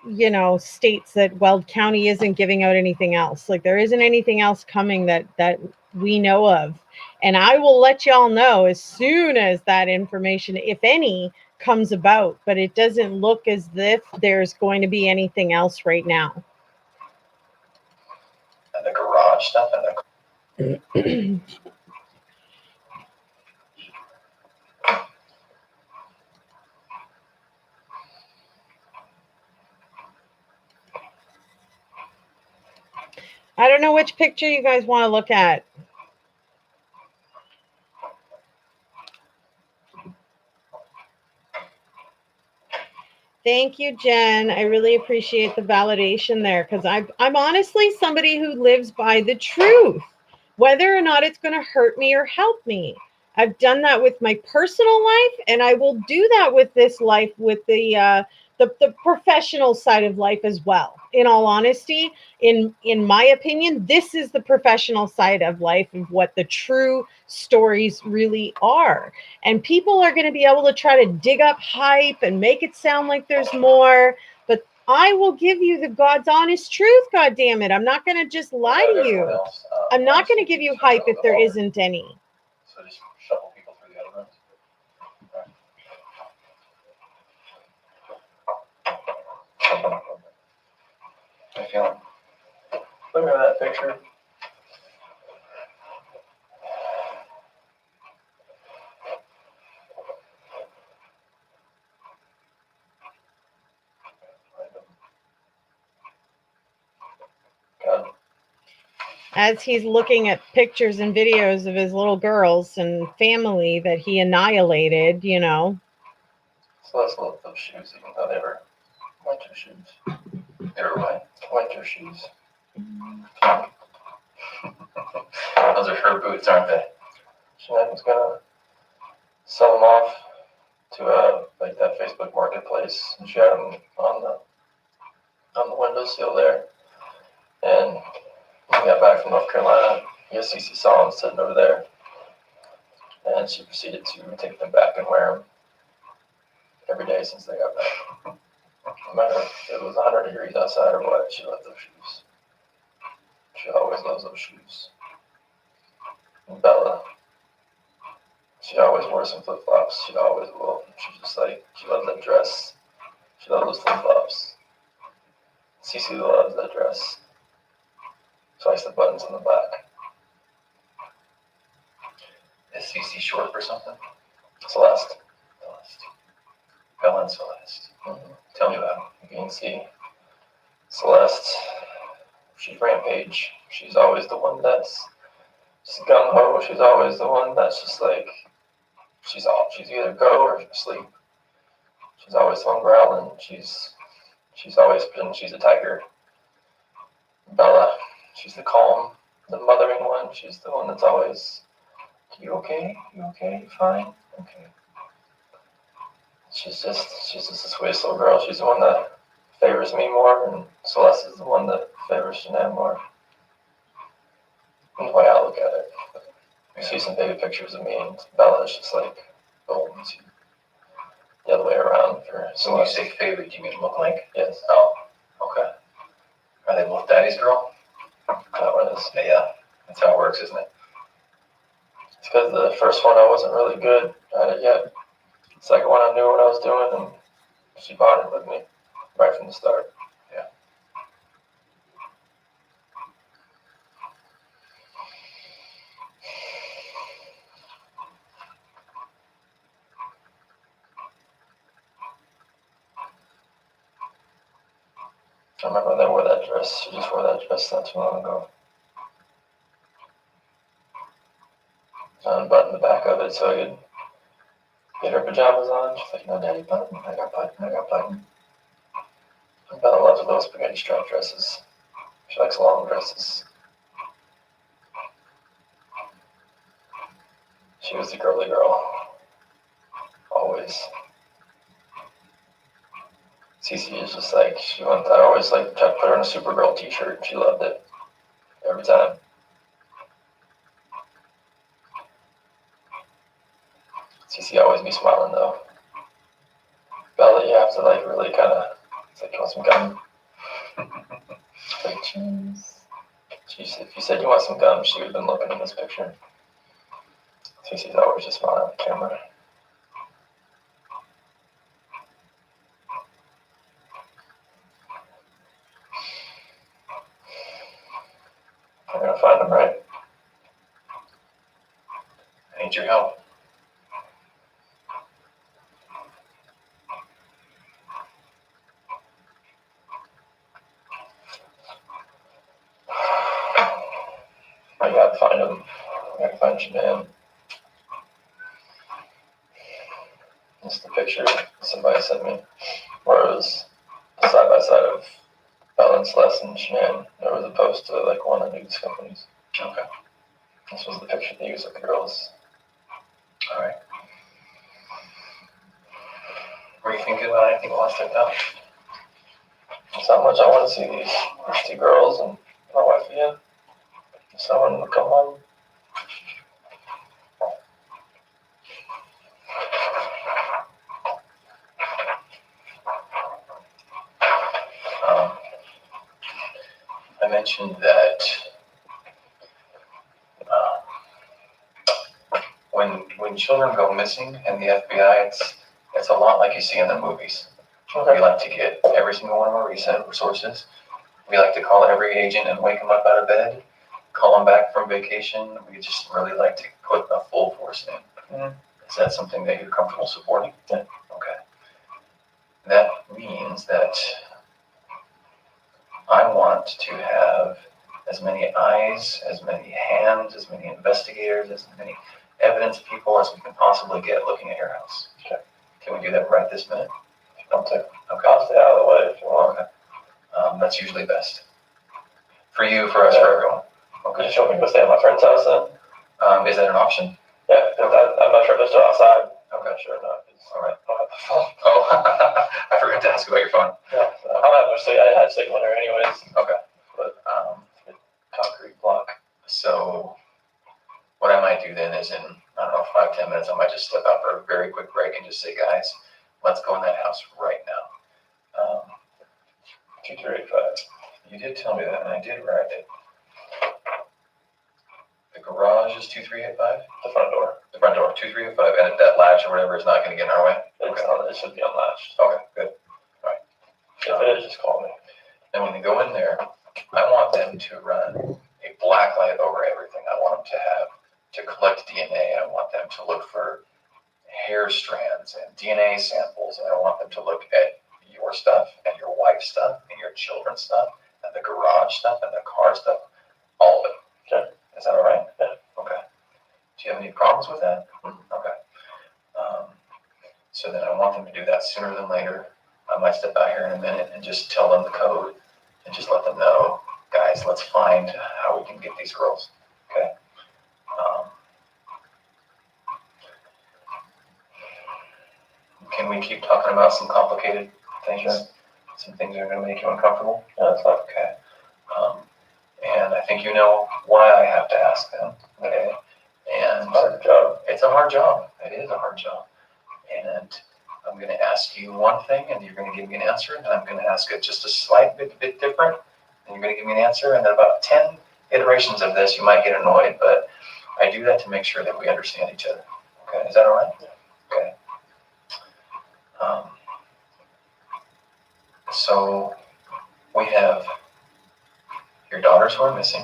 you know, states that Weld County isn't giving out anything else. Like there isn't anything else coming that we know of. And I will let y'all know as soon as that information, if any, comes about. But it doesn't look as if there's going to be anything else right now. And the garage stuff and the I don't know which picture you guys want to look at. Thank you, Jen. I really appreciate the validation there because I'm honestly somebody who lives by the truth, whether or not it's going to hurt me or help me. I've done that with my personal life, and I will do that with this life, with the professional side of life as well. In all honesty, in my opinion, this is the professional side of life of what the true stories really are. And people are going to be able to try to dig up hype and make it sound like there's more, but I will give you the God's honest truth. God damn it, I'm not going to just lie to you. I'm not going to give you hype if there isn't any. So just shuffle people through the other rooms. I feel Look at that picture. God. As he's looking at pictures and videos of his little girls and family that he annihilated, you know. So let's look at those shoes, even though they were winter shoes. they were what? Winter shoes. Those are her boots, aren't they? Shannon's gonna sell them off to like that Facebook marketplace, and she had them on the windowsill there. And when we got back from North Carolina, SASSY saw them sitting over there, and she proceeded to take them back and wear them every day since they got back. No matter if it was 100 degrees outside or what, she loved those shoes. She always loves those shoes. And Bella, she always wore some flip flops. She always will. She's just like, she loves that dress. She loves those flip flops. Cece loves that dress. Twice the buttons on the back. Is CC short for something? Celeste. Celeste. Bella and Celeste. Mm-hmm. Tell me about it. You can see Celeste. She's Rampage. She's always the one that's just gung ho. She's always the one that's just like, she's either go or sleep. She's always the one growling. She's always been, she's a tiger. Bella, she's the calm, the mothering one. She's the one that's always, you okay? You okay? You fine? Okay. She's just the sweetest little girl. She's the one that favors me more, and Celeste is the one that favors Shanann more. And the way I look at it, you see some baby pictures of me, and Bella is just like, oh, the other way around for So when you Celeste. say favorite, do you mean look like? Yes. Oh, okay. Are they both daddy's girl? That one is. Yeah, that's how it works, isn't it? It's because the first one I wasn't really good at it yet. The second one I knew what I was doing, and she bonded with me right from the start. Yeah. I remember when they wore that dress. She just wore that dress not too long ago. I unbuttoned the back of it so I could get her pajamas on. She's like, no, Daddy, button. I got button. I got button. And Bella loves those spaghetti strap dresses. She likes long dresses. She was the girly girl. Always. Cece is just like, I always like tried to put her in a Supergirl t-shirt, and she loved it. Every time. CC always be smiling though. Bella, you have to like really kind of. It's like you want some gum. If you said you want some gum, she would have been looking in this picture. CC's always just smiling at the camera. I'm gonna find him, right? I need your help. I gotta find him. I gotta find Japan. This is the picture somebody sent me, where it was side by side of Bella and Celeste and Shanann. There was a post to like one of the news companies. Okay. This was the picture they used of the girls. Alright. Were you thinking about anything last time now? It's not much. I want to see these two girls and my wife again. Someone will come home. I mentioned that when children go missing in the FBI, it's a lot like you see in the movies. Okay. We like to get every single one of our resources. We like to call every agent and wake them up out of bed, call them back from vacation. We just really like to put a full force in. Mm-hmm. Is that something that you're comfortable supporting? Yeah. Okay. That means that I want to have as many eyes, as many hands, as many investigators, as many evidence people as we can possibly get looking at your house. Okay. Can we do that right this minute? Don't take. Okay. I'll stay out of the way if you want. Okay. That's usually best. For you, for us, for everyone. Okay. Just want me to go stay at my friend's house then? Is that an option? Yeah, I'm not sure if they're still outside. Okay, sure enough. All right. I'll have the phone. Oh, I forgot to ask about your phone. Yeah, so I'll have to say I had signal there anyways. Okay. But concrete block. So what I might do then is in, I don't know, 5-10 minutes, I might just step out for a very quick break and just say, guys, let's go in that house right now. 2385. You did tell me that, and I did write it. The garage is 2385? The front door. The front door, 2385, and that latch or whatever is not going to get in our way? Okay. It should be unlatched. Okay, good. All right. If it is, just call me. And when they go in there, I want them to run a black light over everything. I want them to have, to collect DNA. I want them to look for hair strands and DNA samples, and I want them to look at your stuff and your wife's stuff and your children's stuff and the garage stuff and the car stuff, all of it. Okay. Is that all right? Yeah. Okay. Do you have any problems with that? Mm-hmm. Okay. So then I want them to do that sooner than later. I might step out here in a minute and just tell them the code and just let them know, guys, let's find how we can get these girls. Okay. Can we keep talking about some complicated things? Sure. Some things that are going to make you uncomfortable? Yeah, that's not okay. And I think you know why I have to ask them. Okay. And it's a hard job. It's a hard job. It is a hard job. And I'm going to ask you one thing, and you're going to give me an answer, and I'm going to ask it just a slight bit different, and you're going to give me an answer, and then about 10 iterations of this, you might get annoyed, but I do that to make sure that we understand each other. Okay, is that all right? Yeah. Okay. So we have your daughters who are missing.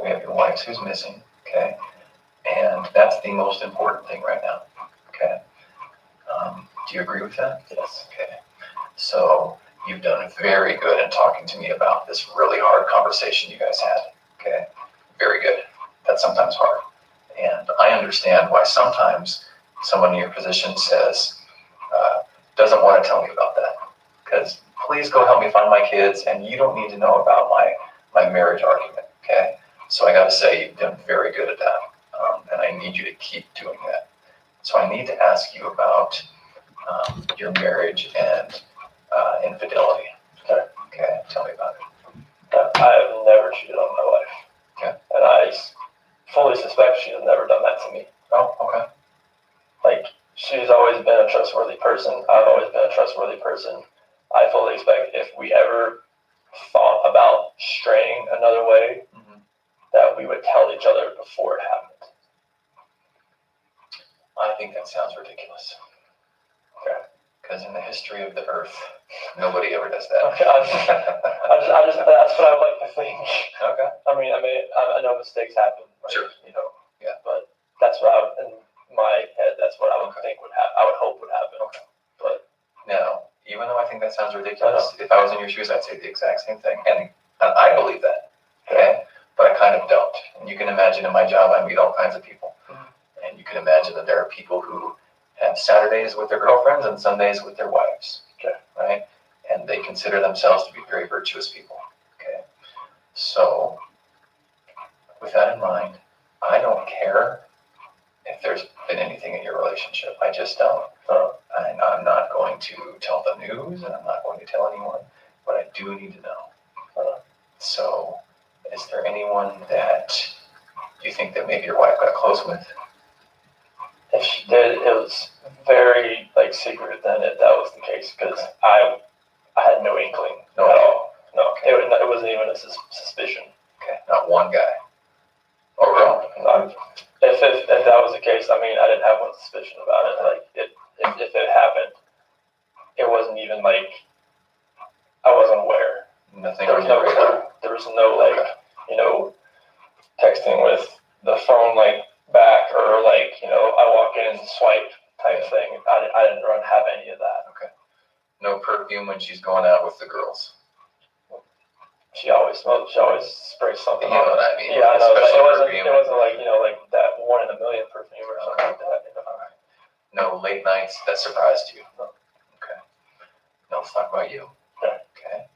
We have your wives who's missing. Okay, and that's the most important thing right now. Okay. Do you agree with that? Yes. Okay. So you've done very good in talking to me about this really hard conversation you guys had. Okay. Very good. That's sometimes hard. And I understand why sometimes someone in your position says, doesn't want to tell me about that. Because please go help me find my kids, and you don't need to know about my marriage argument. Okay. So I got to say, you've done very good at that. And I need you to keep doing that. So I need to ask you about your marriage and infidelity. Okay. Okay. Tell me about it. I have never cheated on my wife. Okay. And I fully suspect she has never done that to me. Oh, okay. Like, she's always been a trustworthy person. I've always been a trustworthy person. I fully expect if we ever thought about straying another way, that we would tell each other before it happened. I think that sounds ridiculous. Okay. Because in the history of the earth, nobody ever does that. Okay. I just that's what I would like to think. Okay. I know mistakes happen. Right? Sure. Yeah. But that's what in my head, that's what I would think would happen. I would hope would happen. Okay. But now, even though I think that sounds ridiculous, if I was in your shoes, I'd say the exact same thing. And I believe that. Okay. But I kind of don't. And you can imagine in my job, I meet all kinds of people. And you can imagine that there are people who have Saturdays with their girlfriends and Sundays with their wives. Okay. Right? And they consider themselves to be very virtuous people. Okay. So, with that in mind, I don't care if there's been anything in your relationship. I just don't. And I'm not going to tell the news, and I'm not going to tell anyone, but I do need to know. So, is there anyone that you think that maybe your wife got close with? If she did, it was very secret then if that was the case, because I had no inkling at all. No, okay. It wasn't even a suspicion. Okay, not one guy. Or girl. If that was the case, I didn't have one suspicion about it. If it happened, it wasn't even I wasn't aware. Nothing. There was no clue. There was no texting with the phone back or I walk in and swipe type thing. I didn't have any of that. Okay. No perfume when she's going out with the girls. She always smoked. She always sprays something. You know what I mean? Yeah, I know. It wasn't perfume. like that 1 in a million perfume or something like that. All right. No late nights that surprised you. No. Okay. Now let's talk about you. Okay.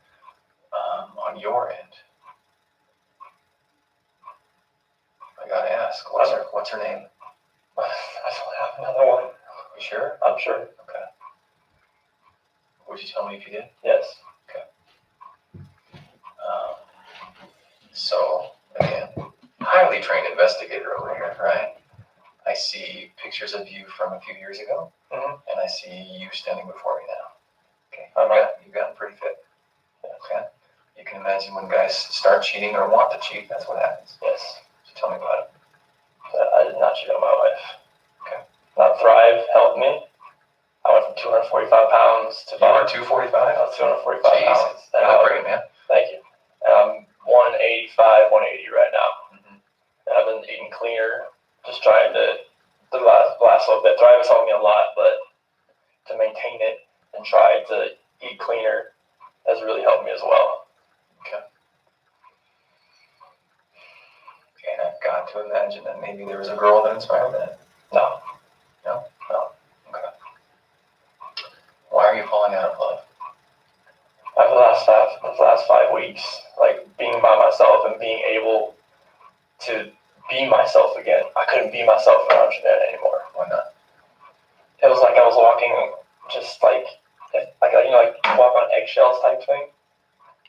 On your end, I gotta ask, what's her name? I don't have another one. You sure? I'm sure. Okay. Would you tell me if you did? Yes. Okay. So, again, highly trained investigator over here, right? I see pictures of you from a few years ago, and I see you standing before me now. Okay. You've gotten pretty fit. Okay. You can imagine when guys start cheating or want to cheat, that's what happens. Yes. So tell me about it. I did not cheat on my wife. Okay. Now Thrive helped me. I went from 245 pounds to about 245. I was 245 pounds. You look great, man. Thank you. And I'm 185, 180 right now. And I've been eating cleaner, just trying to the last little bit. Thrive has helped me a lot, but to maintain it and try to eat cleaner has really helped me as well. Okay. And I've got to imagine that maybe there was a girl that inspired that. No. Okay. Why are you falling out of love? After the last 5 weeks, being by myself and being able to be myself again. I couldn't be myself around Jeanette anymore. Why not? It was like I was walking just walk on eggshells type thing.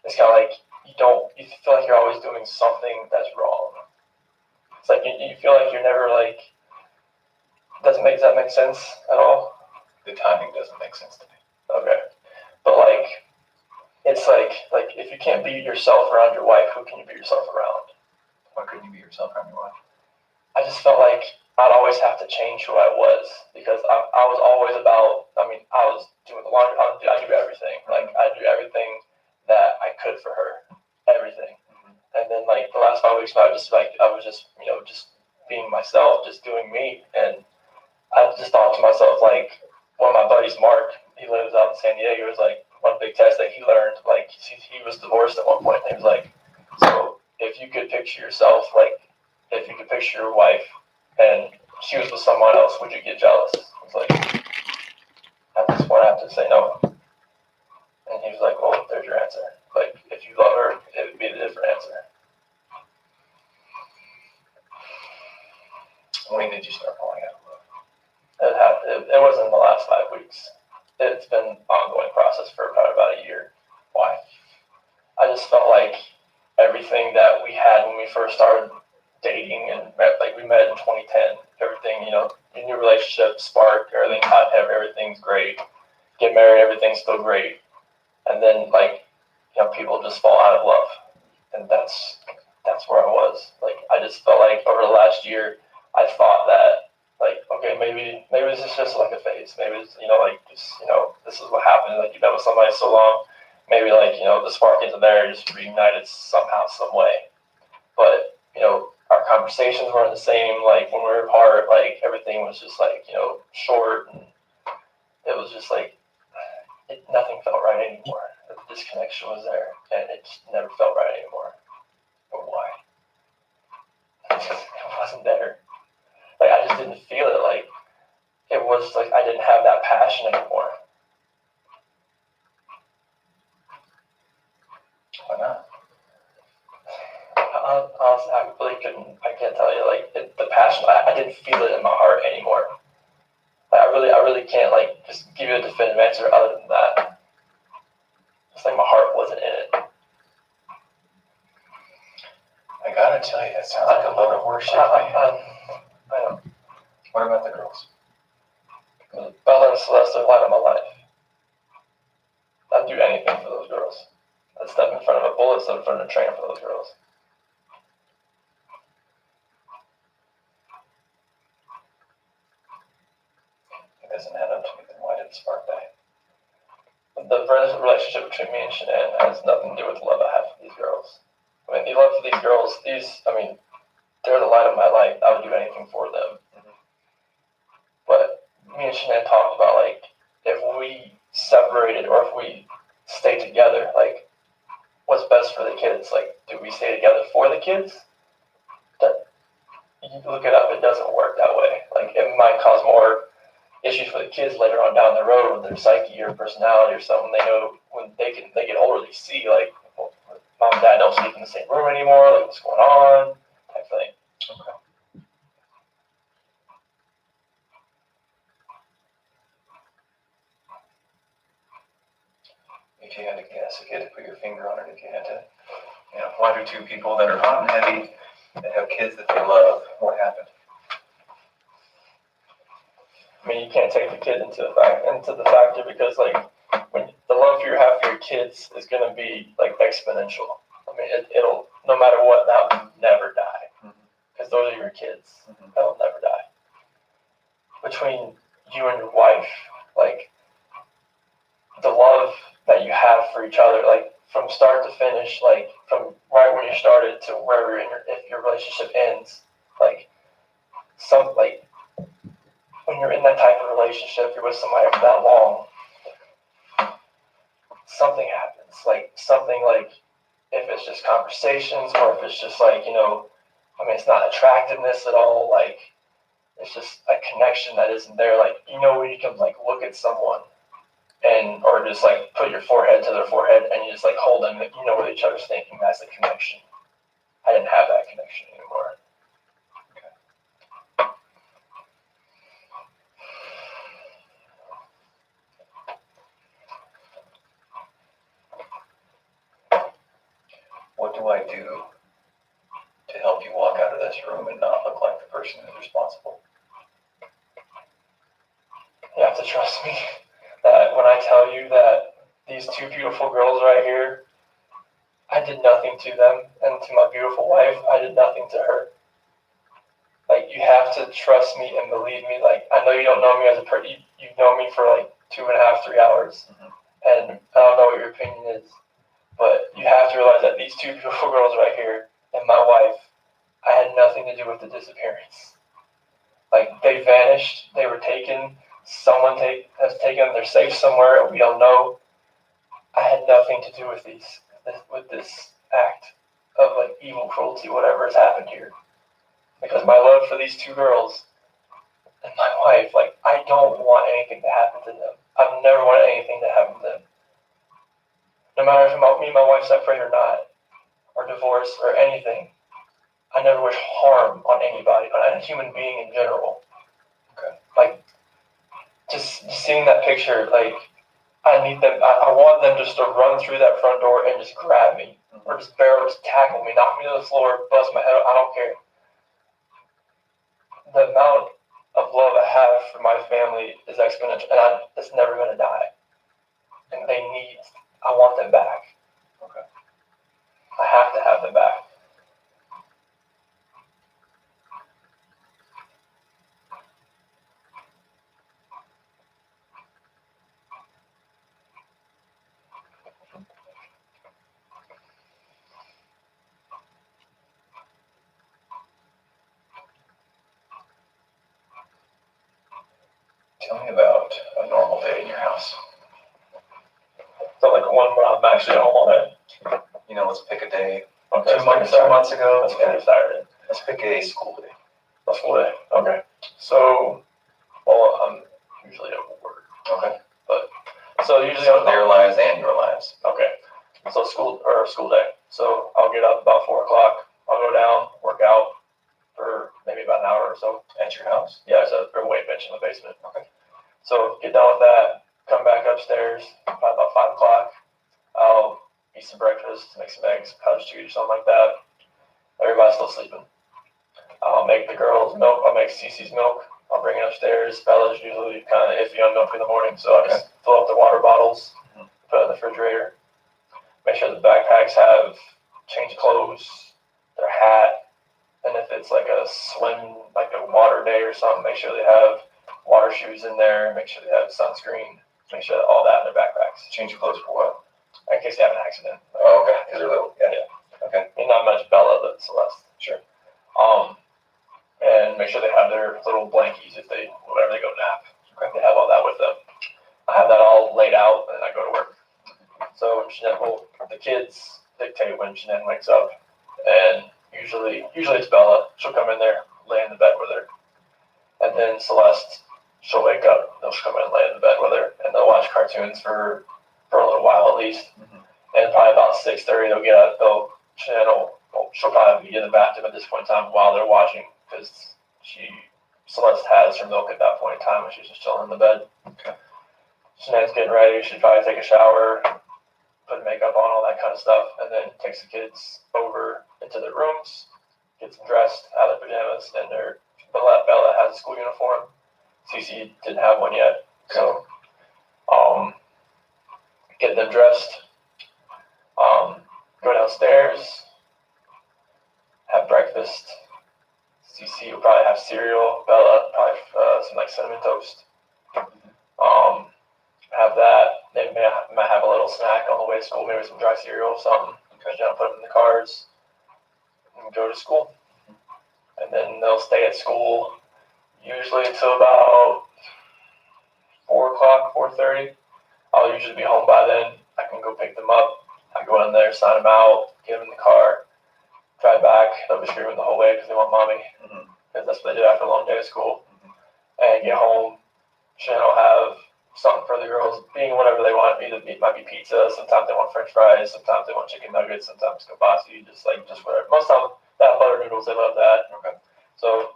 It's kind of you feel like you're always doing something that's wrong. It's you feel like you're never does that make sense at all? The timing doesn't make sense to me. Okay. But it's if you can't be yourself around your wife, who can you be yourself around? Why couldn't you be yourself around your wife? I just felt like I'd always have to change who I was because I was always about, I was doing the laundry, I do everything. I do everything that I could for her. Everything. And then the last 5 weeks, I was just just being myself, just doing me. And I just thought to myself, one of my buddies, Mark, he lives out in San Diego, was one big test that he learned, he was divorced at one point. And he was so if you could picture yourself, if you could picture your wife and she was with someone else, would you get jealous? I was at this point I have to say no. And he was well, there's your answer. If you love her, it would be a different answer. When did you start falling out of love? It wasn't in the last 5 weeks. It's been an ongoing process for about a year. Why? I just felt like everything that we had when we first started dating and we met in 2010, everything, your new relationship, spark, everything's hot, everything's great. Get married, everything's still great. And then, like, people just fall out of love. And that's where I was. Like, I just felt like over the last year, I thought that, like, okay, maybe this is just like a phase. Maybe it's, this is what happened. Like, you've been with somebody so long. Maybe, like, the spark isn't there, just reunited somehow, some way. But, our conversations weren't the same. Like, when we were apart, like, everything was just, like, short. And it was just, like, nothing felt right anymore. The disconnection was there, and it just never felt right anymore. But why? It wasn't there. Like, I just didn't feel it. Like, it was like I didn't have that passion anymore. Why not? Honestly, I really couldn't. I can't tell you. Like, the passion, I didn't feel it in my heart anymore. Like, I really can't, like, just give you a definitive answer other than that. It's like my heart wasn't in it. I gotta tell you, that sounds like a load of horseshit. I know. What about the girls? Bella and Celeste are the light of my life. I'd do anything for those girls. I'd step in front of a bullet, step in front of a train for those girls. It doesn't add up to me, then why did it spark that? The relationship between me and Shanann has nothing to do with the love I have for these girls. I mean, the love for these girls, they're the light of my life. I would do anything for them. Mm-hmm. But me and Shanann talked about, like, if we separated or if we stay together, like, what's best for the kids? Like, do we stay together for the kids? You look it up, it doesn't work that way. Like, it might cause more issues for the kids later on down the road with their psyche or personality or something. They know when they get older, they see, like, well, mom and dad don't sleep in the same room anymore, like, what's going on, type thing. Okay. If you had to guess, if you had to put your finger on it, if you had to, why do two people that are hot and heavy, that have kids that they love, what happened? I mean, you can't take the kid into the factor because, like, when the love you have for your kids is going to be, like, exponential. I mean, it'll, no matter what, that will never die because those are your kids. Mm-hmm. They'll never die. Between you and your wife, like, the love that you have for each other, like, from start to finish, like, from right when you started to wherever if your relationship ends, like, when you're in that type of relationship, you're with somebody for that long, something happens. Like, something, like, if it's just conversations or if it's just, like, it's not attractiveness at all. Like, it's just a connection that isn't there. Like, when you can, like, look at someone or just, like, put your forehead to their forehead and you just, like, hold them, you know what each other's thinking. That's the connection. I didn't have that connection anymore. What do I do to help you walk out of this room and not look like the person who's responsible? You have to trust me that when I tell you that these two beautiful girls right here, I did nothing to them, and to my beautiful wife, I did nothing to her. Like, you have to trust me and believe me. Like, I know you don't know me as a person. You've known me for, like, 2.5, 3 hours, and I don't know what your opinion is, but you have to realize that these two beautiful girls right here and my wife, I had nothing to do with the disappearance. Like, they vanished. They were taken. Someone has taken them. They're safe somewhere. We don't know. I had nothing to do with this act of, like, evil cruelty, whatever has happened here. Because my love for these two girls and my wife, like, I don't want anything to happen to them. I've never wanted anything to happen to them. No matter if me and my wife separate or not, or divorce or anything, I never wish harm on anybody, on a human being in general. Okay. Like, just seeing that picture, like, I need them. I want them just to run through that front door and just grab me, or just tackle me, knock me to the floor, bust my head. I don't care. The amount of love I have for my family is exponential, and it's never going to die. And I want them back. Okay. I have to have them back. Tell me about a normal day in your house. So like one where I'm actually home all day. You know, let's pick a day. Okay, 2 months ago. Let's get started. Let's pick a school day. A school day. Okay. So, well, I'm usually at work. Okay. So usually So their lives and your lives. Okay. So school day. So I'll get up about 4 o'clock. I'll go down, work out for maybe about an hour or so. At your house? Yeah, there's a weight bench in the basement. Okay. So get done with that, come back upstairs, probably about 5 o'clock. I'll eat some breakfast, make some eggs, cottage cheese or something like that. Everybody's still sleeping. I'll make the girls milk. I'll make Cece's milk. I'll bring it upstairs. Bella's usually kind of iffy on milk in the morning, so I just fill up the water bottles, put it in the refrigerator. Make sure the backpacks have change clothes, their hat, and if it's like a water day or something, make sure they have water shoes in there. Make sure they have sunscreen. Make sure that all that in their backpacks. Change clothes for what? In case they have an accident. Oh, okay. Because they're little. Yeah. Okay. And not much Bella, but Celeste. Sure. And make sure they have their little blankies whenever they go nap. Okay. They have all that with them. I have that all laid out, and I go to work. So the kids dictate when Shanann wakes up, and usually it's Bella. She'll come in there, lay in the bed with her, and then Celeste, she'll wake up. She'll come in and lay in the bed with her, and they'll watch cartoons for a little while at least. Mm-hmm. And probably about 6:30, they'll get up. She'll probably be in the bathtub at this point in time while they're watching, because Celeste has her milk at that point in time when she's just chilling in the bed. Okay. Shanann's getting ready. She'd probably take a shower, put makeup on, all that kind of stuff, and then takes the kids over into their rooms, gets them dressed out of their pajamas, and Bella has a school uniform. Cece didn't have one yet, so get them dressed, go downstairs, have breakfast. Cece will probably have cereal. Bella probably some like cinnamon toast. Have that. They might have a little snack on the way to school, maybe some dry cereal or something. Put them in the cars and go to school. And then they'll stay at school usually until about 4 o'clock, 4:30. I'll usually be home by then. I can go pick them up. I go in there, sign them out, get them in the car, drive back. They'll be screaming the whole way because they want mommy. Because that's what they do after a long day of school. And get home. Shannon will have something for the girls, being whatever they want. It might be pizza. Sometimes they want French fries. Sometimes they want chicken nuggets. Sometimes kielbasa. Just whatever. Most times they have butter noodles. They love that. Okay. So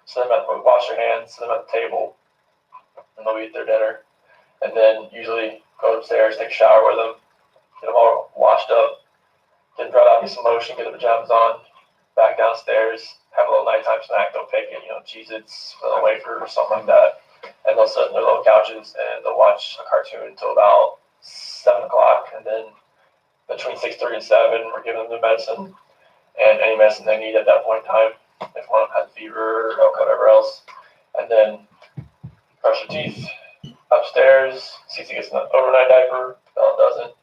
wash their hands, sit them at the table, and they'll eat their dinner. And then usually go upstairs, take a shower with them, get them all washed up, get dry out, get some lotion, get the pajamas on, back downstairs, have a little nighttime snack. They'll pick it, Cheez-Its, a wafer or something like that. And they'll sit in their little couches and they'll watch a cartoon until about 7 o'clock. And then between 6:30 and 7, we're giving them the medicine and any medicine they need at that point in time. If one of them has fever or whatever else. And then brush your teeth upstairs. Cece gets an overnight diaper. Bella doesn't.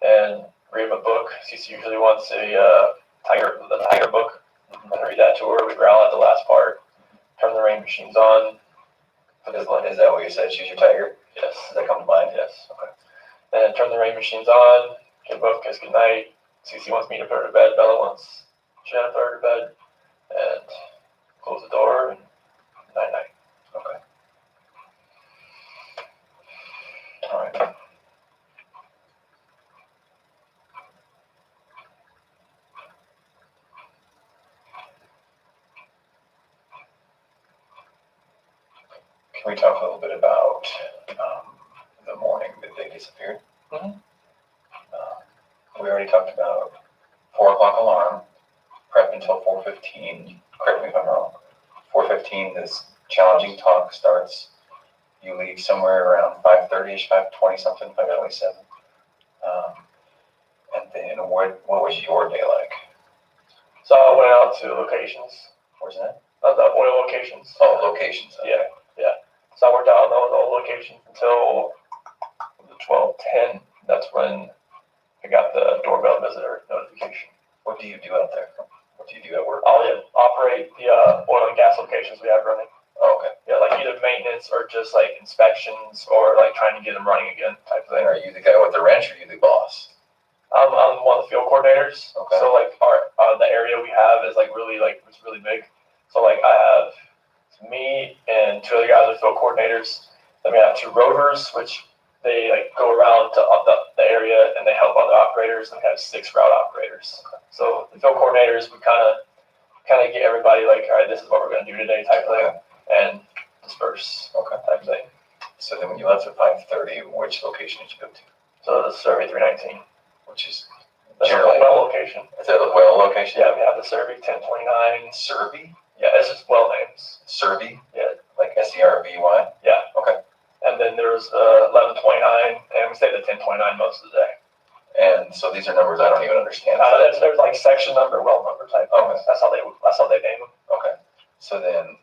And read them a book. Cece usually wants the tiger book. And read that to her. We growl at the last part. Turn the rain machines on. Is that what you said? She's your tiger? Yes. Does that come to mind? Yes. Okay. Then turn the rain machines on. Give both kiss good night. Cece wants me to put her to bed. Bella wants Shannon to put her to bed. And close the door and night-night. Okay. All right. Can we talk a little bit about the morning that they disappeared? Mm-hmm. We already talked about 4 o'clock alarm, prep until 4:15. Correct me if I'm wrong. 4:15 is challenging talk starts. You leave somewhere around 5:30ish, 5:20 something, 5:27. And then what was your day like? So I went out to locations. Where's that? The oil locations. Oh, locations. Okay. Yeah. So I worked out on those oil locations until 12:10. That's when I got the doorbell visitor notification. What do you do out there? What do you do at work? I'll operate the oil and gas locations we have running. Oh, okay. Yeah, like either maintenance or just like inspections or like trying to get them running again type of thing. Are you the guy with the wrench or are you the boss? I'm one of the field coordinators. Okay. So like the area we have is like really it's really big. So like I have me and two other guys are field coordinators. Then we have two rovers, which they like go around to the area and they help other operators. And we have 6 route operators. So the field coordinators, we kind of get everybody like, all right, this is what we're going to do today type of thing, and disperse type of thing. So then when you left at 5:30, which location did you go to? So the survey 319, which is generally well location. Is that a well location? Yeah, we have the survey 1029. Survey? Yeah, it's just well names. Survey? Yeah. Like SERVY? Yeah. Okay. And then there's 1129, and we say the 1029 most of the day. And so these are numbers I don't even understand. There's like section number, well number type. Okay. That's how they name them. Okay. So then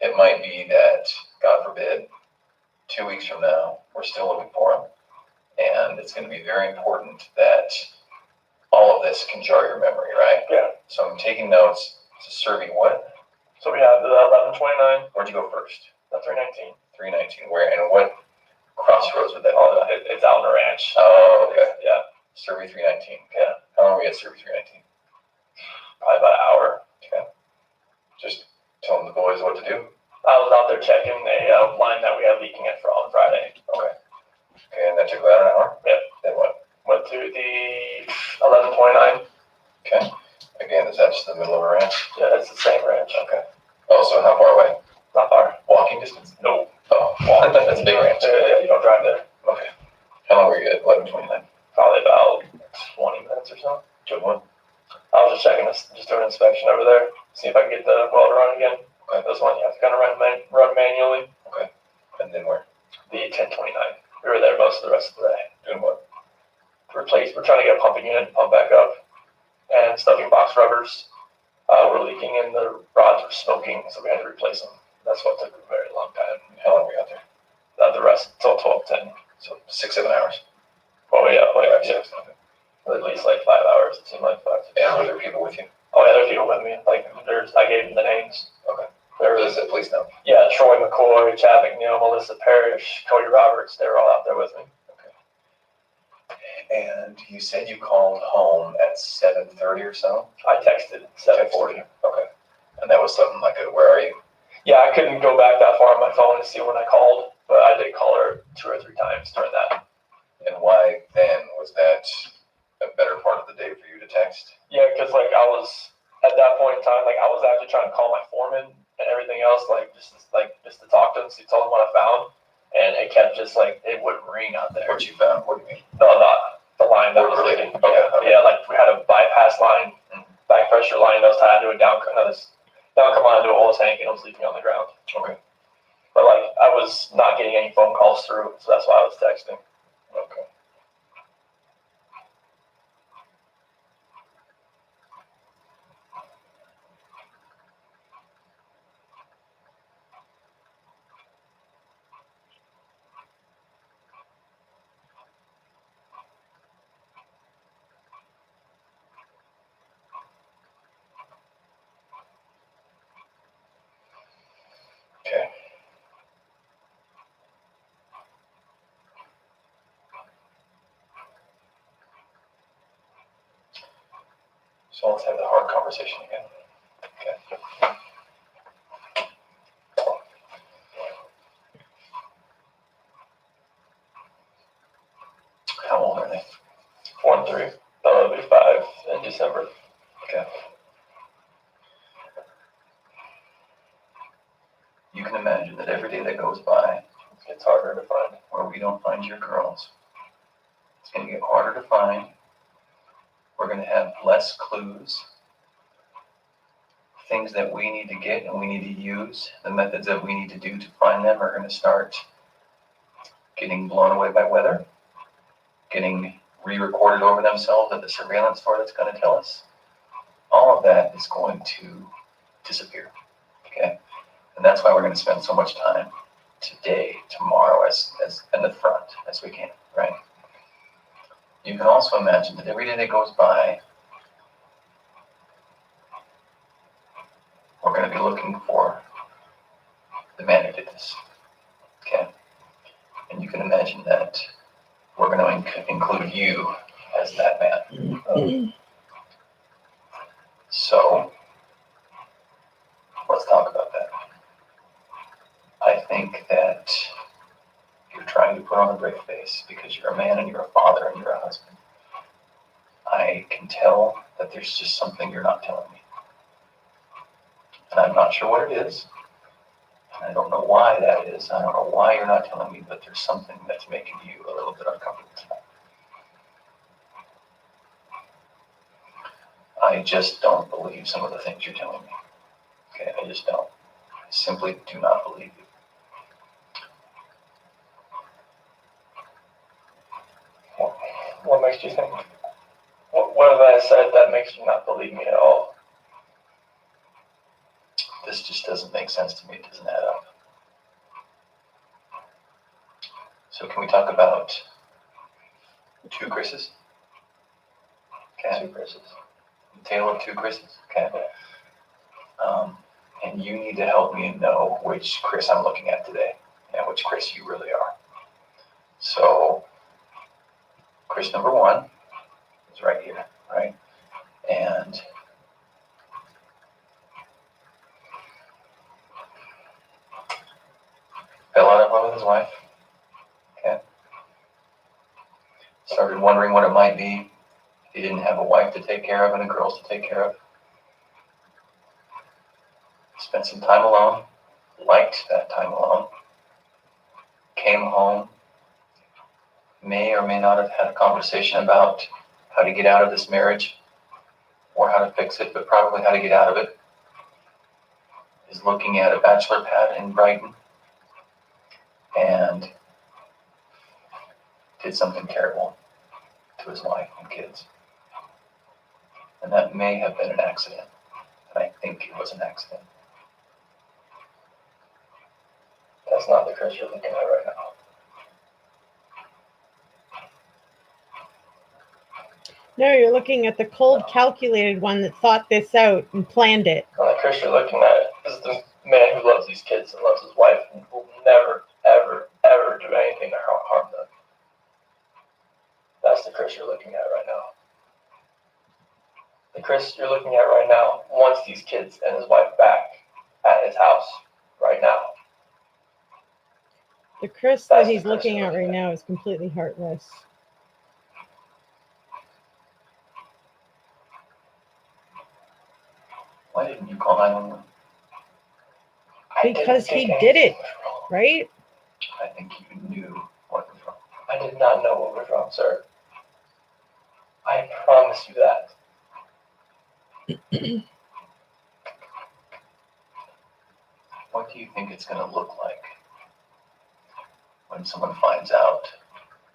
it might be that, God forbid, 2 weeks from now, we're still looking for them. And it's going to be very important that all of this can jar your memory, right? Yeah. So I'm taking notes. To survey what? So we have the 1129. Where'd you go first? The 319. 319. Where and what crossroads would that be? It's out in the ranch. Oh, okay. Yeah. Survey 319. Yeah. How long were we at Survey 319? Probably about an hour. Okay. Just telling the boys what to do. I was out there checking a line that we had leaking it for on Friday. Okay. Okay, and that took about an hour? Yep. Then what? Went to the 1129. Okay. Again, is that just the middle of a ranch? Yeah, it's the same ranch. Okay. Oh, so how far away? Not far. Walking distance? No. Oh, walking. That's a big ranch. Yeah, you don't drive there. Okay. How long were you at 1129? Probably about 20 minutes or so. Doing what? I was just checking this, just doing an inspection over there, see if I can get the weld run again. Okay. This one you have to kind of run manually. Okay. And then where? The 1029. We were there most of the rest of the day. Doing what? We're trying to get a pumping unit, pump back up, and stuffing box rubbers. We're leaking and the rods were smoking, so we had to replace them. That's what took a very long time. How long were you out there? The rest till 12:10. So 6-7 hours. Oh yeah, Yeah. at least like 5 hours. It seemed like 5. And were there people with you? Oh yeah, there's people with me. Like I gave them the names. Okay. There Or was does it please know? Yeah, Troy McCoy, Chad McNeil, Melissa Parrish, Cody Roberts. They were all out there with me. And you said you called home at 7:30 or so? I texted 7:40. Okay. And that was something like, where are you? Yeah, I couldn't go back that far on my phone to see when I called, but I did call her 2 or 3 times during that. And why then? Was that a better part of the day for you to text? Yeah, because like I was at that point in time, like I was actually trying to call my foreman and everything else, just to talk to him, so tell him what I found, and it kept just like it wouldn't ring out there. What you found? What do you mean? No, not the line that was leaking. Okay. Yeah, like we had a bypass line, back pressure line that was tied to a down come line to a oil tank, and it was leaking on the ground. Okay. But like I was not getting any phone calls through, so that's why I was texting. Okay. Okay. So let's have the hard conversation again. Okay. How old are they? 4 and 3. That'll be 5 in December. Okay. You can imagine that every day that goes by, It's harder to find. where we don't find your girls, it's going to get harder to find. We're going to have less clues things that we need to get and we need to use, the methods that we need to do to find them are going to start getting blown away by weather, getting re-recorded over themselves at the surveillance store that's going to tell us. All of that is going to disappear, okay? And that's why we're going to spend so much time today, tomorrow, as in the front as we can, right? You can also imagine that every day that goes by, we're going to be looking for the man who did this, okay? And you can imagine that we're going to include you as that man. So, let's talk about that. I think that you're trying to put on a brave face because you're a man and you're a father and you're a husband. I can tell that there's just something you're not telling me. And I'm not sure what it is. And I don't know why that is. I don't know why you're not telling me, but there's something that's making you a little bit uncomfortable tonight. I just don't believe some of the things you're telling me. Okay, I just don't. I simply do not believe you. What makes you think? What have I said that makes you not believe me at all? This just doesn't make sense to me. It doesn't add up. So can we talk about two Chris's? Okay. Two Chris's. The tale of two Chris's. Okay. And you need to help me know which Chris I'm looking at today and which Chris you really are. So Chris number one is right here, right? And fell out of love with his wife. Okay. Started wondering what it might be. He didn't have a wife to take care of and a girls to take care of. Spent some time alone, liked that time alone, came home, may or may not have had a conversation about how to get out of this marriage or how to fix it, but probably how to get out of it. Is looking at a bachelor pad in Brighton and did something terrible to his wife and kids. And that may have been an accident. And I think it was an accident. That's not the Chris you're looking at right now. No, you're looking at the cold, calculated one that thought this out and planned it. The Chris you're looking at is the man who loves these kids and loves his wife and will never, ever, ever do anything to harm them. That's the Chris you're looking at right now. The Chris you're looking at right now wants these kids and his wife back at his house right now. The Chris that he's looking at right now is completely heartless. Why didn't you call 911? Because he did it, right? I think you knew what was wrong. I did not know what was wrong, sir. I promise you that. What do you think it's going to look like when someone finds out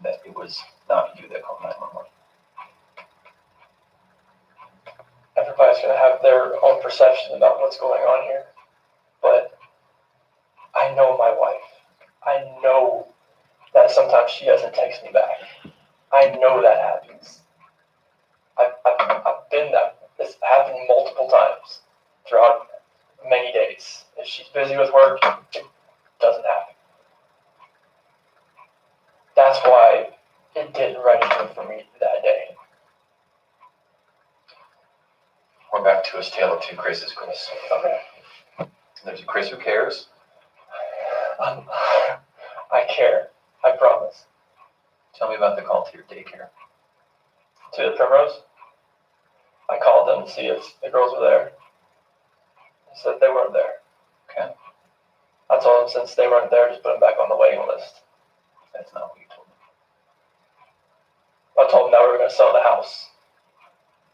that it was not you that called 911? Everybody's going to have their own perception about what's going on here. But I know my wife. I know that sometimes she doesn't text me back. I know that happens. I've been that. It's happened multiple times throughout many days. If she's busy with work, it doesn't happen. That's why it didn't register for me that day. We're back to his tale of two Chris's, Chris. Okay. There's a Chris who cares. I care. I promise. Tell me about the call to your daycare. To the Primrose, I called them to see if the girls were there. They said they weren't there. Okay. I told them since they weren't there, just put them back on the waiting list. That's not what you told me. I told them that we were going to sell the house.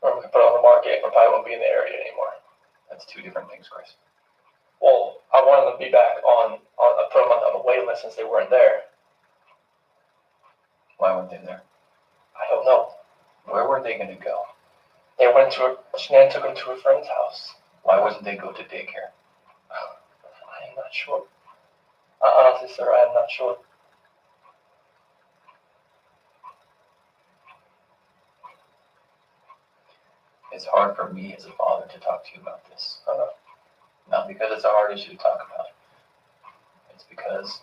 Or we could put it on the market, but probably won't be in the area anymore. That's two different things, Chris. Well, I wanted them to be back I put them on the waiting list since they weren't there. Why weren't they there? I don't know. Where were they going to go? They went Shanann took them to a friend's house. Why wouldn't they go to daycare? I'm not sure. Honestly, sir, I am not sure. It's hard for me as a father to talk to you about this. Not because it's a hard issue to talk about. It's because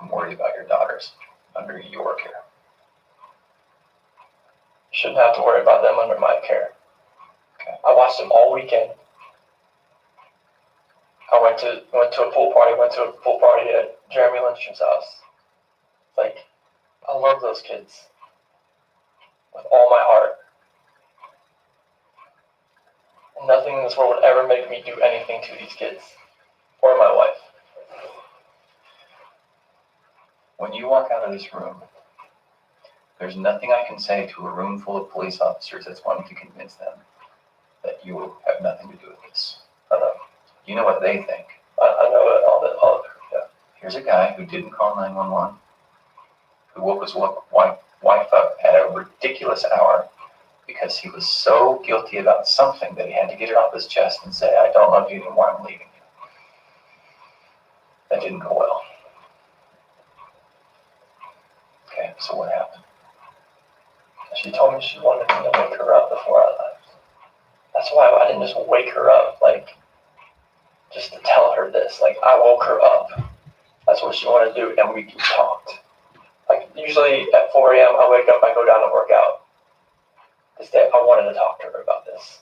I'm worried about your daughters under your care. You shouldn't have to worry about them under my care. Okay. I watched them all weekend. I went to a pool party at Jeremy Lindstrom's house. Like, I love those kids with all my heart. And nothing in this world would ever make me do anything to these kids or my wife. When you walk out of this room, there's nothing I can say to a room full of police officers that's wanting to convince them that you have nothing to do with this. I know. You know what they think. I know all that. Yeah. Here's a guy who didn't call 911, who woke his wife up at a ridiculous hour because he was so guilty about something that he had to get it off his chest and say, I don't love you anymore, I'm leaving you. That didn't go well. Okay, so what happened? She told me she wanted me to wake her up before I left. That's why I didn't just wake her up, like, just to tell her this. Like, I woke her up. That's what she wanted to do, and we talked. Like, usually at 4 a.m., I wake up, I go down and work out. This day, I wanted to talk to her about this.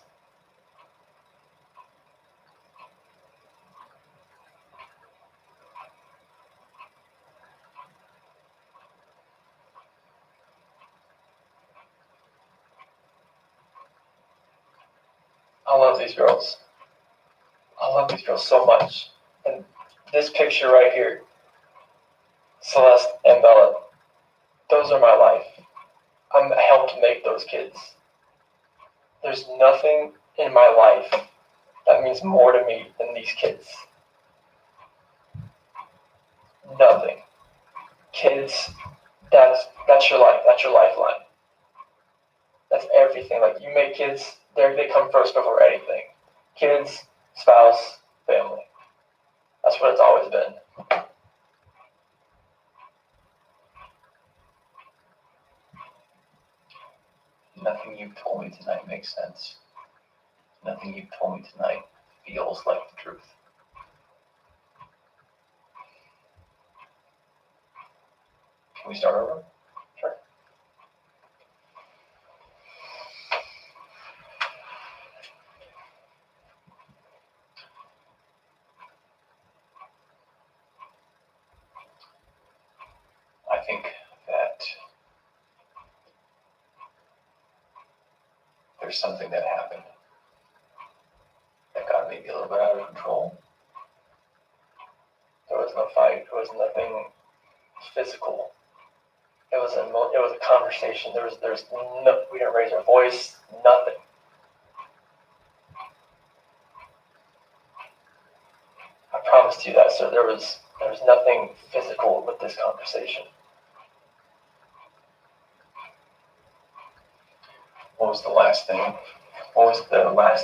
I love these girls. I love these girls so much. And this picture right here, Celeste and Bella, those are my life. I helped make those kids. There's nothing in my life that means more to me than these kids. Nothing. Kids, that's your life. That's your lifeline. That's everything. Like, you make kids, they come first before anything. Kids, spouse, family. That's what it's always been. Nothing you've told me tonight makes sense. Nothing you've told me tonight feels like the truth. Can we start over? Sure. I think that there's something that happened that got maybe a little bit out of control. There was no fight. There was nothing physical. It was a conversation. We didn't raise our voice. Nothing. I promised you that, sir. There was nothing physical with this conversation. What was the last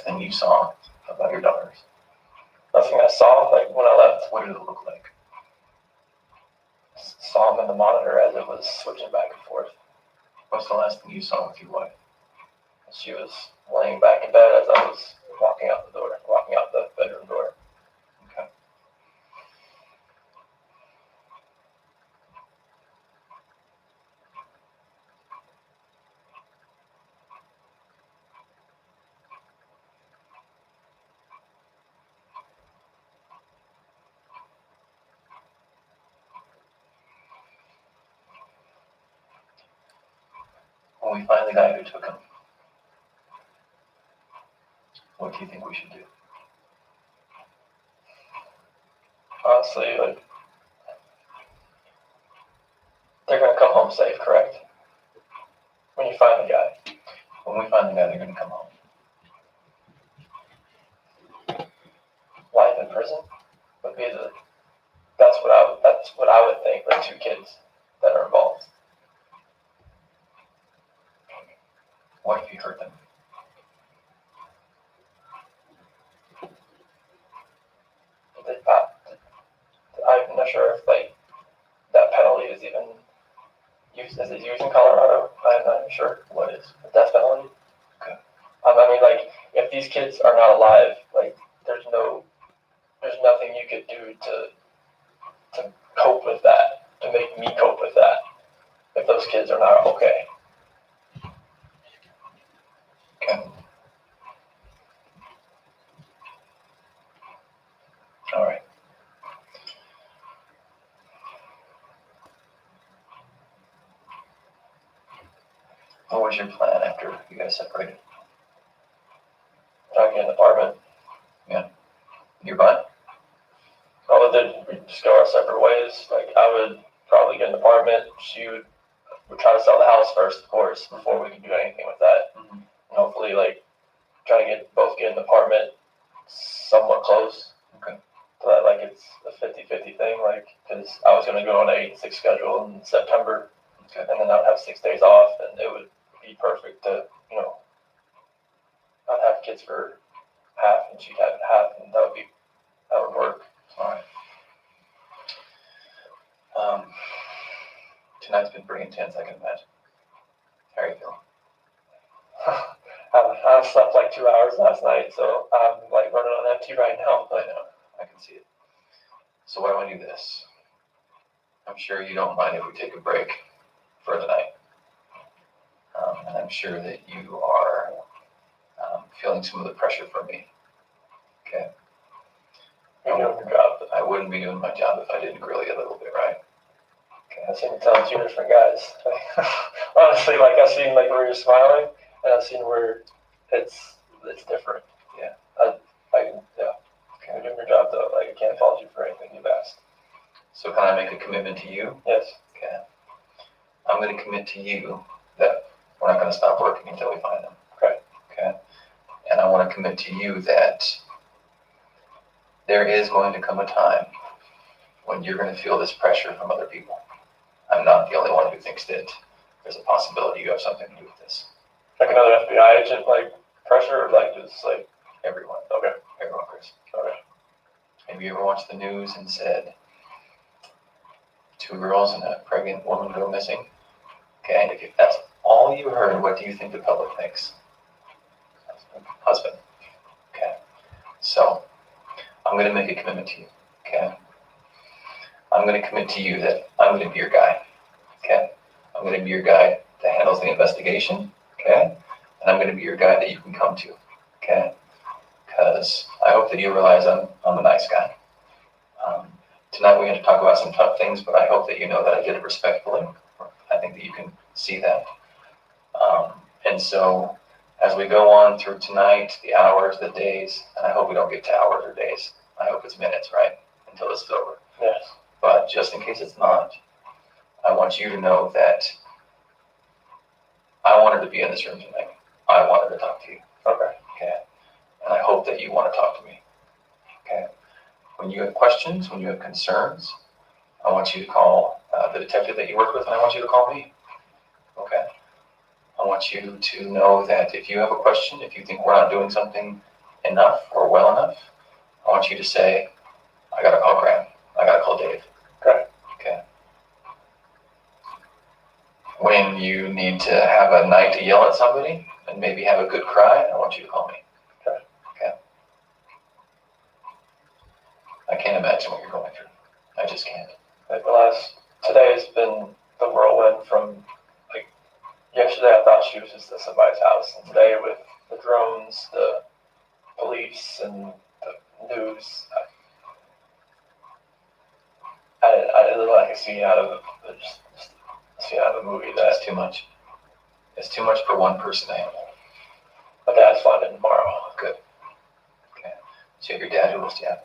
thing you saw about your daughters? Nothing I saw. Like, when I left, What did it look like? saw him in the monitor as it was switching back and forth. What's the last thing you saw with your wife? She was laying back in bed as I was walking out the bedroom door. Okay. When we find the guy who took him, what do you think we should do? Honestly, like, they're gonna come home safe, correct? When you find the guy. When we find the guy, they're going to come home. prison would be that's what I would think, like 2 kids that are involved. What if you hurt them? I'm not sure if like that penalty is even used. Is it used in Colorado? I'm not sure what is the death penalty. Okay. I mean, like if these kids are not alive, like there's nothing you could do to cope with that, to make me cope with that. If those kids are not okay. Okay. All right. What was your plan after you guys separated? I get an apartment. Nearby? Although we'd just go our separate ways. Like I would probably get an apartment. She would try to sell the house first, of course, before we could do anything with that. Mm-hmm. And hopefully, like try to get an apartment somewhat close. Okay. So that like it's a 50-50 thing. Like because I was gonna go on an 8-6 schedule in September, Okay. and then I'd have 6 days off, and it would be perfect to I'd have kids for half, and she'd have half, and that would work. All right. Tonight's been pretty intense, I can imagine. How are you feeling? I slept like 2 hours last night, so I'm like running on empty right now. I know, I can see it. So why don't we do this? I'm sure you don't mind if we take a break for the night. And I'm sure that you are feeling some of the pressure from me. Okay? You're doing your job. I wouldn't be doing my job if I didn't grill you a little bit, right? Okay, I've seen you telling 2 different guys. Honestly, like I've seen like where you're smiling, and I've seen where it's different. Yeah. Okay, you're doing your job though. Like I can't fault you for anything you've asked. So can I make a commitment to you? Yes. Okay. I'm going to commit to you that we're not going to stop working until we find them. Okay. Okay. And I want to commit to you that there is going to come a time when you're going to feel this pressure from other people. I'm not the only one who thinks that there's a possibility you have something to do with this. Like another FBI agent, like pressure, or like just like Everyone. okay. Everyone, Chris. Okay. Have you ever watched the news and said 2 girls and a pregnant woman go missing? Okay, and if that's all you heard, what do you think the public thinks? Husband. Okay. So I'm going to make a commitment to you. Okay. I'm going to commit to you that I'm going to be your guy. Okay. I'm going to be your guy that handles the investigation. Okay. And I'm going to be your guy that you can come to. Okay. Because I hope that you realize I'm a nice guy. Tonight we had to talk about some tough things, but I hope that you know that I did it respectfully. I think that you can see that. And so as we go on through tonight, the hours, the days, and I hope we don't get to hours or days. I hope it's minutes, right? Until this is over. Yes. But just in case it's not, I want you to know that I wanted to be in this room tonight. I wanted to talk to you. Okay. Okay. And I hope that you want to talk to me. Okay. When you have questions, when you have concerns, I want you to call the detective that you work with, and I want you to call me. Okay. I want you to know that if you have a question, if you think we're not doing something enough or well enough, I want you to say, I gotta call Graham. I gotta call Dave. Okay. Okay. When you need to have a night to yell at somebody and maybe have a good cry, I want you to call me. Okay. Okay. I can't imagine what you're going through. I just can't. Like today has been the whirlwind from like yesterday I thought she was just at somebody's house, and today with the drones, the police, and the news, I look like a scene out of a movie. That's too much. It's too much for one person to handle. My dad's flying in tomorrow. Good. Okay. So you have your dad, who else do you have?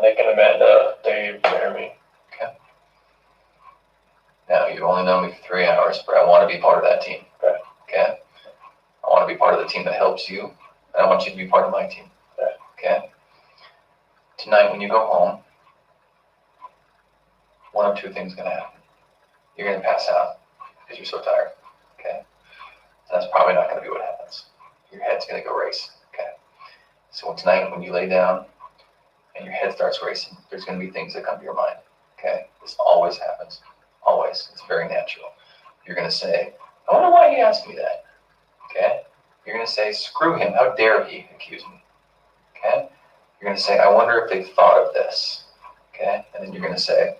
Nick and Amanda, Dave, Jeremy. Okay. Now, you've only known me for 3 hours, but I want to be part of that team. Okay. Okay? I want to be part of the team that helps you, and I want you to be part of my team. Okay. Okay? Tonight when you go home, one of two things is going to happen. You're going to pass out because you're so tired, okay? And that's probably not going to be what happens. Your head's going to go race, okay? So tonight when you lay down and your head starts racing, there's going to be things that come to your mind, okay? This always happens, always. It's very natural. You're going to say, I wonder why he asked me that, okay? You're going to say, screw him, how dare he accuse me, okay? You're going to say, I wonder if they thought of this, okay? And then you're going to say,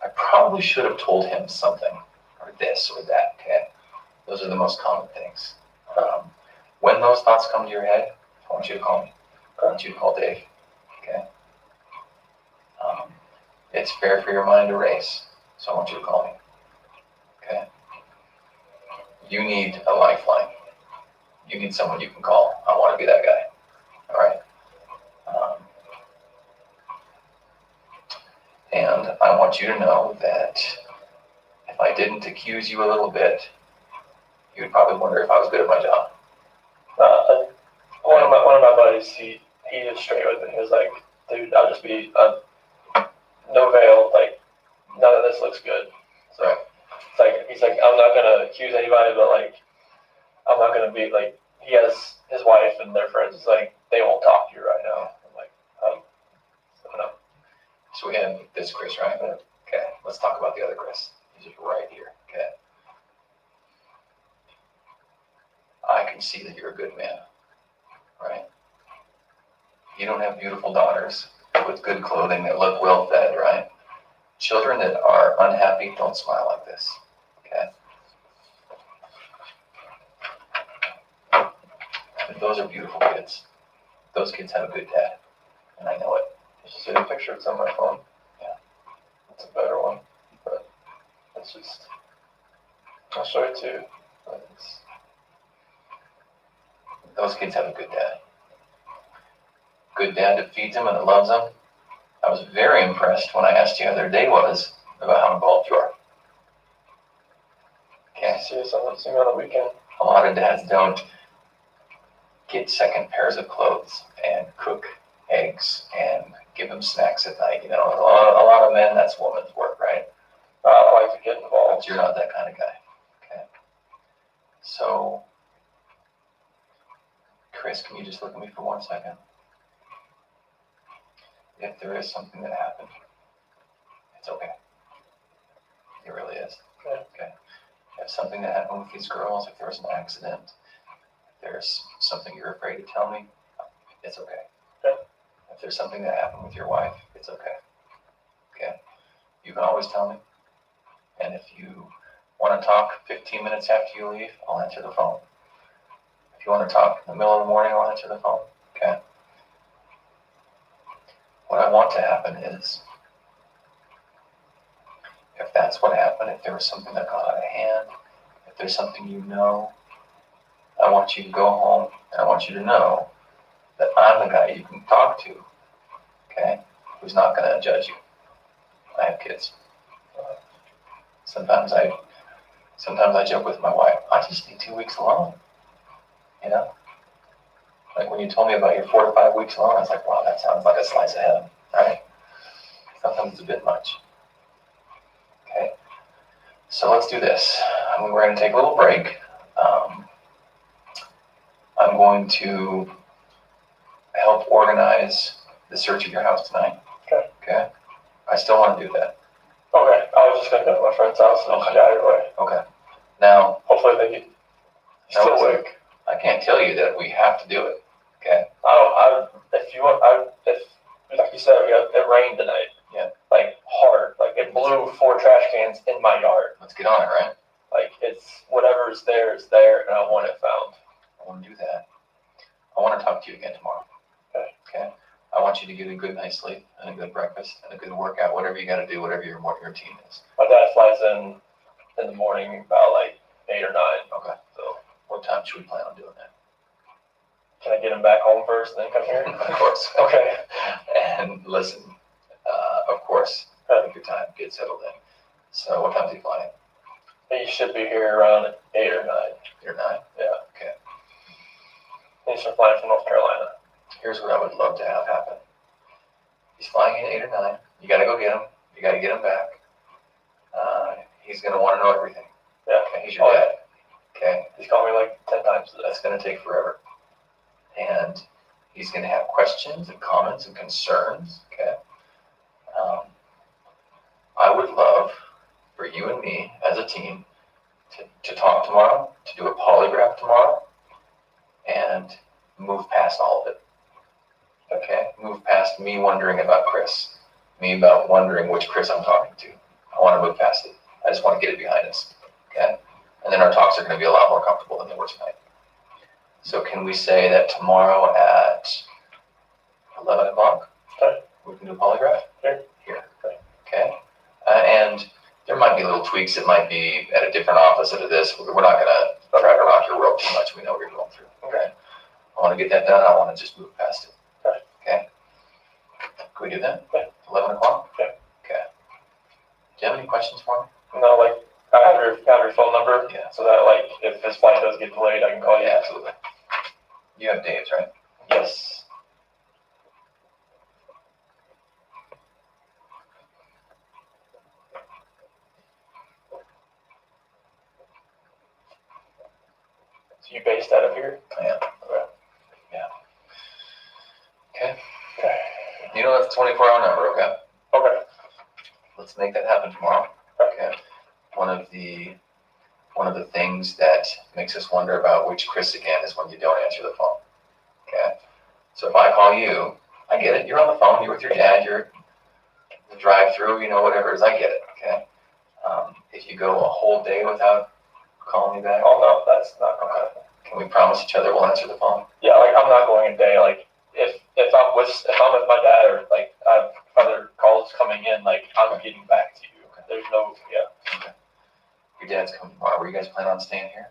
I probably should have told him something, or this or that, okay? Those are the most common things. When those thoughts come to your head, I want you to call me. I want you to call Dave, okay? It's fair for your mind to race, so I want you to call me, okay? You need a lifeline. You need someone you can call. I want to be that guy, all right? And I want you to know that if I didn't accuse you a little bit, you would probably wonder if I was good at my job. One of my buddies, he is straight with it. He was like, dude, I'll just be no veil, like none of this looks good. So it's like he's like, I'm not gonna accuse anybody, but like I'm not gonna be like, he has his wife and their friends. It's like they won't talk to you right now. I'm like, I don't know. So we have this Chris, right? Okay, let's talk about the other Chris. He's right here, okay? I can see that you're a good man, right? You don't have beautiful daughters with good clothing that look well fed, right? Children that are unhappy don't smile like this, okay? But those are beautiful kids. Those kids have a good dad, and I know it. Just see a picture. It's on my phone. Yeah. It's a better one, but it's just, I'll show it too. But Those kids have a good dad. Good dad that feeds them and that loves them. I was very impressed when I asked you how their day was about how involved you are. Okay. see me on the weekend. A lot of dads don't get second pairs of clothes and cook eggs and give them snacks at night. You know, a lot of men, that's woman's work, right? I like to get involved. But you're not that kind of guy. Okay. So, Chris, can you just look at me for 1 second? If there is something that happened, it's okay. It really is. Okay. If something that happened with these girls, if there was an accident, if there's something you're afraid to tell me, it's okay. Okay. If there's something that happened with your wife, it's okay. Okay. You can always tell me. And if you want to talk 15 minutes after you leave, I'll answer the phone. If you want to talk in the middle of the morning, I'll answer the phone. Okay. What I want to happen is, if that's what happened, if there was something that got out of hand, if there's something you know, I want you to go home and I want you to know that I'm the guy you can talk to, okay, who's not going to judge you. I have kids. Sometimes I joke with my wife, I just need 2 weeks alone, you know? Like when you told me about your 4 to 5 weeks alone, I was like, wow, that sounds like a slice of heaven, right? Sometimes it's a bit much. Okay, so let's do this. We're going to take a little break. I'm going to help organize the search of your house tonight. Okay. Okay. I still want to do that. Okay. I was just gonna go to my friend's house and get out of your way. Okay. Now, hopefully they get still awake. I can't tell you that we have to do it. Okay. If you want, if like you said, it rained tonight. Yeah. Like hard. Like it blew 4 trash cans in my yard. Let's get on it, right? Like it's whatever's there is there, and I want it found. I want to do that. I want to talk to you again tomorrow. Okay. Okay. I want you to get a good night's sleep and a good breakfast and a good workout, whatever you got to do, whatever your routine is. My dad flies in the morning about like 8 or 9. Okay. So what time should we plan on doing that? Can I get him back home first and then come here? Of course. Okay. And listen, of course, have a good time, get settled in. So what time is he flying? He should be here around 8 or 9. 8 or 9? Yeah. Okay. He's flying from North Carolina. Here's what I would love to have happen. He's flying in 8 or 9. You got to go get him. You got to get him back. He's going to want to know everything. Yeah. Okay, he's your dad. Okay. He's called me like 10 times today. That's going to take forever. And he's going to have questions and comments and concerns. Okay. I would love for you and me as a team to talk tomorrow, to do a polygraph tomorrow, and move past all of it. Okay? Move past me wondering about Chris, me about wondering which Chris I'm talking to. I want to move past it. I just want to get it behind us. Okay? And then our talks are going to be a lot more comfortable than they were tonight. So can we say that tomorrow at 11 o'clock, we can do a polygraph? Here. Okay? And there might be little tweaks. It might be at a different office at this. We're not going to try to rock your world too much. We know what you're going through. Okay? I want to get that done. I want to just move past it. Okay? Can we do that? 11 o'clock? Okay. Do you have any questions for me? No, like, I have your phone number. Yeah. So that, like, if his flight does get delayed, I can call you. Yeah, absolutely. You have Dave's, right? Yes. So you based out of here? I am. Okay. Yeah. Okay. You know that's a 24-hour number, okay? Okay. Let's make that happen tomorrow. Okay. One of the things that makes us wonder about which Chris again is when you don't answer the phone. Okay. So if I call you, I get it. You're on the phone. You're with your dad. You're the drive-through. You know, whatever it is. I get it. Okay. If you go a whole day without calling me back, Oh no, that's not gonna happen. can we promise each other we'll answer the phone? Yeah, like I'm not going a day. Like if I'm with my dad or like I have other calls coming in, like I'm getting back to you. There's no Okay. Your dad's coming tomorrow. Were you guys planning on staying here?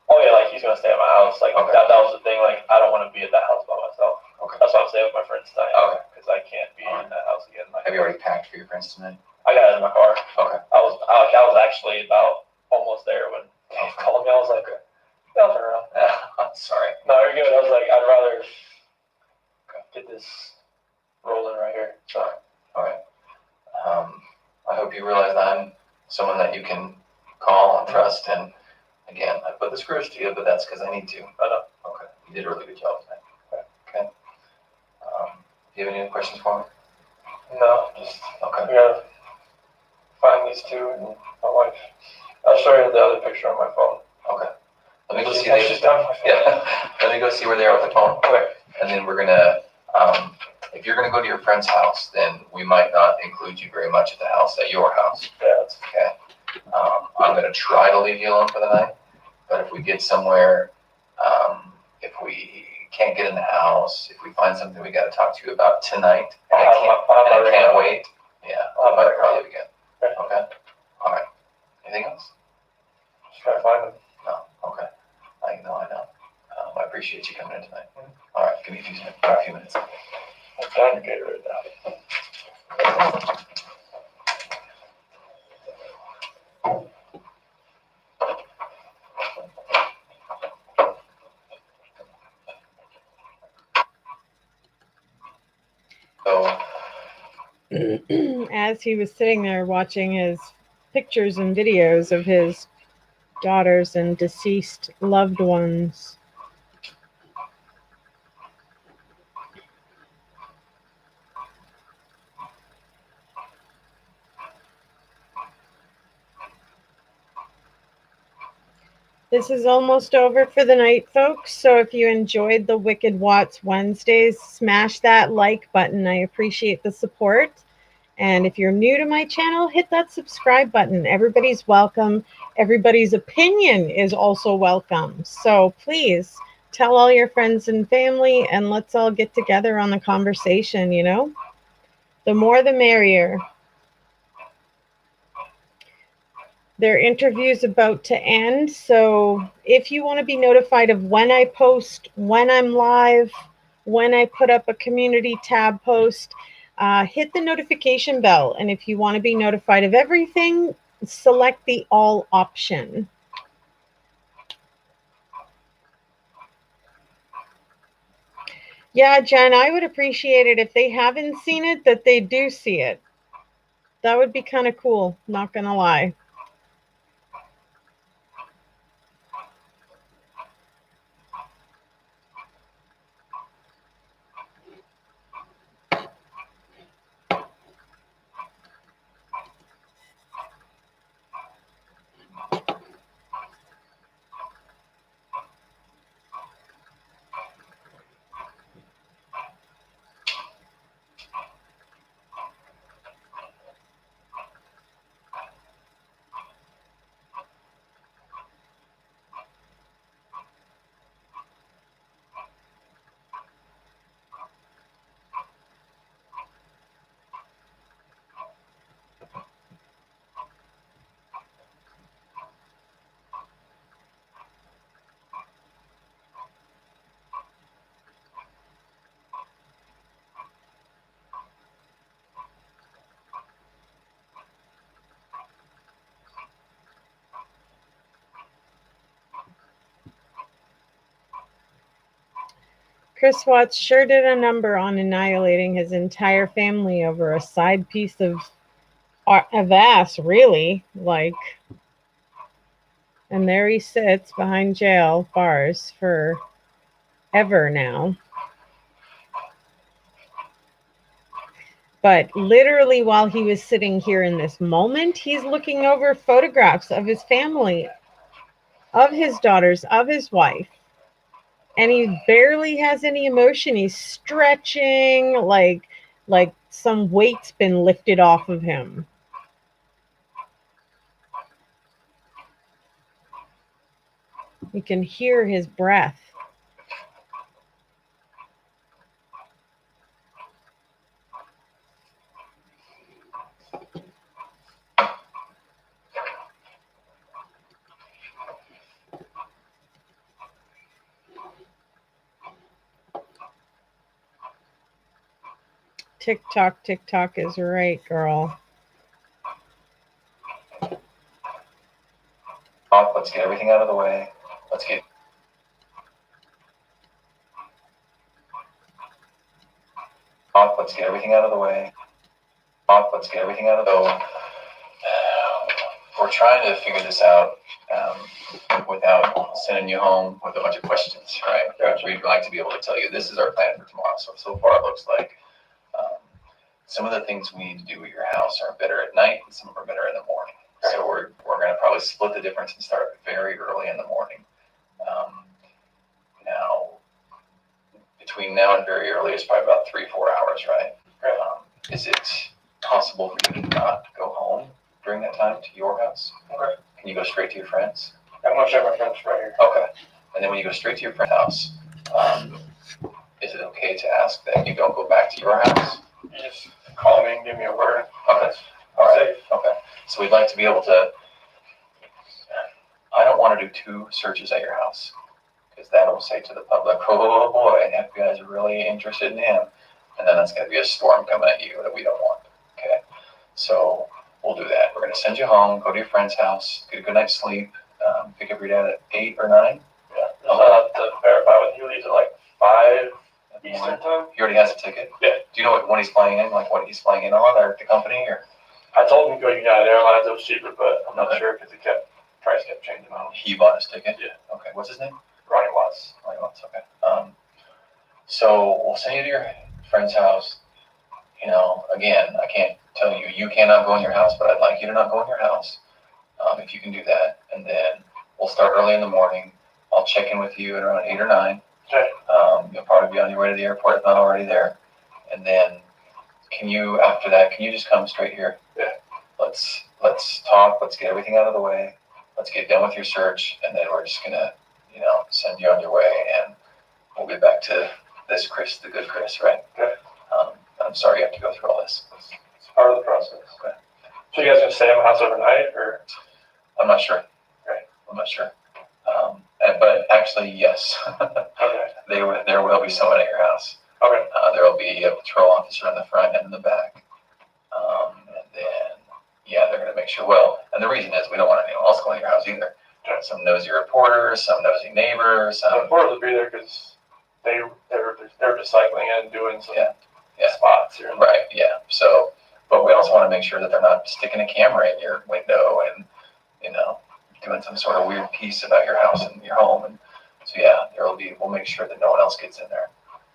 Oh yeah, like he's gonna stay at my house. Like Okay. that was the thing. Like I don't want to be at that house by myself. Okay. That's why I'm staying with my friends tonight. Okay. Because I can't be in that house again. Like, Have you already packed for your friends tonight? I got it in my car. Okay. I was actually about almost there when Dave called me. I was like, yeah, I'll turn around. I'm sorry. No, you're good. I was like, I'd rather get this rolling right here. Sorry. All right. I hope you realize I'm someone that you can call and trust. And again, I put the screws to you, but that's because I need to. I know. Okay. You did a really good job tonight. Okay. Do you have any other questions for me? No, just Okay. we gotta find these two and my wife. I'll show you the other picture on my phone. Okay. Let me go see. She's done. Yeah. Let me go see where they are with the phone. Okay. And then we're gonna. If you're gonna go to your friend's house, then we might not include you very much at your house. Yeah, that's Okay. I'm gonna try to leave you alone for the night, but if we get somewhere, if we can't get in the house, if we find something we got to talk to you about tonight, and I can't wait. Yeah, I might call you again. Okay. All right. Anything else? just trying to find them. No. Okay. I know. I appreciate you coming in tonight. All right. Give me a few minutes. I'm trying to get it right now. So, As he was sitting there watching his pictures and videos of his daughters and deceased loved ones. This is almost over for the night, folks. So if you enjoyed the Wicked Watts Wednesdays, smash that like button. I appreciate the support. And if you're new to my channel, hit that subscribe button. Everybody's welcome. Everybody's opinion is also welcome. So please tell all your friends and family, and let's all get together on the conversation, you know? The more the merrier. Their interview's about to end, so if you want to be notified of when I post, when I'm live, when I put up a community tab post, hit the notification bell. And if you want to be notified of everything, select the all option. Yeah, Jen, I would appreciate it if they haven't seen it, that they do see it. That would be kind of cool, not gonna lie. Chris Watts sure did a number on annihilating his entire family over a side piece of ass, really. Like, and there he sits behind jail bars for ever now. But literally, while he was sitting here in this moment, he's looking over photographs of his family, of his daughters, of his wife. And he barely has any emotion. He's stretching like some weight's been lifted off of him. You can hear his breath. TikTok is right, girl. Let's get everything out of the way. Let's get everything out of the way. Let's get everything out of the way. We're trying to figure this out without sending you home with a bunch of questions, right? We'd like to be able to tell you this is our plan for tomorrow. So far it looks like some of the things we need to do at your house are better at night and some of them are better in the morning. So we're going to probably split the difference and start very early in the morning. Now, between now and very early is probably about 3-4 hours, right? Is it possible for you to not go home during that time to your house? Okay. Can you go straight to your friends? I'm going to check my friends right here. Okay. And then when you go straight to your friend's house, is it okay to ask that you don't go back to your house? You just call me and give me a word. Okay. All right. Okay. So we'd like to be able to. I don't want to do 2 searches at your house because that'll say to the public, "Oh boy, FBI's really interested in him," and then that's going to be a storm coming at you that we don't want. Okay. So we'll do that. We're going to send you home, go to your friend's house, get a good night's sleep, pick up your dad at 8 or 9. Yeah. Just to verify with you, these are like 5 Eastern time. He already has a ticket? Yeah. Do you know when he's flying in, like what he's flying in on, or the company, or? I told him to go United Airlines, it was cheaper, but I'm not sure because price kept changing on him. He bought his ticket? Yeah. Okay, what's his name? Ronnie Watts. Ronnie Watts, okay. So we'll send you to your friend's house. You know, again, I can't tell you, you cannot go in your house, but I'd like you to not go in your house, if you can do that. And then we'll start early in the morning. I'll check in with you at around 8 or 9. Okay. You'll probably be on your way to the airport if not already there. And then after that, can you just come straight here? Yeah. Let's talk, let's get everything out of the way. Let's get done with your search, and then we're just gonna, send you on your way, and we'll get back to this Chris, the good Chris, right? Okay. I'm sorry you have to go through all this. It's part of the process. Okay. So you guys gonna stay at my house overnight, or? I'm not sure. Right. I'm not sure. But actually, yes. Okay. There will be someone at your house. Okay. There will be a patrol officer in the front and in the back. And then, yeah, they're going to make sure. Well, and the reason is we don't want anyone else going to your house either. Some nosy reporters, some nosy neighbors. The reporters will be there because they're recycling and doing some Yeah. spots here. Right. Yeah. So, but we also want to make sure that they're not sticking a camera in your window and, doing some sort of weird piece about your house and your home. And so, yeah, we'll make sure that no one else gets in there.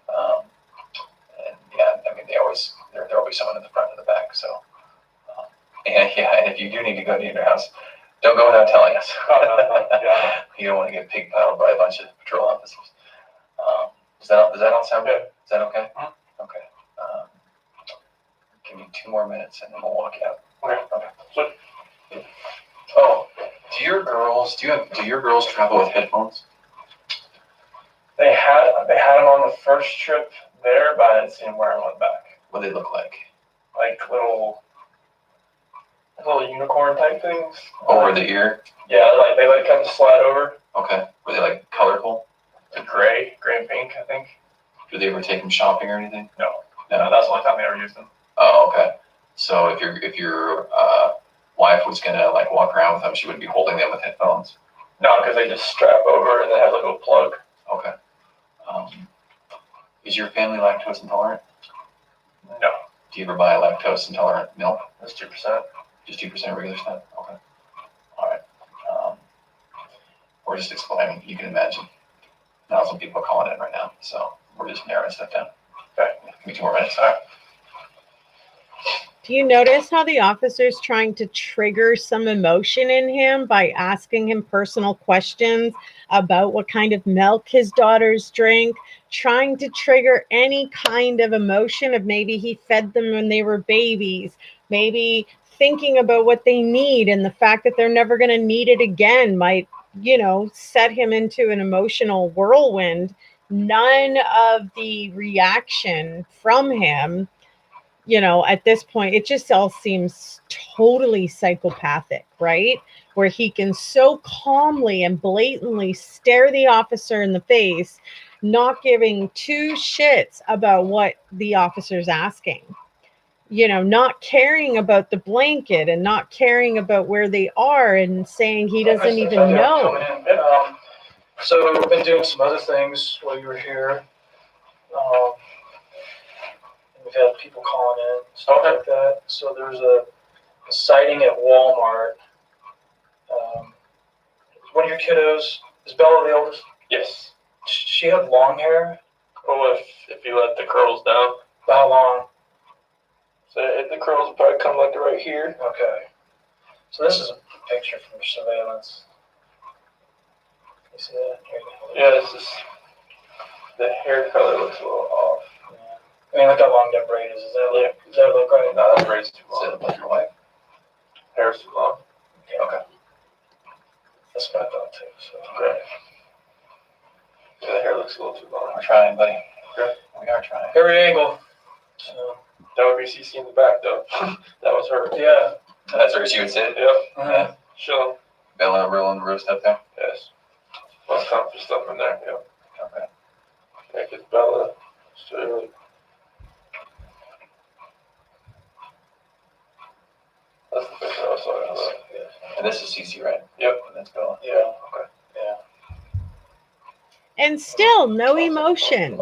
And yeah, I mean, there'll be someone in the front and the back. So, and if you do need to go to your house, don't go without telling us. Yeah. You don't want to get pig piled by a bunch of patrol officers. Does that all sound good? Is that okay? Mm-hmm. Okay. Give me 2 more minutes and then we'll walk out. Okay. Oh, do your girls travel with headphones? They had them on the first trip there, but I didn't see them wearing one back. What do they look like? Like little unicorn type things. Over the ear? Yeah, they kind of slide over. Okay. Were they like colorful? Gray and pink, I think. Do they ever take them shopping or anything? No, that's the only time they ever used them. Oh, okay. So if your wife was gonna like walk around with them, she wouldn't be holding them with headphones. No, because they just strap over and they have like a little plug. Okay. Is your family lactose intolerant? No. Do you ever buy lactose intolerant milk? That's 2%. Just 2% regular stuff? Okay. All right. We're just explaining. You can imagine. Now some people are calling in right now, so we're just narrowing stuff down. Okay. Give me 2 more minutes. All right. Do you notice how the officer's trying to trigger some emotion in him by asking him personal questions about what kind of milk his daughters drink, trying to trigger any kind of emotion of maybe he fed them when they were babies, maybe thinking about what they need and the fact that they're never going to need it again might, set him into an emotional whirlwind. None of the reaction from him, at this point, it just all seems totally psychopathic, right? Where he can so calmly and blatantly stare the officer in the face, not giving 2 shits about what the officer's asking. Not caring about the blanket and not caring about where they are and saying he doesn't even know. So we've been doing some other things while you were here. We've had people calling in, stuff like that. So there's a sighting at Walmart. One of your kiddos, is Bella the oldest? Yes. She had long hair. Well, if you let the curls down. How long? So the curls would probably come like right here. Okay. So this is a picture from surveillance. You see that? Yeah, it's just the hair color looks a little off. I mean, look how long that braid is. Does that look right? No, that braid's too Is long. it like your wife? Hair's too long. Okay. That's what I thought too. So. Great. Yeah, the hair looks a little too long. We're trying, buddy. Okay. We are trying. Every angle. So. That would be CC in the back though. That was her. Yeah. That's where she would sit? Yep. Yeah. Chilling. Bella rolling roast up there? Yes. Lots of comfort stuff in there. Yep. Okay. Yeah, because Bella, it's really. That's the picture I was talking about. And this is CC, right? Yep. And that's Bella. Yeah. Okay. Yeah. And still no emotion.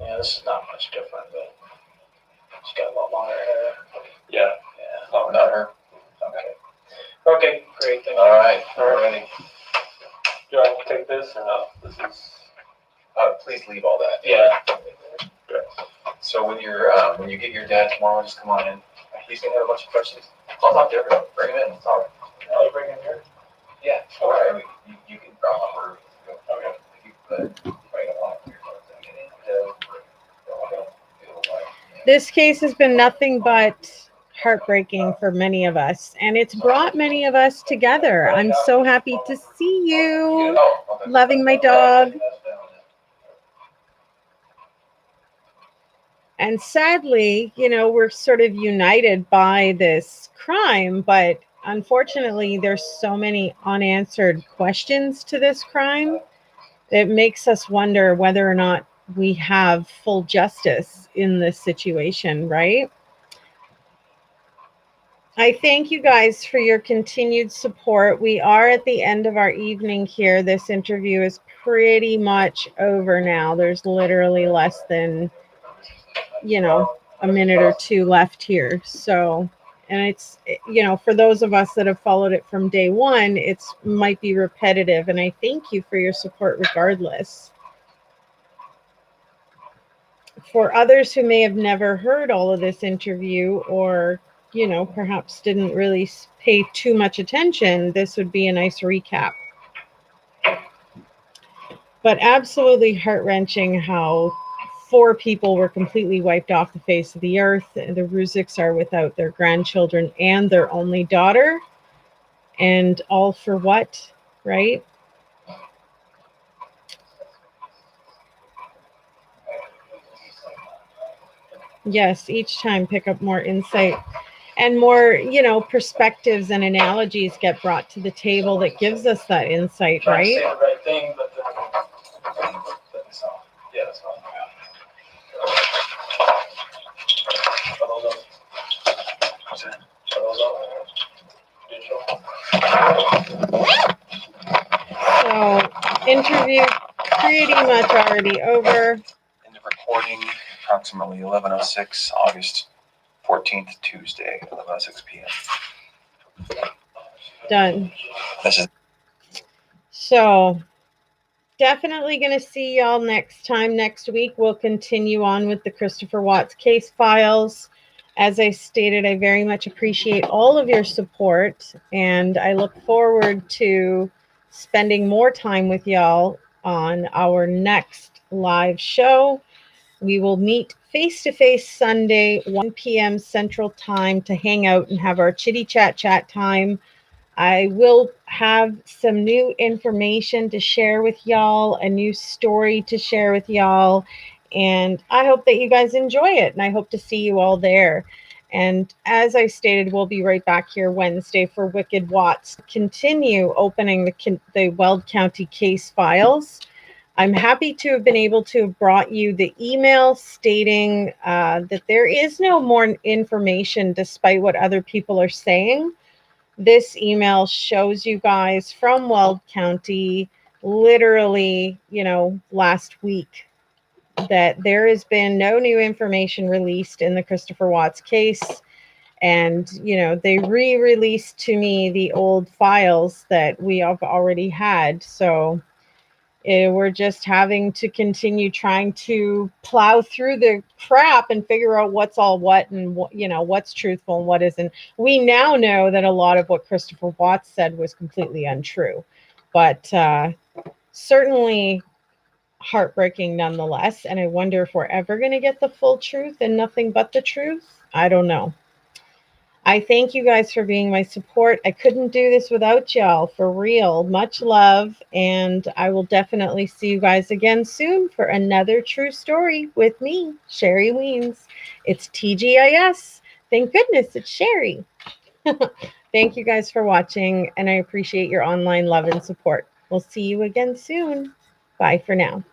Yeah, this is not much different, but she's got a lot longer hair. Yeah. Yeah. Oh, not her? Okay. Okay, great. Thank you. All right. We're ready. Do I have to take this or no? This is. Please leave all that. Yeah. Good. So when you get your dad tomorrow, just come on in. He's gonna have a bunch of questions. I'll talk to everyone. Bring him in. Let's talk. Oh, you bring him here? Yeah. All right. You can drop her. Okay. You could bring him on. This case has been nothing but heartbreaking for many of us, and it's brought many of us together. I'm so happy to see you. Loving my dog. And sadly, we're sort of united by this crime, but unfortunately, there's so many unanswered questions to this crime. It makes us wonder whether or not we have full justice in this situation, right? I thank you guys for your continued support. We are at the end of our evening here. This interview is pretty much over now. There's literally less than, a minute or two left here. So, and it's, for those of us that have followed it from day one, it's might be repetitive. And I thank you for your support regardless. For others who may have never heard all of this interview or, perhaps didn't really pay too much attention, this would be a nice recap. But absolutely heart-wrenching how 4 people were completely wiped off the face of the earth. The Ruziks are without their grandchildren and their only daughter. And all for what, right? Yes, each time pick up more insight and more, perspectives and analogies get brought to the table that gives us that insight, Trying to right? say the right thing, but yeah, that's fine. Are those up? What's that? Are those up? Digital? So, interview pretty much already over. End of recording, approximately 11:06, August 14th, Tuesday, 11:06 p.m. Done. This is So, definitely going to see y'all next time. Next week, we'll continue on with the Christopher Watts case files. As I stated, I very much appreciate all of your support, and I look forward to spending more time with y'all on our next live show. We will meet face-to-face Sunday, 1 p.m. Central Time, to hang out and have our chitty chat time. I will have some new information to share with y'all, a new story to share with y'all, and I hope that you guys enjoy it, and I hope to see you all there. And as I stated, we'll be right back here Wednesday for Wicked Watts. Continue opening the Weld County case files. I'm happy to have been able to have brought you the email stating that there is no more information despite what other people are saying. This email shows you guys from Weld County literally, last week, that there has been no new information released in the Christopher Watts case. And, they re-released to me the old files that we have already had. So we're just having to continue trying to plow through the crap and figure out what's all what and what's truthful and what isn't. We now know that a lot of what Christopher Watts said was completely untrue, but certainly heartbreaking nonetheless. And I wonder if we're ever going to get the full truth and nothing but the truth. I don't know. I thank you guys for being my support. I couldn't do this without y'all, for real. Much love, and I will definitely see you guys again soon for another true story with me, Sherry Wiens. It's TGIS. Thank goodness it's Sherry. Thank you guys for watching, and I appreciate your online love and support. We'll see you again soon. Bye for now.